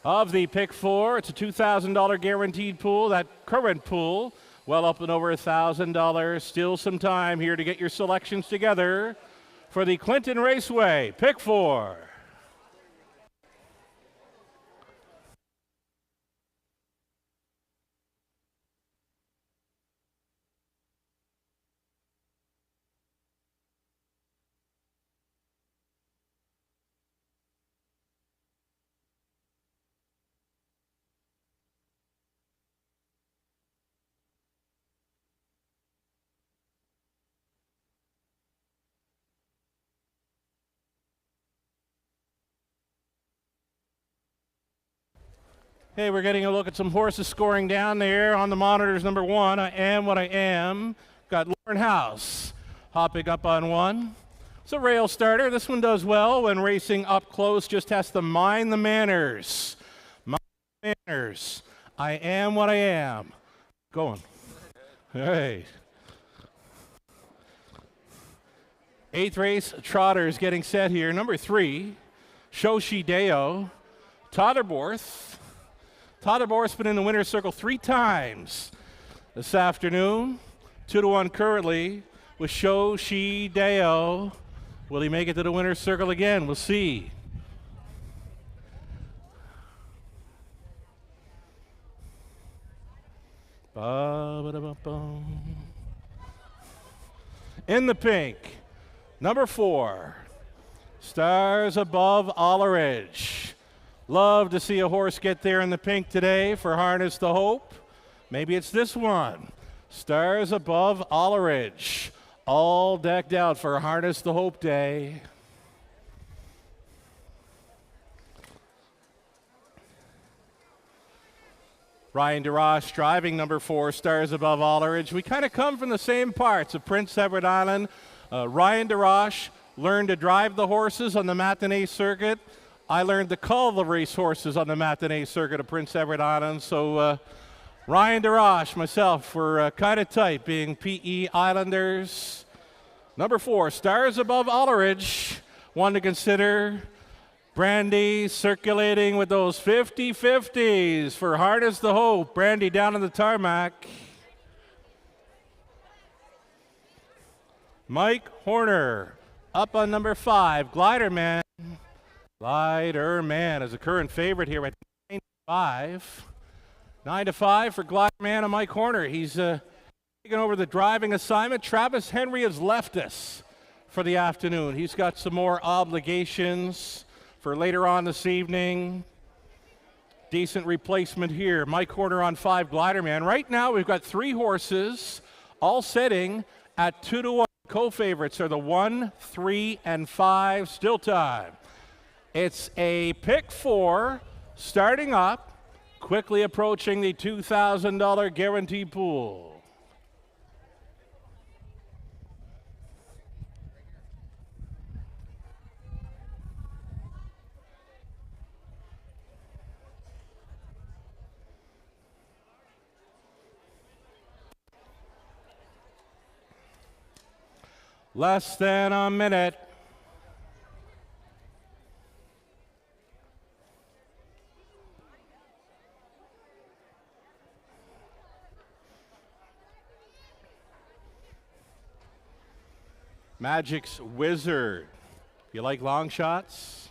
A: of the pick 4. It's a $2,000 guaranteed pool. That current pool, well up and over $1,000. Still some time here to get your selections together for the Clinton Raceway pick 4. Hey, we're getting a look at some horses scoring down there on the monitors. Number 1, I Am What I Am. Got Lauren House hopping up on 1. It's a rail starter. This one does well when racing up close, just has to mind the manners. Mind the manners. I Am What I Am. Going. All right. 8th race, Trotters getting set here. Number 3, Shoshi Deo. Totterborth. Totterborth's been in the winner's circle 3 times this afternoon. 2-1 currently with Shoshi Deo. Will he make it to the winner's circle again? We'll see. In the pink, number 4, Stars Above Alleridge. Love to see a horse get there in the pink today for Harness the Hope. Maybe it's this one. Stars Above Alleridge. All decked out for Harness the Hope Day. Ryan DeRoche driving number 4, Stars Above Alleridge. We kind of come from the same parts of Prince Edward Island. Ryan DeRoche learned to drive the horses on the matinee circuit. I learned to call the race horses on the matinee circuit of Prince Edward Island. So Ryan DeRoche, myself, we're kind of tight, being PE Islanders. Number 4, Stars Above Alleridge. One to consider. Brandy circulating with those 50-50s for Harness the Hope. Brandy down on the tarmac. Mike Horner up on number 5, Glider Man. Glider Man is a current favorite here at 9-5. 9-5 for Glider Man and Mike Horner. He's taken over the driving assignment. Travis Henry has left us for the afternoon. He's got some more obligations for later on this evening. Decent replacement here. Mike Horner on 5, Glider Man. Right now we've got 3 horses all setting at 2-1. Co-favorites are the 1, 3, and 5. Still time. It's a pick 4 starting up, quickly approaching the $2,000 guarantee pool. Less than a minute. Magic's Wizard. If you like long shots,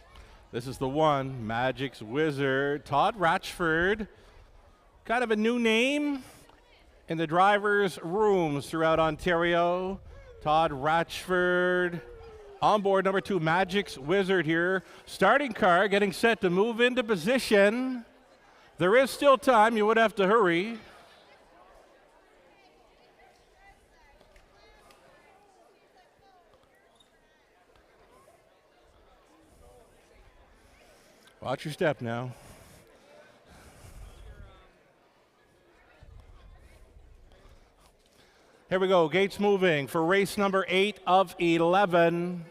A: this is the one. Magic's Wizard. Todd Ratchford. Kind of a new name in the drivers' rooms throughout Ontario. Todd Ratchford. On board number 2, Magic's Wizard here. Starting car getting set to move into position. There is still time. You would have to hurry. Watch your step now. Here we go, gates moving for race number 8 of 11.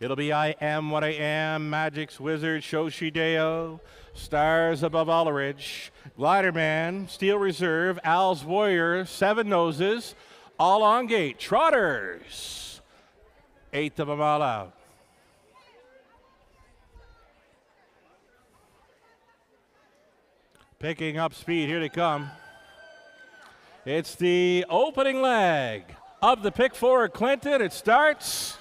A: It'll be I Am What I Am, Magic's Wizard, Shoshideo, Stars Above Alleridge, Gliderman, Steel Reserve, Al's Warrior, Seven Noses, all on gate. Trotters, 8 of them all out. Picking up speed, here they come. It's the opening leg of the pick four Clinton. It starts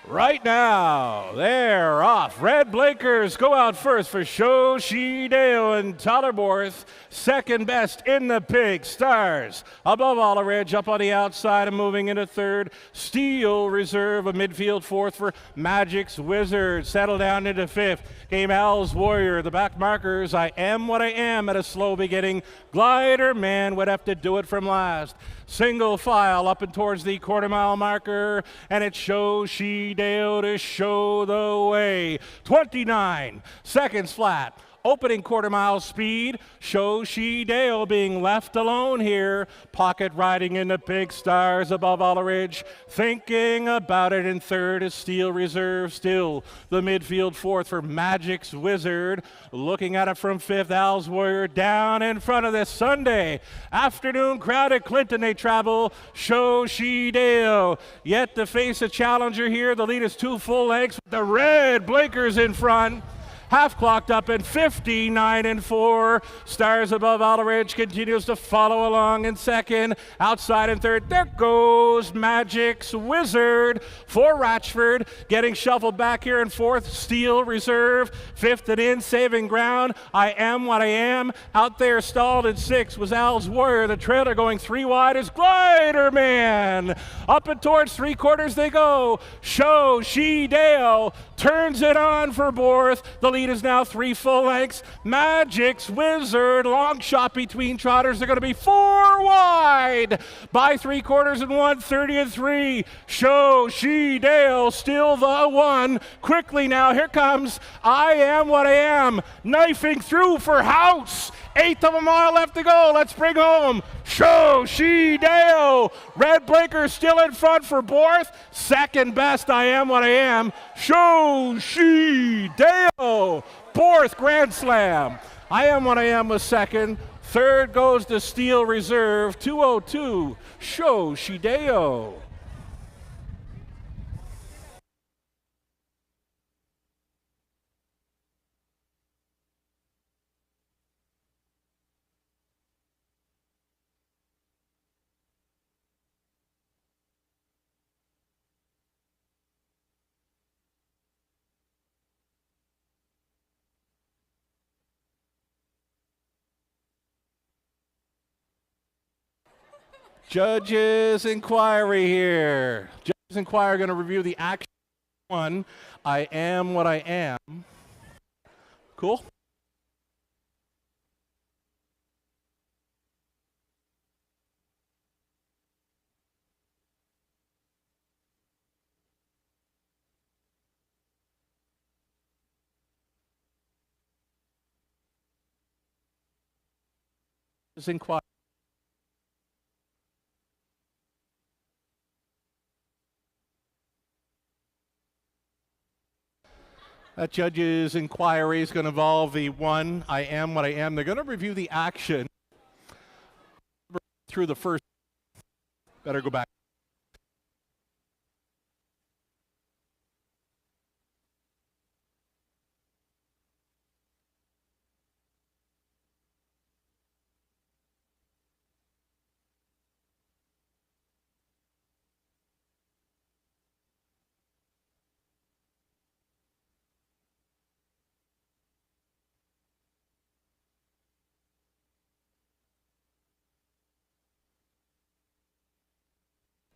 A: right now. They're off. Red blinkers go out first for Shoshideo and Tollerborth. Second best in the pink. Stars Above Alleridge up on the outside and moving into third. Steel Reserve, a midfield fourth for Magic's Wizard. Settle down into fifth. Came Al's Warrior. The back markers, I Am What I Am at a slow beginning. Glider Man would have to do it from last. Single file up and towards the quarter mile marker, and it Shoshideo to show the way. 29 seconds flat. Opening quarter mile speed, Shoshideo being left alone here. Pocket riding in the big. Stars Above Alleridge. Thinking about it in third is Steel Reserve. Still the midfield fourth for Magic's Wizard. Looking at it from fifth, Al's Warrior down in front of this Sunday afternoon crowd at Clinton. They travel Shoshideo. Yet to face a challenger here, the lead is 2 full lengths with the red blinkers in front. Half clocked up in 59-4. Stars Above Alleridge continues to follow along in second. Outside in third, there goes Magic's Wizard for Ratchford. Getting shuffled back here in fourth, Steel Reserve. Fifth and in, saving ground. I Am What I Am. Out there stalled in sixth was Al's Warrior. The trailer going 3 wide is Glider Man. Up and towards 3/4 they go. Shoshideo turns it on for Borth. The lead is now 3 full lengths. Magic's Wizard, long shot between trotters. They're going to be 4 wide by 3/4 and 1:30-3. Shoshideo still the one. Quickly now, here comes I Am What I Am, knifing through for House. 1/8 of a mile left to go. Let's bring home Shoshideo. Red blinker still in front for Borth. Second best, I Am What I Am, Shoshideo. Borth Grand Slam. I Am What I Am was second. Third goes to Steel Reserve. 2:02, Shoshideo. Judges inquiry here. Judges inquiry going to review the action one. I Am What I Am. Cool. Judges inquiry. That judge's inquiry is going to involve the one, I Am What I Am. They're going to review the action through the first. Better go back.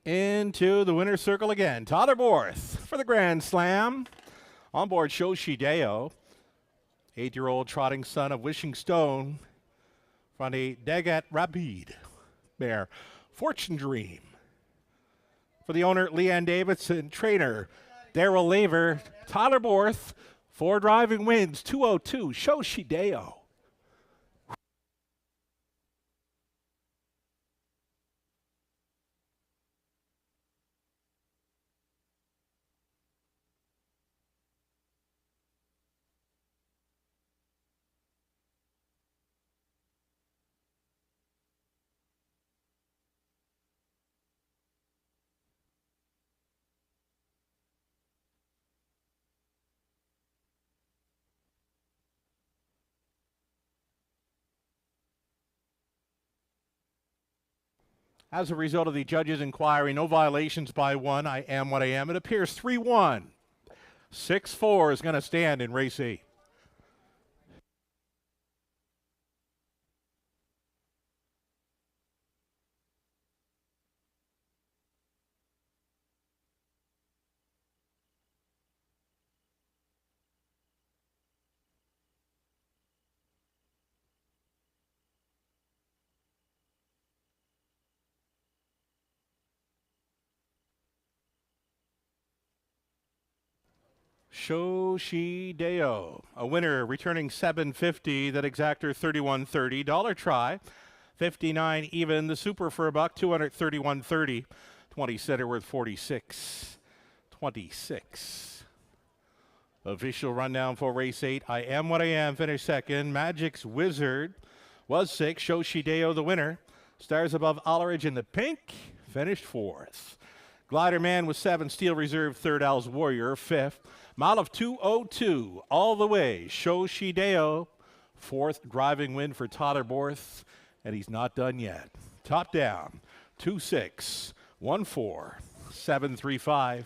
A: Into the winner's circle again. Tollerborth for the Grand Slam. On board Shoshideo, 8-year-old trotting son of Wishing Stone from the Dagat Rapide mare. Fortune Dream. For the owner, Leanne Davidson. Trainer, Daryl Laver. Tollerborth, 4 driving wins. 2:02, Shoshideo. As a result of the judge's inquiry, no violations by one. I am what I am. It appears 3-1. 6-4 is going to stand in race 8. Shoshideo, a winner returning $750. That exactor $31.30. Dollar try, 59 even. The super for a buck, $231.30. 20 center worth $46.26. Official rundown for race 8. I am what I am finished second. Magic's Wizard was 6. Shoshideo the winner. Stars Above Alleridge in the pink finished 4th. Glider Man was 7. Steel Reserve 3rd. Al's Warrior 5th. Mile of 2:02 all the way. Shoshideo 4th driving win for Tyler Borth, and he's not done yet. Top down 2-6 1-4 7-3-5.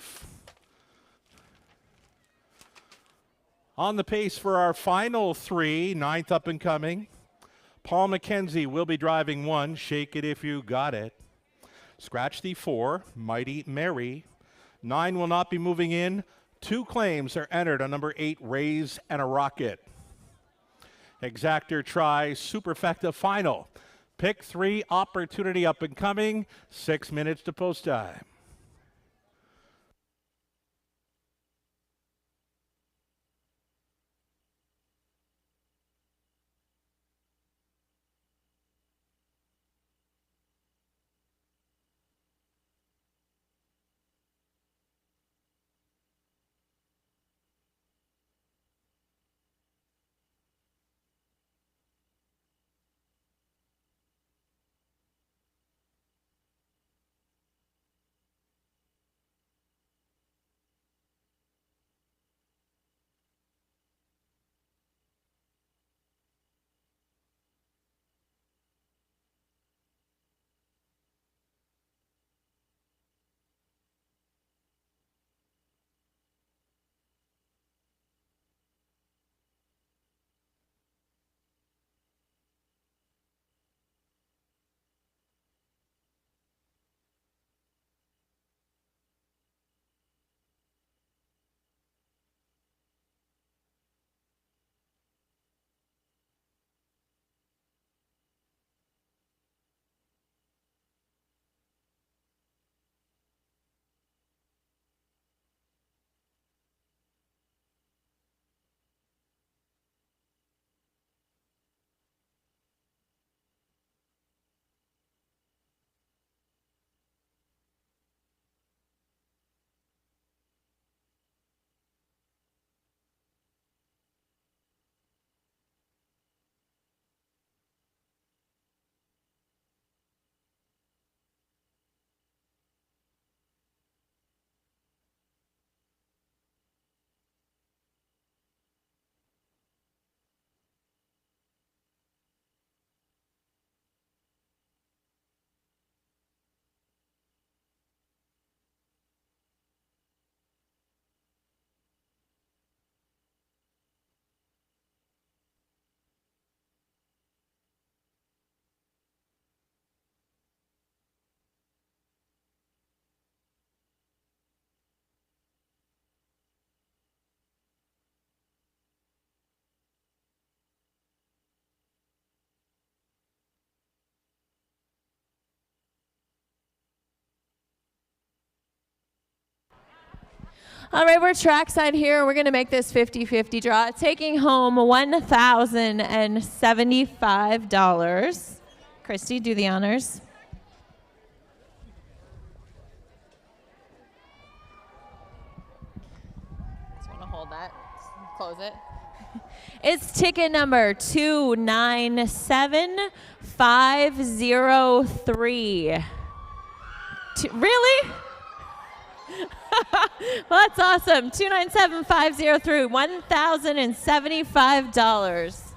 A: On the pace for our final 3, 9th up and coming. Paul McKenzie will be driving 1. Shake It If You Got It. Scratch the 4, Mighty Mary. 9 will not be moving in. 2 claims are entered on number 8, Raise and a Rocket. Exactor try, Superfecta final. Pick 3, Opportunity up and coming. 6 minutes to post time.
C: All right, we're trackside here. We're going to make this 50-50 draw, taking home $1,075. Christy, do the honors. Just want to hold that. Close it. It's ticket number 297503. Really? Well, that's awesome. 297503, $1,075.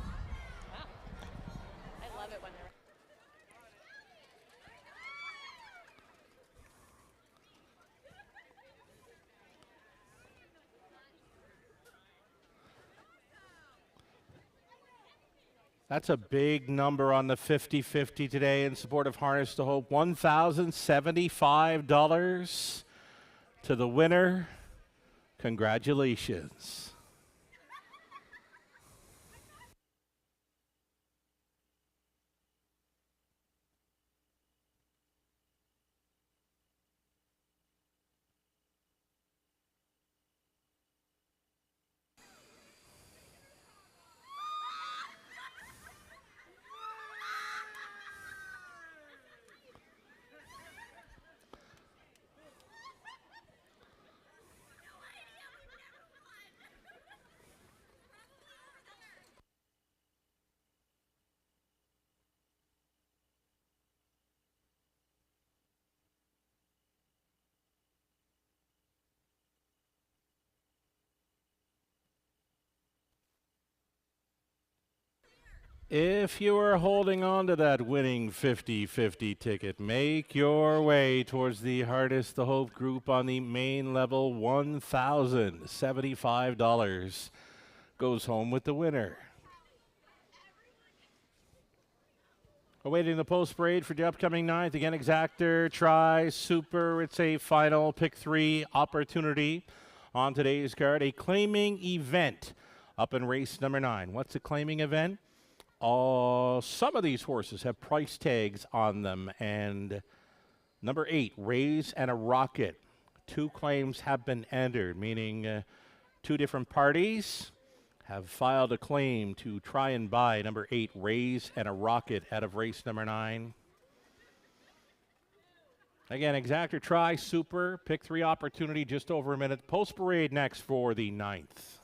A: That's a big number on the 50-50 today in support of Harness to Hope. $1,075 to the winner. Congratulations. If you are holding on to that winning 50-50 ticket, make your way towards the Hardest to Hope group on the main level. $1,075 goes home with the winner. Awaiting the post parade for the upcoming ninth. Again, exactor, try, super. It's a final pick 3 opportunity on today's card. A claiming event up in race number 9. What's a claiming event? Some of these horses have price tags on them. And number 8, Raise and a Rocket. 2 claims have been entered, meaning 2 different parties have filed a claim to try and buy number 8, Raise and a Rocket, out of race number 9. Again, exactor, try, super, pick 3 opportunity, just over a minute. Post parade next for the 9th.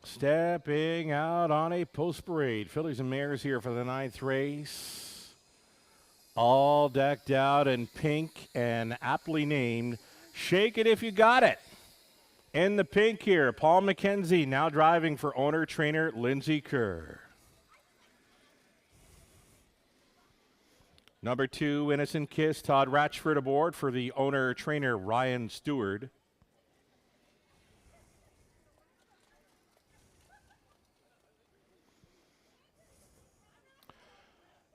A: Stepping out on a post parade. Fillies and mares here for the 9th race. All decked out in pink and aptly named Shake It If You Got It. In the pink here, Paul McKenzie, now driving for owner-trainer Lindsay Kerr. Number 2, Innocent Kiss, Todd Ratchford aboard for the owner-trainer Ryan Stewart.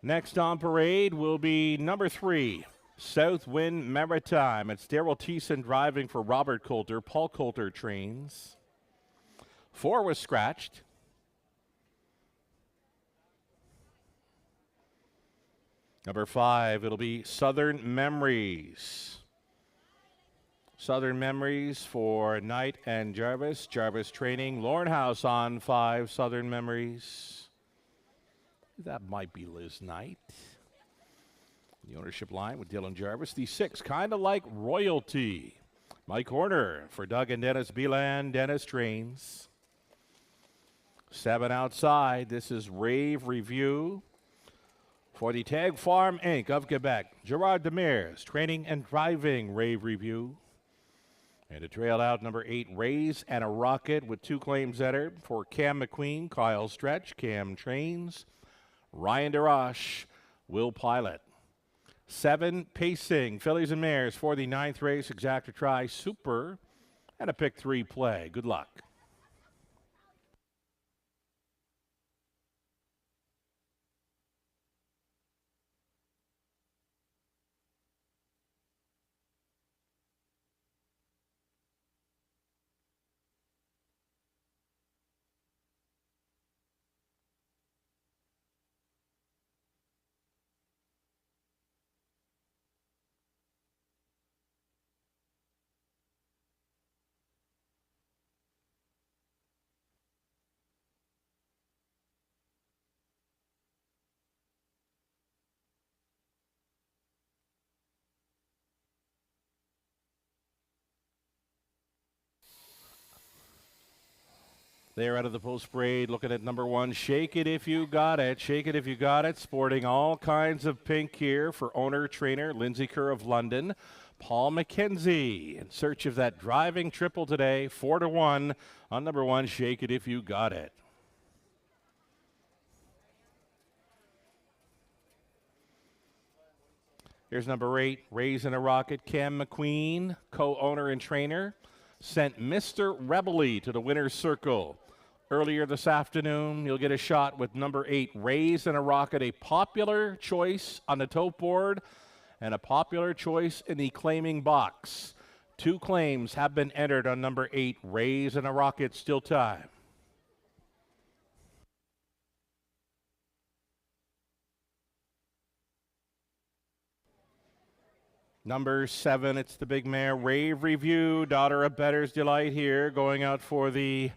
A: Next on parade will be number 3, Southwind Maritime. It's Daryl Thiessen driving for Robert Coulter. Paul Coulter trains. 4 was scratched. Number 5, it'll be Southern Memories. Southern Memories for Knight and Jarvis. Jarvis training. Lauren House on 5, Southern Memories. That might be Liz Knight. The ownership line with Dylan Jarvis. The 6, kind of like royalty. Mike Horner for Doug and Dennis Beeland. Dennis trains. 7 outside. This is Rave Review for the Tag Farm Inc. of Quebec. Gerard Demers training and driving Rave Review. And to trail out number 8, Raise and a Rocket, with 2 claims entered for Cam McQueen, Kyle Stretch. Cam trains. Ryan DeRoche will pilot. 7, Pacing, Fillies and Mares for the 9th race. Exactor, try, super, and a pick 3 play. Good luck. There out of the post parade, looking at number 1, Shake It If You Got It. Shake It If You Got It, sporting all kinds of pink here for owner-trainer Lindsay Kerr of London. Paul McKenzie in search of that driving triple today, 4-1 on number 1, Shake It If You Got It. Here's number 8, Raising a Rocket. Cam McQueen, co-owner and trainer, sent Mr. Rebely to the winner's circle. Earlier this afternoon, you'll get a shot with number 8, Raising a Rocket, a popular choice on the tote board and a popular choice in the claiming box. 2 claims have been entered on number 8, Raising a Rocket. Still time. Number 7, it's the big mare, Rave Review, daughter of Better's Delight here, going out for the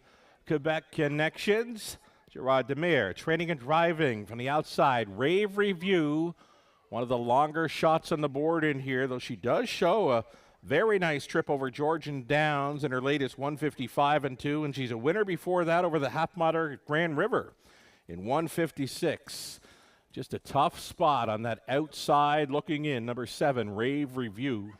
A: Quebec Connections. Gerard Demare, training and driving from the outside. Rave Review, one of the longer shots on the board in here, though she does show a very nice trip over Georgian Downs in her latest 155-2, and she's a winner before that over the half mile Grand River in 156. Just a tough spot on that outside looking in. Number 7, Rave Review.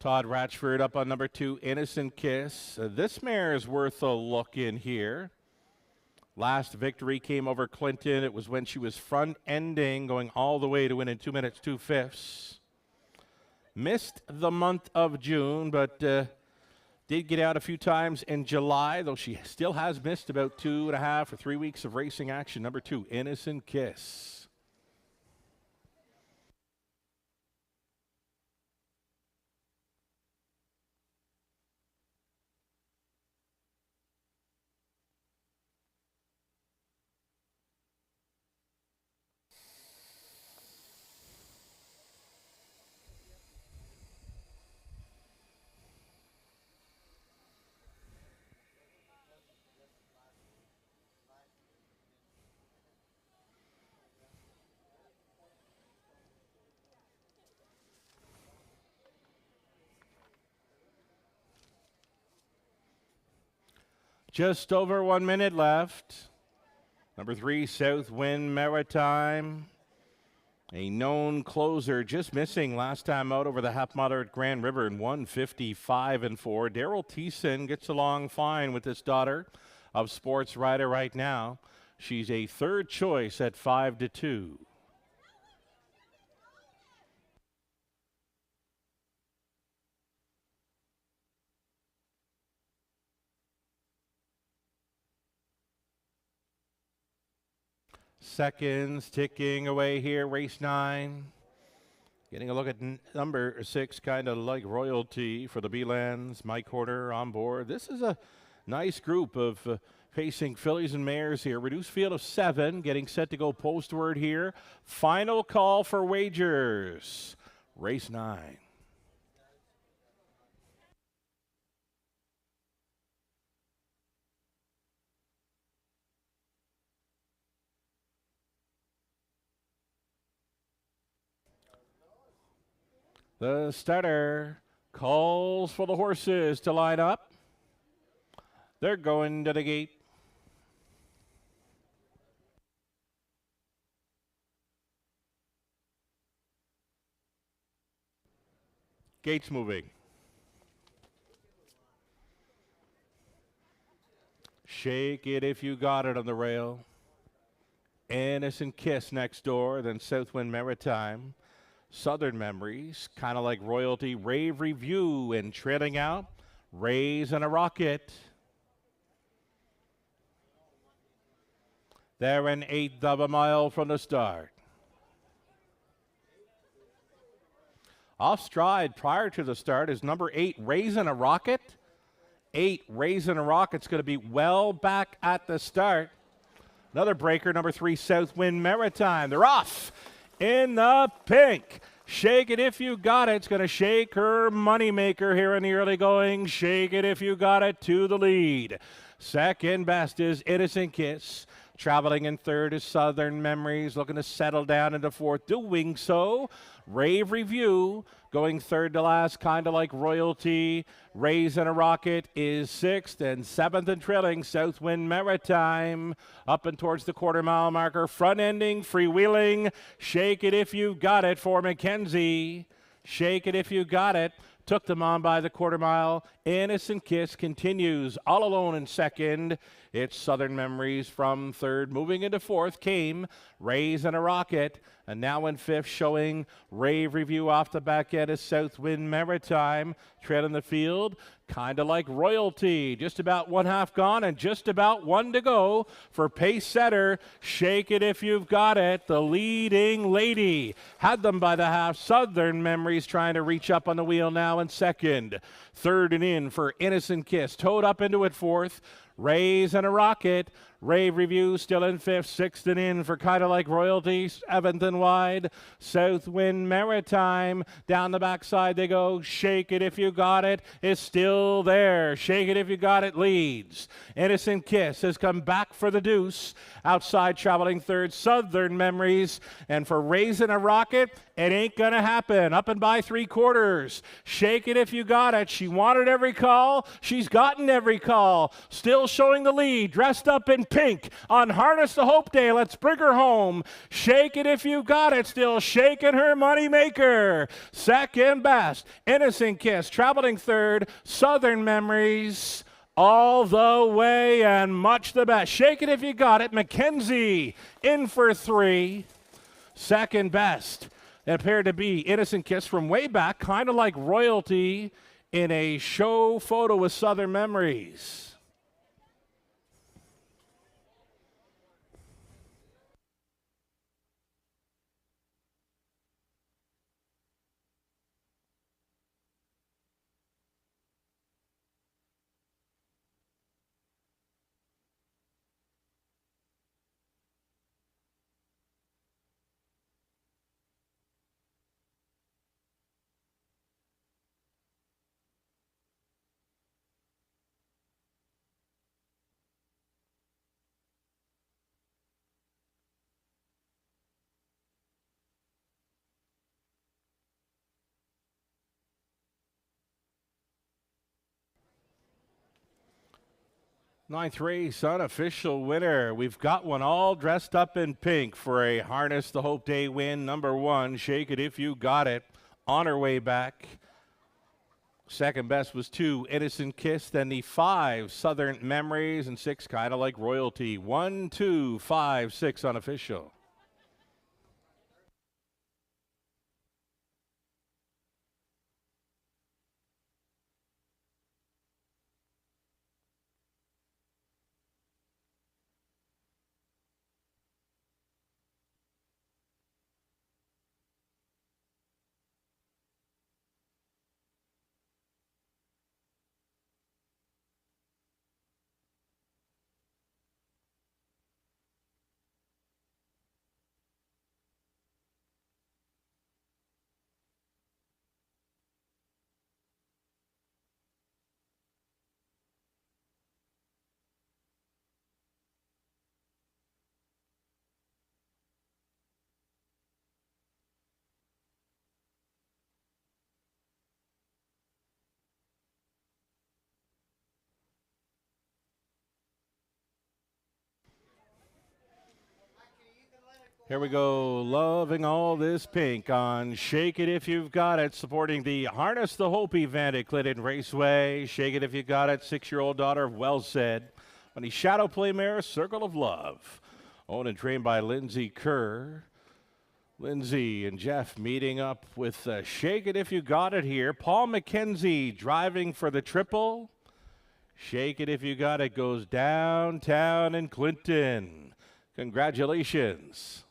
A: Todd Ratchford up on number 2, Innocent Kiss. This mare is worth a look in here. Last victory came over Clinton. It was when she was front-ending, going all the way to win in 2 minutes, 2/5. Missed the month of June, but did get out a few times in July, though she still has missed about 2.5 or 3 weeks of racing action. Number 2, Innocent Kiss. Just over 1 minute left. Number 3, Southwind Maritime. A known closer, just missing last time out over the half mile at Grand River in 155-4. Daryl Thiessen gets along fine with his daughter of Sports Rider right now. She's a third choice at 5-2. Seconds ticking away here, race 9. Getting a look at number 6, kind of like royalty for the Belands. Mike Horner on board. This is a nice group of facing fillies and mares here. Reduced field of 7, getting set to go postward here. Final call for wagers. Race 9. The starter calls for the horses to line up. They're going to the gate. Gates moving. Shake It If You Got It on the rail. Innocent Kiss next door, then Southwind Maritime. Southern Memories, kind of like royalty. Rave Review, and trailing out, Raising a Rocket. They're an 1/8 of a mile from the start. Off stride prior to the start is number 8, Raising a Rocket. 8, Raising a Rocket's going to be well back at the start. Another breaker, number 3, Southwind Maritime. They're off in the pink. Shake It If You Got It. It's going to shake her moneymaker here in the early going. Shake It If You Got It to the lead. Second best is Innocent Kiss. Traveling in third is Southern Memories, looking to settle down into fourth, doing so. Rave Review going third to last, kind of like Royalty. Raise and a Rocket is sixth, and seventh and trailing Southwind Maritime up and towards the quarter mile marker. Front ending, freewheeling. Shake It If You Got It for Mackenzie. Shake It If You Got It. Took them on by the quarter mile. Innocent Kiss continues all alone in second. It's Southern Memories from third. Moving into fourth came Raise and a Rocket. And now in fifth, showing Rave Review off the back end is Southwind Maritime. Trailing the field, kind of like Royalty. Just about one half gone and just about one to go for pace setter. Shake It If You've Got It, the leading lady. Had them by the half. Southern Memories trying to reach up on the wheel now in second. Third and in for Innocent Kiss. Towed up into it fourth. Raise and a Rocket. Rave Review still in fifth. Sixth and in for kind of like Royalty. Seventh and wide. Southwind Maritime. Down the backside they go. Shake It If You Got It is still there. Shake It If You Got It leads. Innocent Kiss has come back for the deuce. Outside traveling third, Southern Memories. And for Raise and a Rocket, it ain't gonna happen. Up and by 3/4. Shake It If You Got It. She wanted every call. She's gotten every call. Still showing the lead. Dressed up in pink on Harness the Hope Day. Let's bring her home. Shake It If You Got It. Still shaking her money maker. Second best. Innocent Kiss traveling third. Southern Memories all the way and much the best. Shake It If You Got It. Mackenzie in for three. Second best. It appeared to be Innocent Kiss from way back, kind of like Royalty in a show photo with Southern Memories. Ninth race, unofficial winner. We've got one all dressed up in pink for a Harness the Hope Day win. Number one, Shake It If You Got It, on her way back. Second best was 2, Innocent Kiss. Then the 5, Southern Memories. And 6, kind of like Royalty. 1, 2, 5, 6 unofficial. Here we go, loving all this pink on Shake It If You've Got It, supporting the Harness the Hope event at Clinton Raceway. Shake It If You Got It, 6-year-old daughter of Well Said. On the Shadow Play mare, Circle of Love. Owned and trained by Lindsay Kerr. Lindsay and Jeff meeting up with Shake It If You Got It here. Paul McKenzie driving for the triple. Shake It If You Got It goes downtown in Clinton. Congratulations.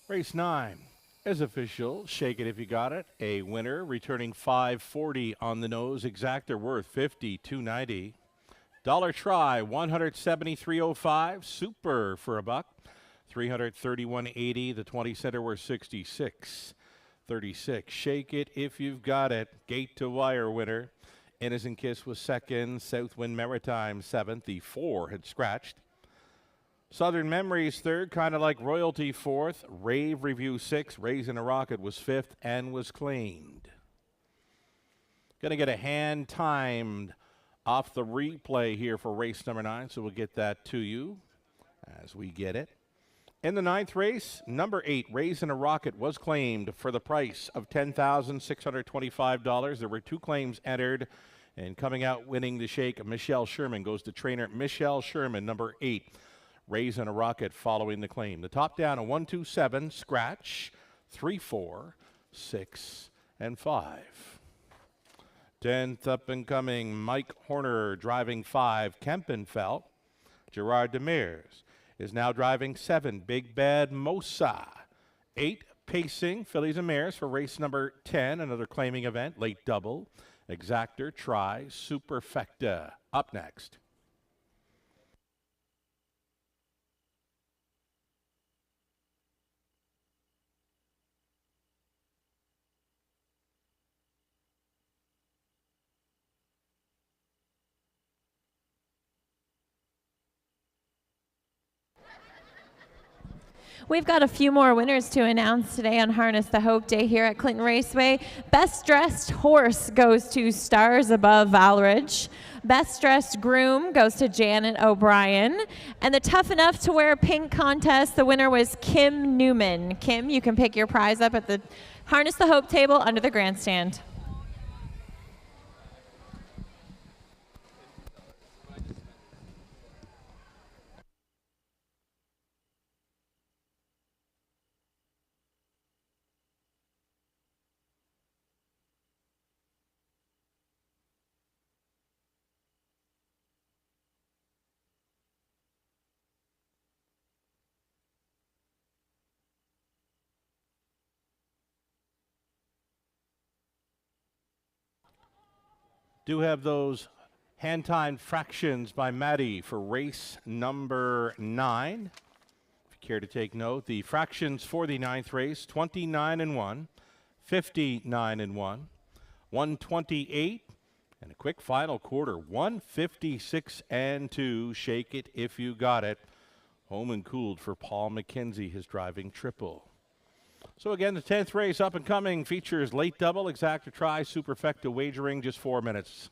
A: Race 9 is official. Shake it if you got it. A winner returning 540 on the nose. Exactor worth 50,290. Dollar try 173.05. Super for a buck 331.80. The 20 center worth 66.36. Shake it if you've got it. Gate to wire winner. Innocent Kiss was second. Southwind Maritime seventh. The 4 had scratched. Southern Memories third, kind of like Royalty fourth. Rave Review sixth. Raisin a Rocket was fifth and was claimed. Going to get a hand timed off the replay here for race number 9, so we'll get that to you as we get it. In the 9th race, number 8, Raisin a Rocket was claimed for the price of $10,625. There were 2 claims entered, and coming out winning the shake, Michelle Sherman goes to trainer Michelle Sherman, number 8. Raisin a Rocket following the claim. The top down a 1-2-7, scratch, 3-4, 6, and 5. 10th up and coming, Mike Horner driving 5, Kempenfeld. Gerard Demers is now driving 7, Big Bad Mosa. 8, Pacing, Fillies and Mares for race number 10, another claiming event, late double. Exactor, Try, Superfecta. Up next.
C: We've got a few more winners to announce today on Harness the Hope Day here at Clinton Raceway. Best Dressed Horse goes to Stars Above Valridge. Best Dressed Groom goes to Janet O'Brien. And the Tough Enough to Wear Pink contest, the winner was Kim Newman. Kim, you can pick your prize up at the Harness the Hope table under the grandstand.
A: Do have those hand-timed fractions by Maddie for race number 9. If you care to take note, the fractions for the 9th race, 29 and 1, 59 and 1, 128, and a quick final quarter, 156 and 2. Shake it if you got it. Home and cooled for Paul McKenzie, his driving triple. So again, the 10th race up and coming features late double, exacta try, superfecta wagering, just 4 minutes.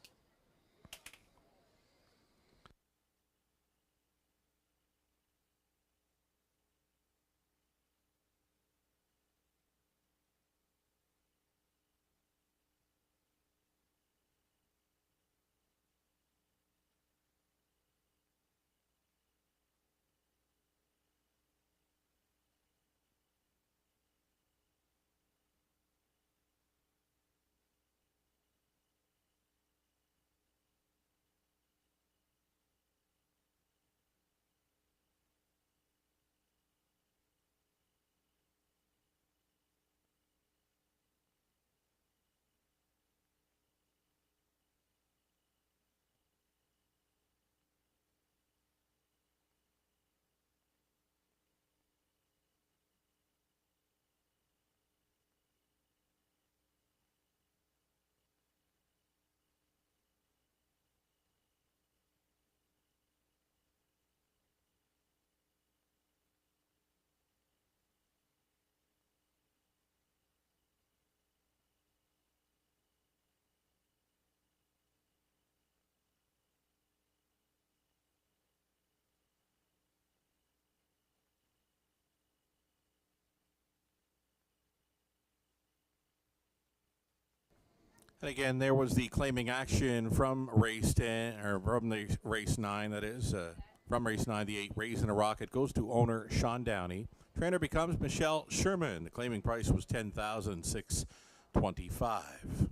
A: And again, there was the claiming action from race 10, or from the race 9, that is. From race 9, the 8, Raisin a Rocket, goes to owner Sean Downey. Trainer becomes Michelle Sherman. The claiming price was $10,625.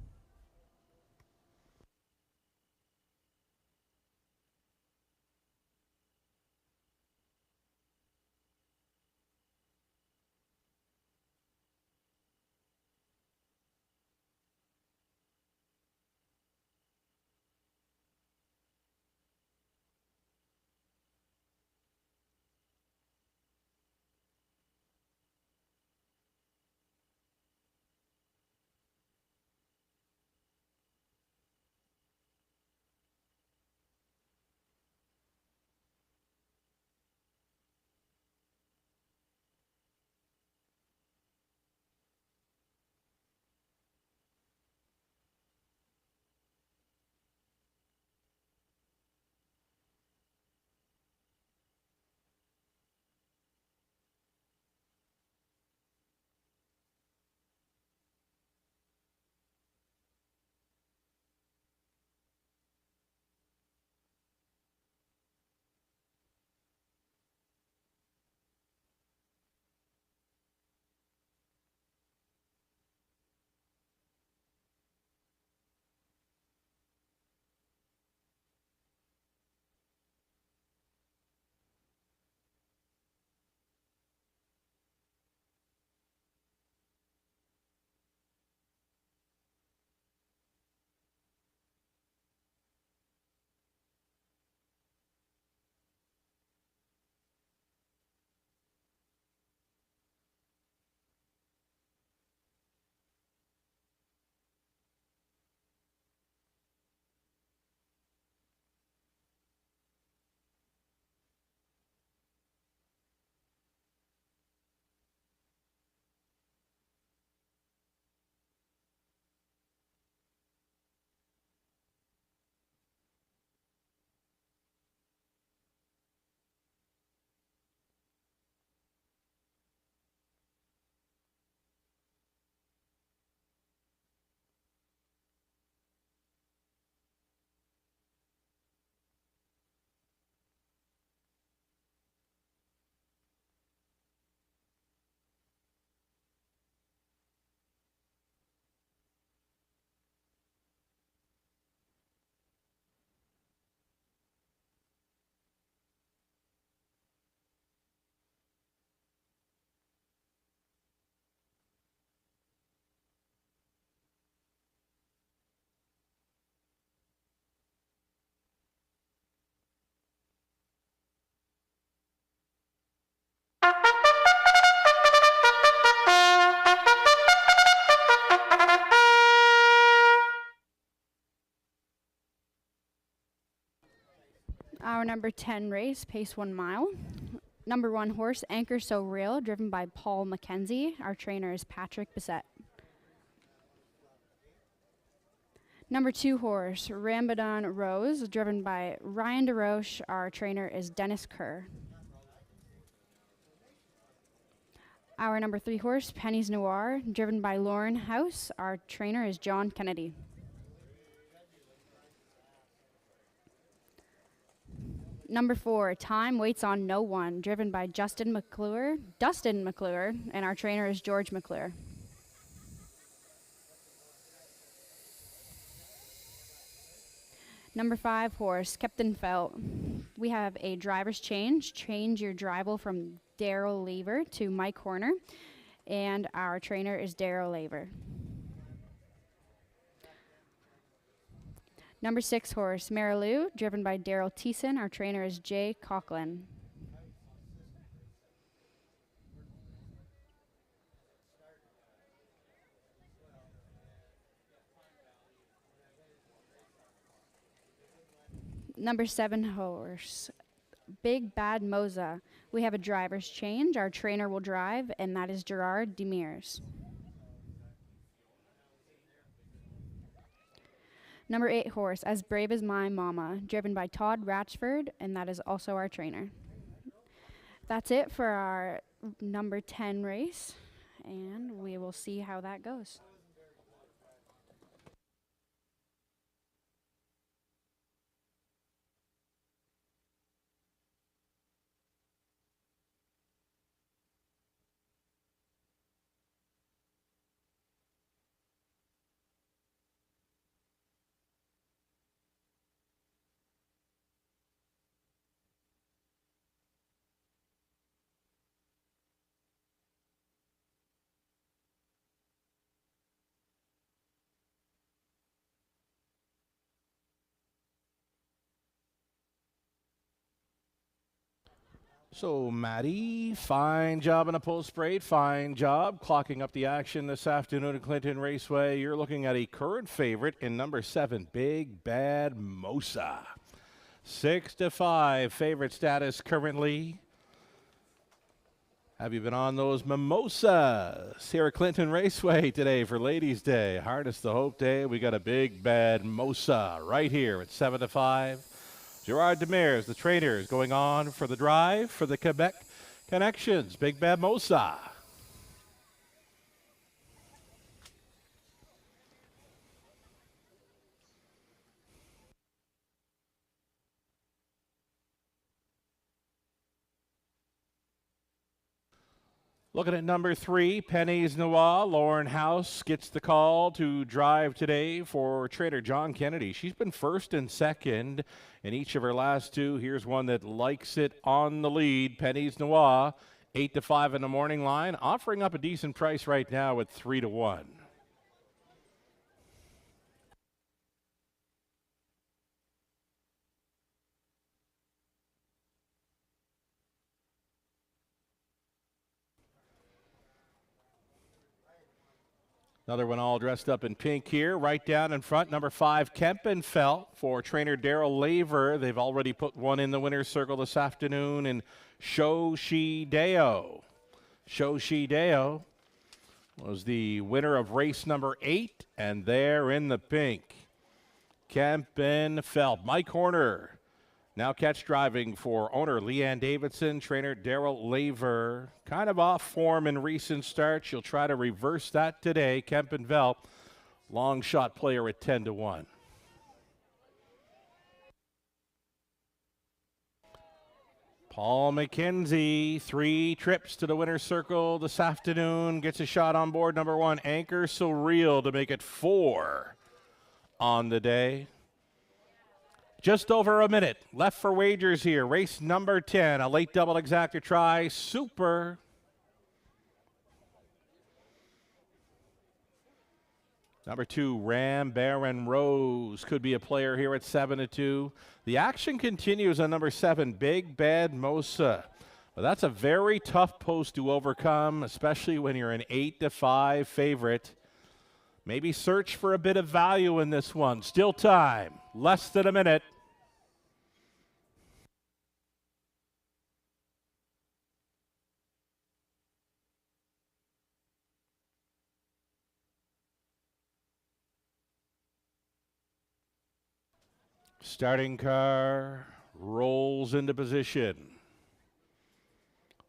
B: Our number 10 race, pace 1 mile. Number 1 horse, Anchor So Real, driven by Paul McKenzie. Our trainer is Patrick Bissett. Number 2 horse, Rambadon Rose, driven by Ryan DeRoche. Our trainer is Dennis Kerr. Our number 3 horse, Penny's Noir, driven by Lauren House. Our trainer is John Kennedy. Number 4, Time Waits on No One, driven by Dustin McClure, and our trainer is George McClure. Number 5 horse, Captain Felt. We have a driver's change. Change your driver from Daryl Lever to Mike Horner, and our trainer is Daryl Lever. Number 6 horse, Marilou, driven by Daryl Thiessen. Our trainer is Jay Coughlin. Number 7 horse, Big Bad Moza. We have a driver's change. Our trainer will drive, and that is Gerard Demers. Number 8 horse, As Brave as My Mama, driven by Todd Ratchford, and that is also our trainer. That's it for our number 10 race, and we will see how that goes.
A: So, Maddie, fine job in a post parade. Fine job clocking up the action this afternoon at Clinton Raceway. You're looking at a current favorite in number 7, Big Bad Mosa. 6-5 favorite status currently. Have you been on those mimosas here at Clinton Raceway today for Ladies' Day? Hardest to Hope Day. We got a Big Bad Mosa right here at 7-5. Gerard Demers, the trainer, is going on for the drive for the Quebec Connections. Big Bad Mosa. Looking at number 3, Penny's Noir. Lauren House gets the call to drive today for trainer John Kennedy. She's been first and second in each of her last 2. Here's one that likes it on the lead. Penny's Noir, 8-5 in the morning line, offering up a decent price right now at 3-1. Another one all dressed up in pink here. Right down in front, number 5, Kempenfeld for trainer Daryl Lever. They've already put one in the winner's circle this afternoon in Shoshi Deo. Shoshi Deo was the winner of race number 8, and there in the pink, Kempenfeld. Mike Horner now catch driving for owner Leanne Davidson, trainer Daryl Lever. Kind of off form in recent starts. She'll try to reverse that today. Kempenfeld, long shot player at 10-1. Paul McKenzie, 3 trips to the winner's circle this afternoon. Gets a shot on board. Number 1, Anchor So Real, to make it 4 on the day. Just over a minute left for wagers here. Race number 10, a late double exactor try. Super. Number 2, Ram Baron Rose could be a player here at 7-2. The action continues on number 7, Big Bad Mosa. Well, that's a very tough post to overcome, especially when you're an 8-5 favorite. Maybe search for a bit of value in this one. Still time, less than a minute. Starting car rolls into position.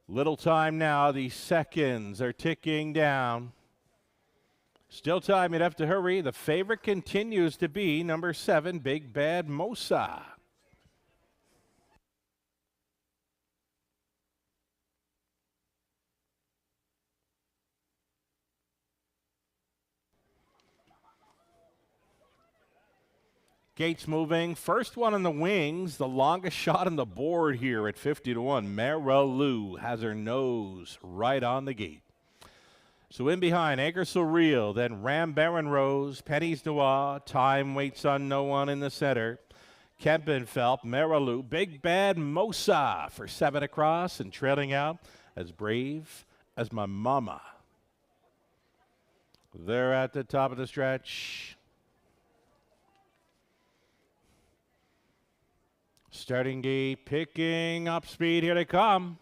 A: Little time now. The seconds are ticking down. Still time. You'd have to hurry. The favorite continues to be number 7, Big Bad Mosa. Gates moving. First one on the wings. The longest shot on the board here at 50-1. Marilou has her nose right on the gate. So in behind, Anchor Surreal, then Ram Baron Rose, Penny's Noir, Time Waits on No One in the center. Kempenfeld, Marilou, Big Bad Mosa for 7 across and trailing out as brave as my mama. They're at the top of the stretch. Starting gate, picking up speed. Here they come.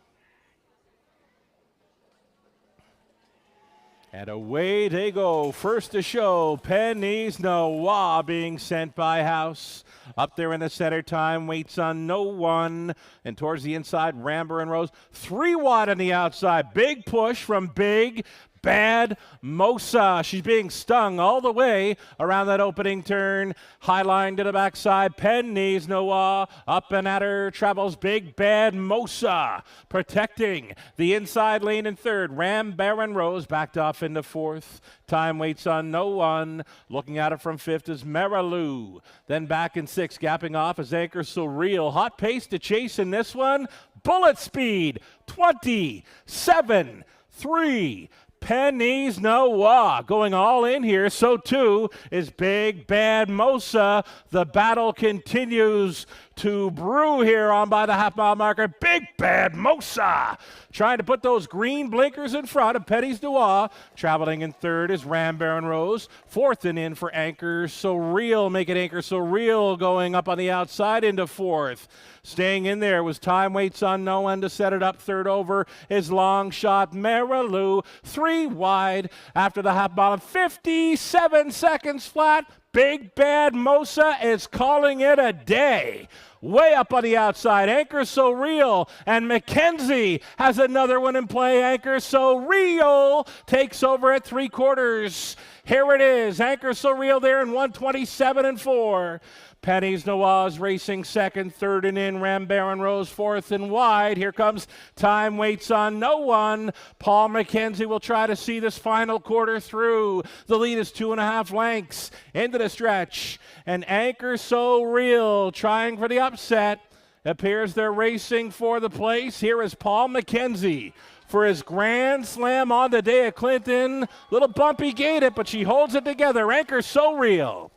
A: And away they go. First to show, Penny's Noir being sent by House. Up there in the center, Time Waits on No One. And towards the inside, Ramber and Rose. 3 wide on the outside. Big push from Big Bad Mosa. She's being stung all the way around that opening turn. High line to the backside. Penny's Noir up and at her. Travels Big Bad Mosa. Protecting the inside lane in third. Ram Baron Rose backed off into fourth. Time Waits on No One. Looking at it from fifth is Marilou. Then back in sixth. Gapping off is Anchor Surreal. Hot pace to chase in this one. Bullet speed. 27-3. Penny's Noir going all in here. So too is Big Bad Mosa. The battle continues to brew here on by the half-mile marker. Big Bad Mosa trying to put those green blinkers in front of Penny's Noir. Traveling in third is Ram Baron Rose. Fourth and in for Anchor Surreal. Make it Anchor Surreal going up on the outside into fourth. Staying in there was Time Waits on No One to set it up. Third over is Long Shot Marilou. 3 wide after the half mile. 57 seconds flat. Big Bad Mosa is calling it a day. Way up on the outside, Anchor Surreal, and McKenzie has another one in play. Anchor Surreal takes over at 3/4. Here it is, Anchor Surreal there in 127-4. Penny's Noir's racing second, third and in. Ram Baron Rose fourth and wide. Here comes Time Waits on No One. Paul McKenzie will try to see this final quarter through. The lead is 2.5 lengths into the stretch. And Anchor Surreal trying for the upset. Appears they're racing for the place. Here is Paul McKenzie for his grand slam on the day at Clinton. Little bumpy gate it, but she holds it together. Anchor Surreal.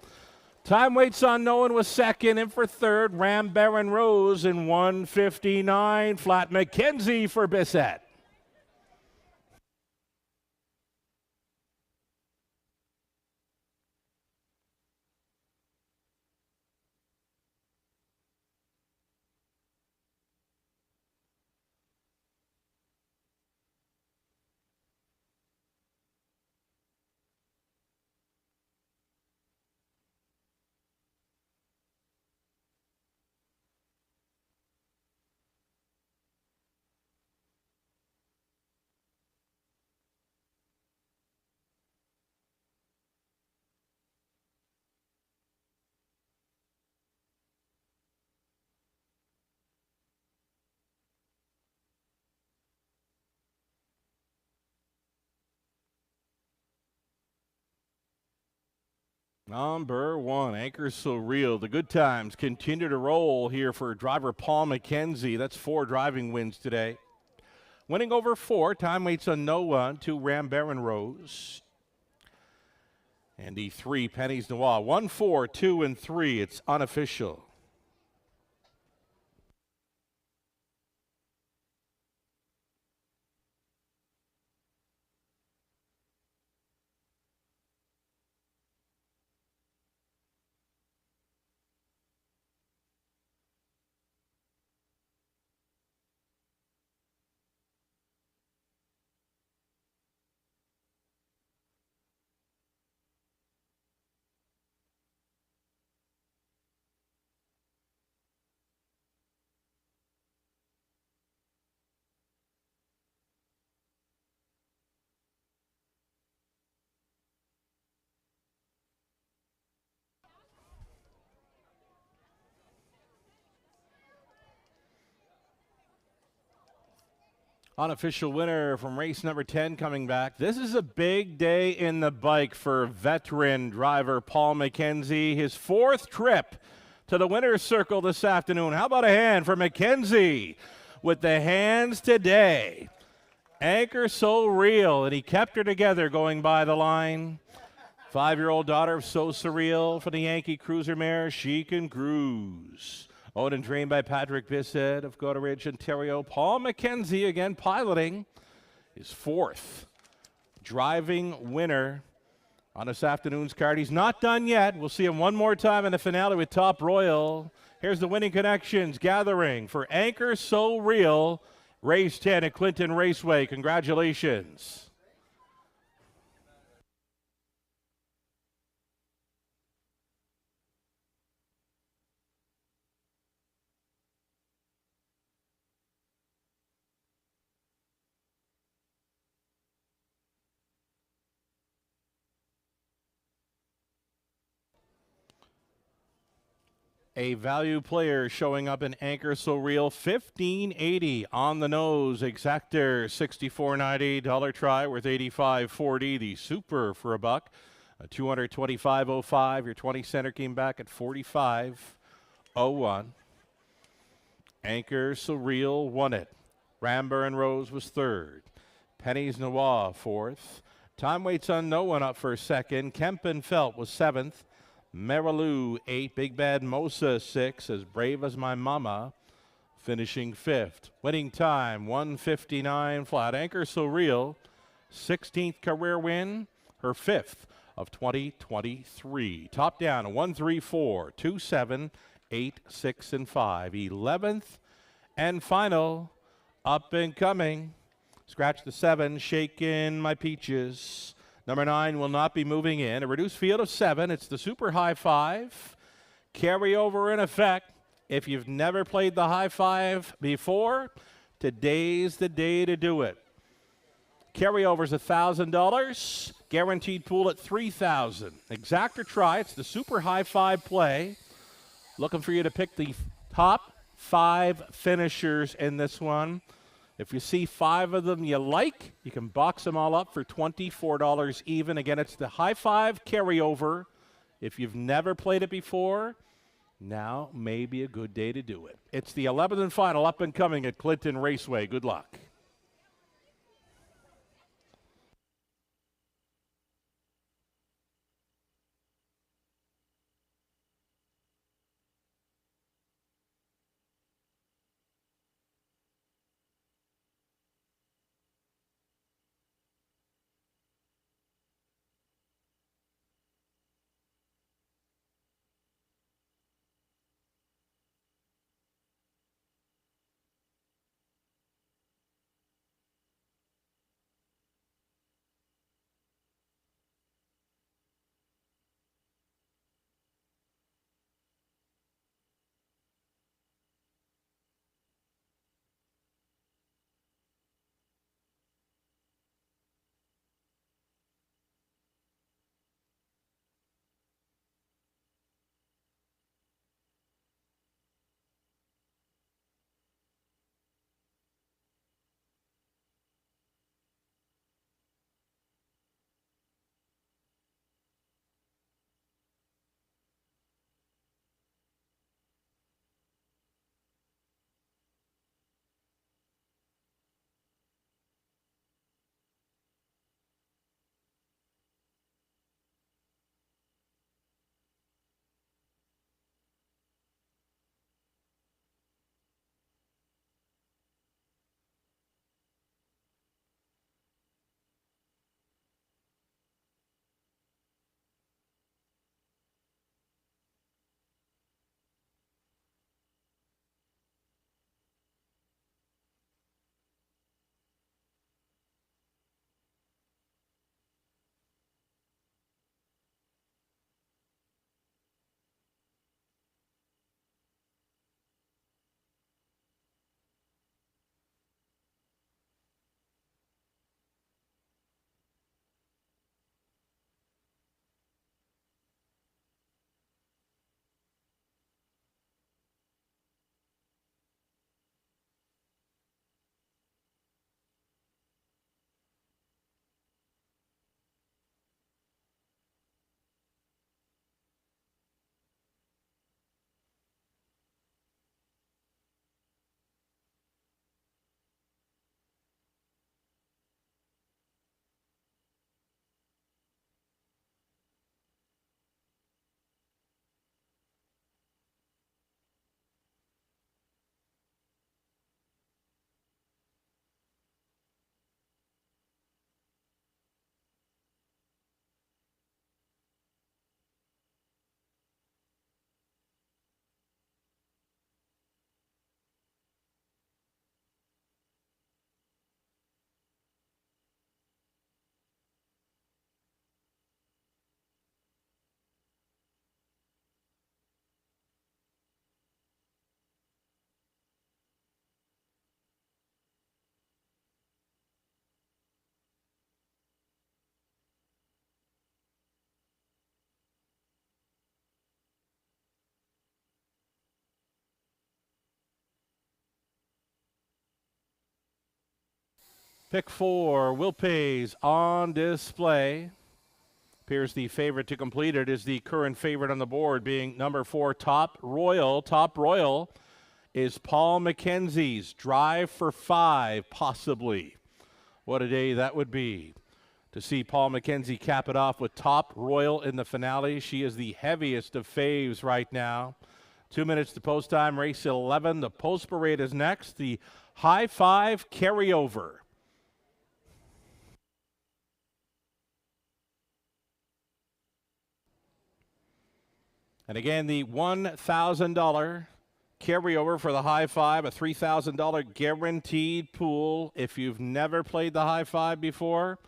A: Time Waits on No One was second, and for third, Ram Baron Rose in 1:59 flat. McKenzie for Bissett. Number 1, Anchor Surreal. The good times continue to roll here for driver Paul McKenzie. That's 4 driving wins today. Winning over 4, Time Waits on No One, 2 Ram Baron Rose. And the 3 Penny's Noir. 1, 4, 2, and 3. It's unofficial. Unofficial winner from race number 10 coming back. This is a big day in the bike for veteran driver Paul McKenzie. His 4th trip to the winner's circle this afternoon. How about a hand for McKenzie with the hands today? Anchor So Real, and he kept her together going by the line. 5-year-old daughter of So Surreal for the Yankee Cruiser mare. She can cruise. Owned and trained by Patrick Bissett of Goda Ridge, Ontario. Paul McKenzie again piloting his 4th driving winner on this afternoon's card. He's not done yet. We'll see him one more time in the finale with Top Royal. Here's the winning connections gathering for Anchor So Real, race 10 at Clinton Raceway. Congratulations. A value player showing up in Anchor So Real, $15.80 on the nose. Exactor, $64.90. Dollar try worth $85.40. The super for $1. $225.05. Your 20 center came back at $45.01. Anchor So Real won it. Ramber and Rose was 3rd. Penny's Noir 4th. Time Waits Unknown up for 2nd. Kempen Felt was 7th. Marilou 8, Big Bad Mosa 6, As Brave as My Mama finishing 5th. Winning time 1:59 flat. Anchor So Real, 16th career win, her 5th of 2023. Top down 1, 3, 4, 2, 7, 8, 6, and 5. 11th and final up and coming. Scratch the 7, Shakin' My Peaches. Number 9 will not be moving in. A reduced field of 7. It's the Super High 5. Carryover in effect. If you've never played the High 5 before, today's the day to do it. Carryover's $1,000. Guaranteed pool at $3,000. Exactor try. It's the Super High 5 play. Looking for you to pick the top 5 finishers in this one. If you see 5 of them you like, you can box them all up for $24 even. Again, it's the High 5 carryover. If you've never played it before, now may be a good day to do it. It's the 11th and final up and coming at Clinton Raceway. Good luck. Pick 4, Will Pays on display. Appears the favorite to complete it is the current favorite on the board, being number 4, Top Royal. Top Royal is Paul McKenzie's Drive for 5, possibly. What a day that would be to see Paul McKenzie cap it off with Top Royal in the finale. She is the heaviest of faves right now. 2 minutes to post time, race 11. The post parade is next. The High Five carryover. And again, the $1,000 carryover for the High Five, a $3,000 guaranteed pool. If you've never played the High Five before,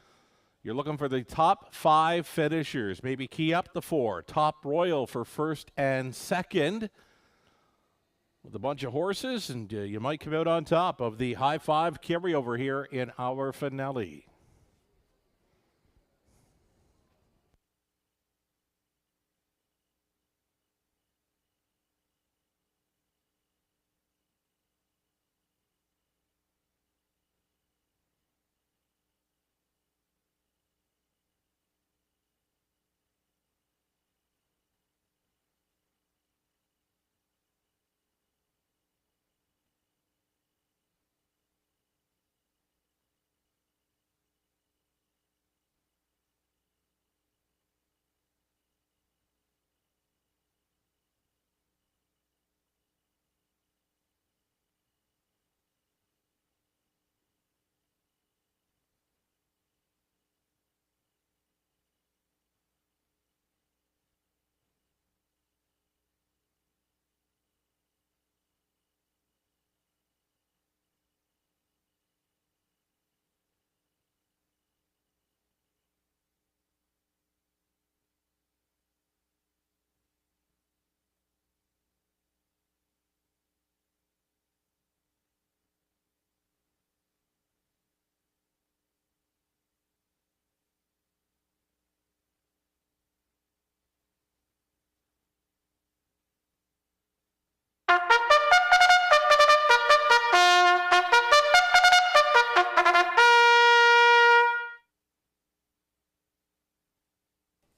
A: you're looking for the top 5 finishers. Maybe key up the 4. Top Royal for first and second with a bunch of horses, and you might come out on top of the High Five carryover here in our finale.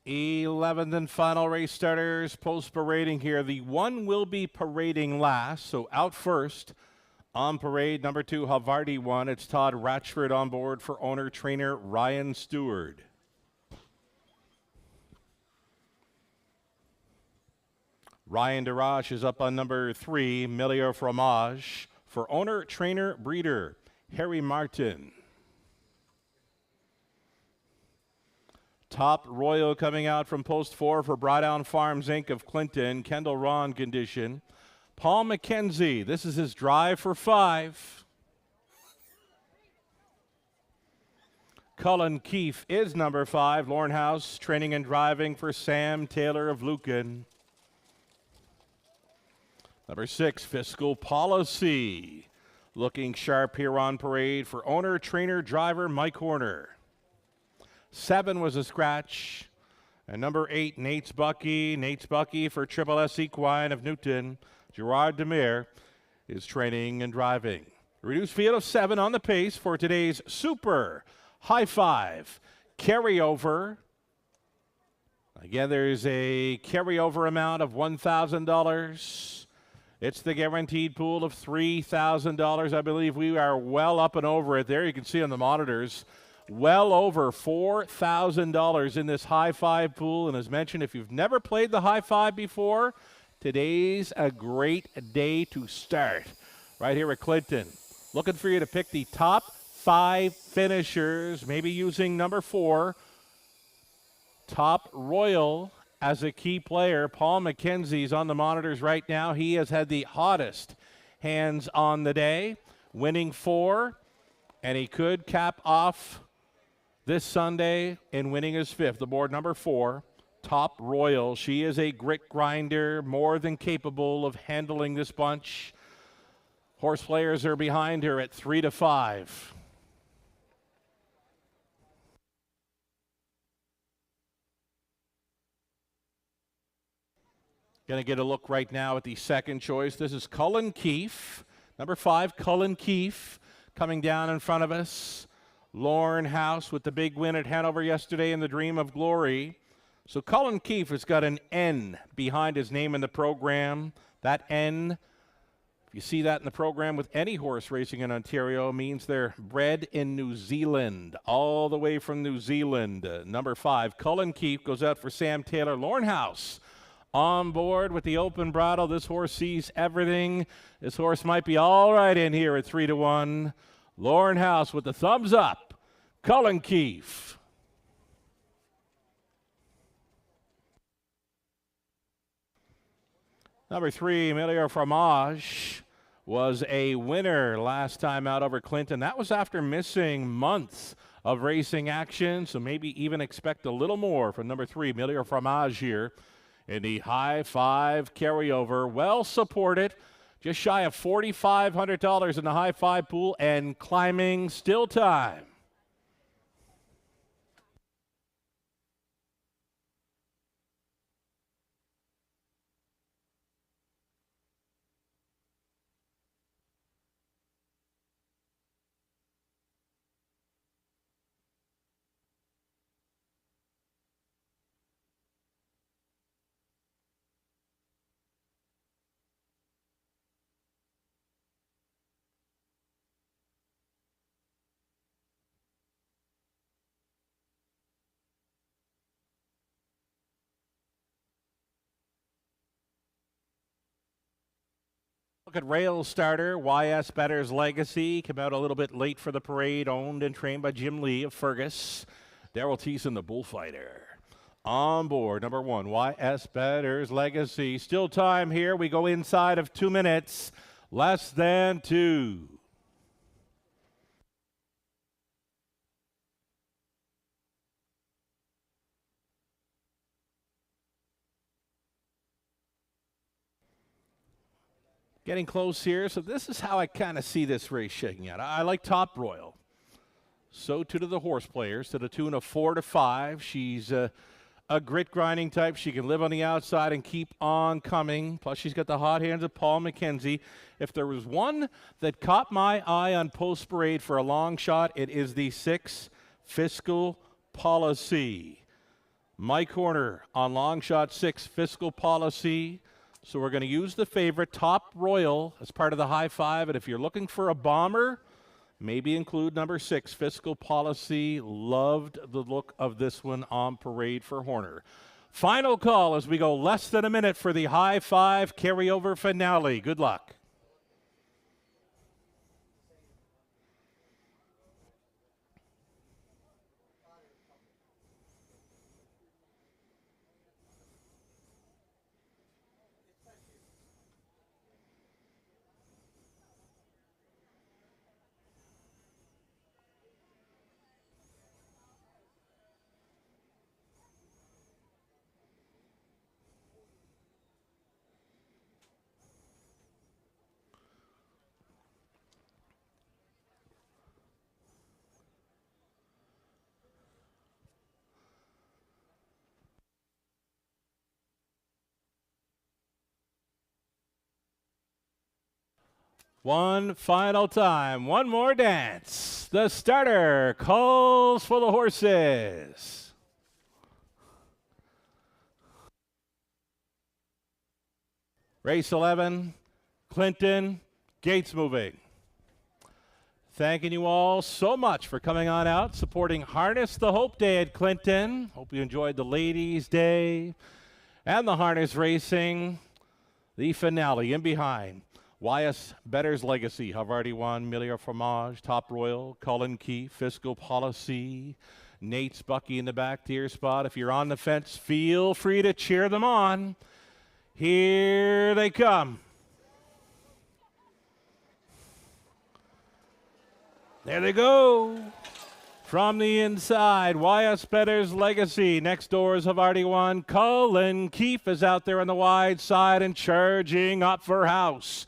A: Eleventh and final race starters post parading here. The 1 will be parading last, so out first on parade. Number 2, Havarti 1. It's Todd Ratchford on board for owner trainer Ryan Stewart. Ryan DeRoche is up on number 3, Meilleur Fromage, for owner trainer breeder Harry Martin. Top Royal coming out from post 4 for Browdown Farms Inc. of Clinton, Kendall Ron condition. Paul McKenzie, this is his Drive for 5. Cullen Keefe is number 5, Lorne House, training and driving for Sam Taylor of Lucan. Number 6, Fiscal Policy, looking sharp here on parade for owner, trainer, driver Mike Horner. 7 was a scratch. And number 8, Nate's Bucky for Triple S Equine of Newton. Gerard Demir is training and driving. Reduced field of 7 on the pace for today's Super High Five carryover. Again, there's a carryover amount of $1,000. It's the guaranteed pool of $3,000. I believe we are well up and over it there. You can see on the monitors, well over $4,000 in this High Five pool. And as mentioned, if you've never played the High Five before, today's a great day to start right here at Clinton. Looking for you to pick the top 5 finishers, maybe using number 4, Top Royal, as a key player. Paul McKenzie's on the monitors right now. He has had the hottest hands on the day, winning 4, and he could cap off this Sunday in winning his 5th. The board number 4, Top Royal. She is a grit grinder, more than capable of handling this bunch. Horse players are behind her at 3 to 5. Going to get a look right now at the second choice. This is Cullen Keefe. Number 5, Cullen Keefe, coming down in front of us Lorne House with the big win at Hanover yesterday in the Dream of Glory. So Colin Keefe has got an N behind his name in the program. That N, if you see that in the program with any horse racing in Ontario, means they're bred in New Zealand, all the way from New Zealand. Number 5, Colin Keefe, goes out for Sam Taylor. Lorne House on board with the open bridle. This horse sees everything. This horse might be all right in here at 3-1. Lorne House with the thumbs up. Colin Keefe. Number 3, Emilio Fromage, was a winner last time out over Clinton. That was after missing months of racing action, so maybe even expect a little more from number 3, Emilio Fromage here in the high 5 carryover. Well supported, just shy of $4,500 in the high 5 pool and climbing. Still time. Look at rail starter, YS Better's Legacy. Came out a little bit late for the parade, owned and trained by Jim Lee of Fergus. Daryl Thiessen, the bullfighter. On board, number 1, YS Better's Legacy. Still time here. We go inside of 2 minutes. Less than 2. Getting close here, so this is how I kind of see this race shaking out. I like Top Royal. So too do the horse players, to the tune of 4-5. She's a grit grinding type. She can live on the outside and keep on coming. Plus, she's got the hot hands of Paul McKenzie. If there was one that caught my eye on post parade for a long shot, it is the 6, Fiscal Policy. Mike Horner on long shot 6, Fiscal Policy. So we're going to use the favorite, Top Royal, as part of the high 5. And if you're looking for a bomber, maybe include number 6, Fiscal Policy. Loved the look of this one on parade for Horner. Final call as we go less than a minute for the high 5 carryover finale. Good luck. One final time, one more dance. The starter calls for the horses. Race 11, Clinton, gates moving. Thanking you all so much for coming on out, supporting Harness the Hope Day at Clinton. Hope you enjoyed the Ladies' Day and the harness racing. The finale in behind. YS Better's Legacy have already won. Emilio Fromage, Top Royal, Colin Keefe, Fiscal Policy, Nate's Bucky in the back tier spot. If you're on the fence, feel free to cheer them on. Here they come. There they go. From the inside, YS Better's Legacy. Next doors have already won. Colin Keefe is out there on the wide side and charging up for house.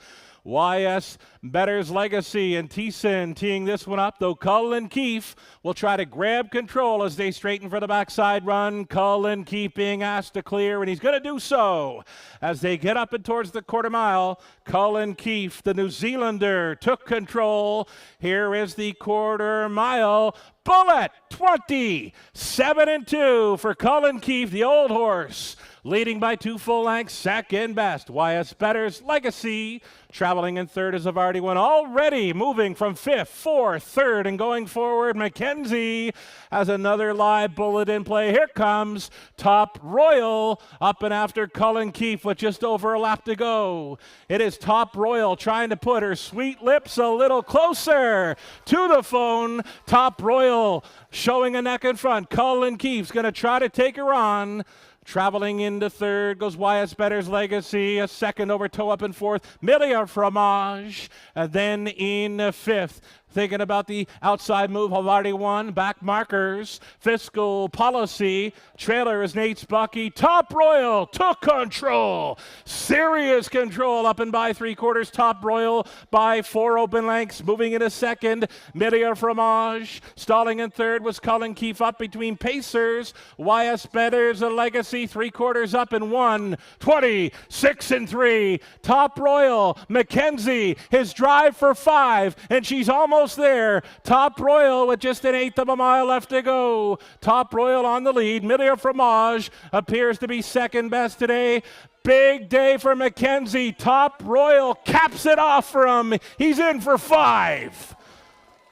A: YS Better's Legacy and Thiessen teeing this one up, though Cullen Keefe will try to grab control as they straighten for the backside run. Cullen Keefe being asked to clear, and he's going to do so as they get up and towards the quarter mile. Cullen Keefe, the New Zealander, took control. Here is the quarter mile. Bullet 27-2 for Cullen Keefe, the old horse, leading by 2 full lengths, second best. YS Better's Legacy traveling in third as I've already won. Already moving from fifth, fourth, third, and going forward. Mackenzie has another live bullet in play. Here comes Top Royal up and after Cullen Keefe with just over a lap to go. It is Top Royal trying to put her sweet lips a little closer to the phone. Top Royal showing a neck in front. Cullen Keefe's going to try to take her on. Traveling into third goes YS Better's Legacy, a second over toe up in fourth, Millier Fromage, and then in fifth. Thinking about the outside move, have already won. Back markers, Fiscal Policy. Trailer is Nate's Bucky. Top Royal took control. Serious control up and by 3/4. Top Royal by 4 open lengths. Moving into second, Millier Fromage. Stalling in third was Cullen Keefe up between pacers. YS Better's a Legacy 3/4 up in 1:26-3. Top Royal, Mackenzie, his drive for 5, and she's almost there. Top Royal with just an eighth of a mile left to go. Top Royal on the lead. Millier Fromage appears to be second best today. Big day for Mackenzie. Top Royal caps it off for him. He's in for 5.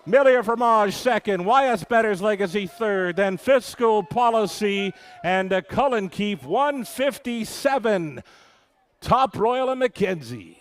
A: Millier Fromage second, YS Better's Legacy third, then Fiscal Policy and Cullen Keefe 157. Top Royal and Mackenzie.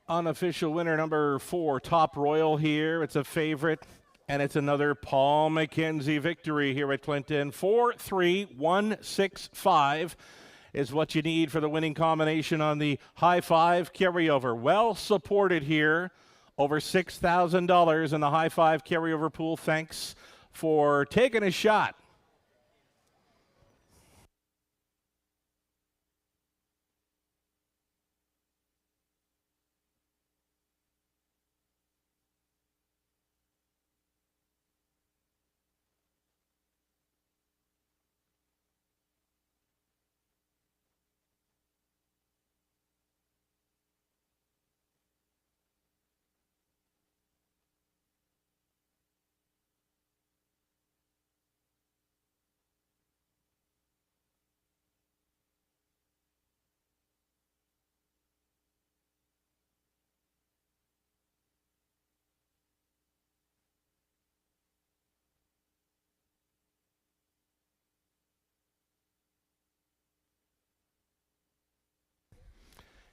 A: Unofficial winner number 4, Top Royal here. It's a favorite, and it's another Paul Mackenzie victory here at Clinton. 4-3-1-6-5 is what you need for the winning combination on the High Five carryover. Well supported here. Over $6,000 in the High Five carryover pool. Thanks for taking a shot.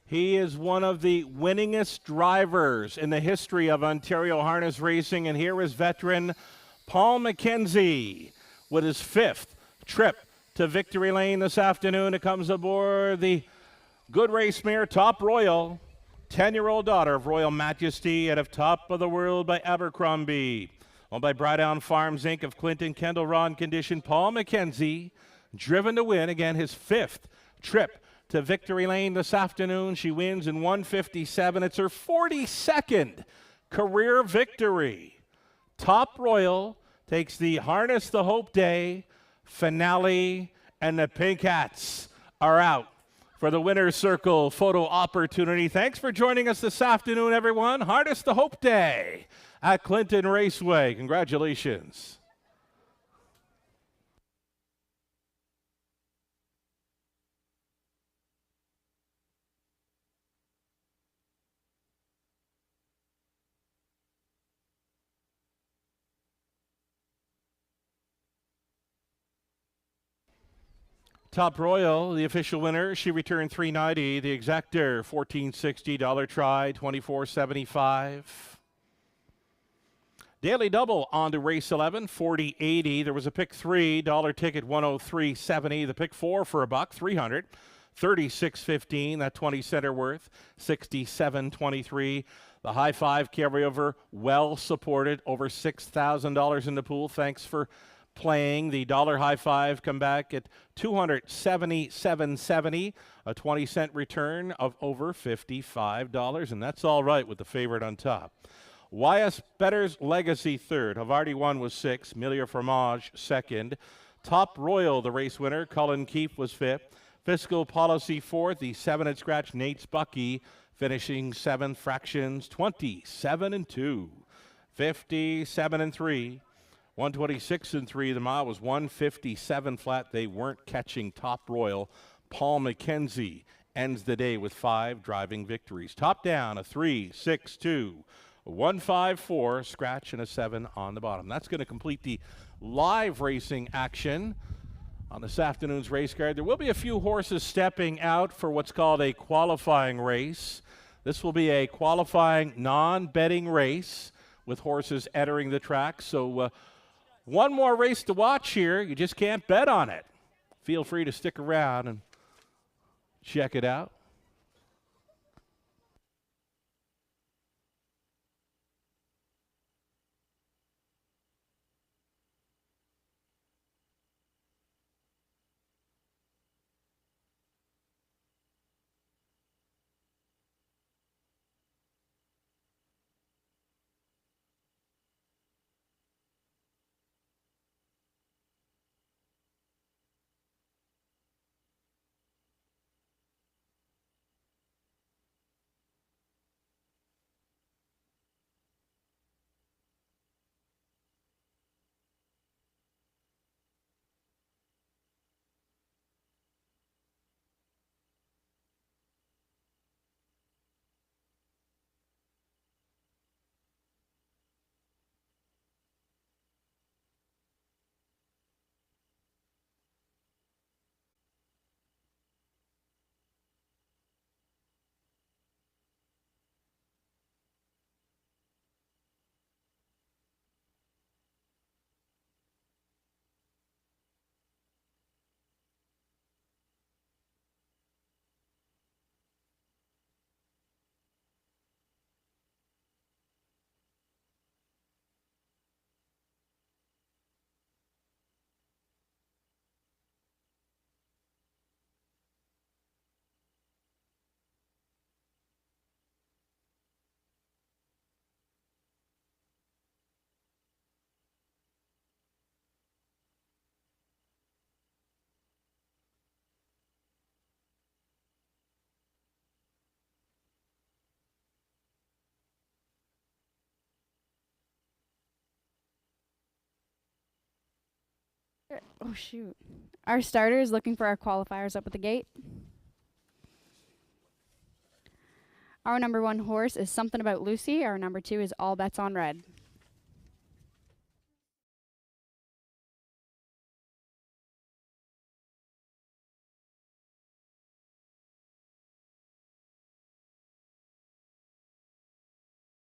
A: He is one of the winningest drivers in the history of Ontario harness racing, and here is veteran Paul Mackenzie with his 5th trip to victory lane this afternoon. It comes aboard the good race mare Top Royal, 10-year-old daughter of Royal Majesty out of Top of the World by Abercrombie. Owned by Brydown Farms Inc. of Clinton, Kendall Ron condition. Paul Mackenzie, driven to win, again his 5th trip to victory lane this afternoon. She wins in 1:57. It's her 42nd career victory. Top Royal takes the Harness the Hope Day finale, and the Pink Hats are out for the winner's circle photo opportunity. Thanks for joining us this afternoon, everyone. Harness the Hope Day at Clinton Raceway. Congratulations. Top Royal, the official winner, she returned $3.90. The exactor, $14.60. Dollar try, $24.75. Daily double on to race 11, $40.80. There was a pick 3, dollar ticket, $103.70. The pick 4 for $1, $300. $36.15, that 20 center worth, $67.23. The high 5 carryover, well supported, over $6,000 in the pool. Thanks for playing. The dollar high 5 come back at $277.70, a 20-cent return of over $55, and that's all right with the favorite on top. YS Better's Legacy third. Havarti 1 was 6. Milieu Fromage second. Top Royal, the race winner. Cullen Keefe was 5th. Fiscal Policy 4th. The 7 at scratch, Nate's Bucky, finishing 7th. Fractions 27-2. 57-3. 126-3. The mile was 157 flat. They weren't catching Top Royal. Paul McKenzie ends the day with 5 driving victories. Top down, a 3, 6, 2. 154, scratch, and a 7 on the bottom. That's going to complete the live racing action on this afternoon's race card. There will be a few horses stepping out for what's called a qualifying race. This will be a qualifying non-betting race with horses entering the track. So one more race to watch here. You just can't bet on it. Feel free to stick around and check it out.
B: Oh, shoot. Our starter is looking for our qualifiers up at the gate. Our number 1 horse is Something About Lucy. Our number 2 is All Bets on Red.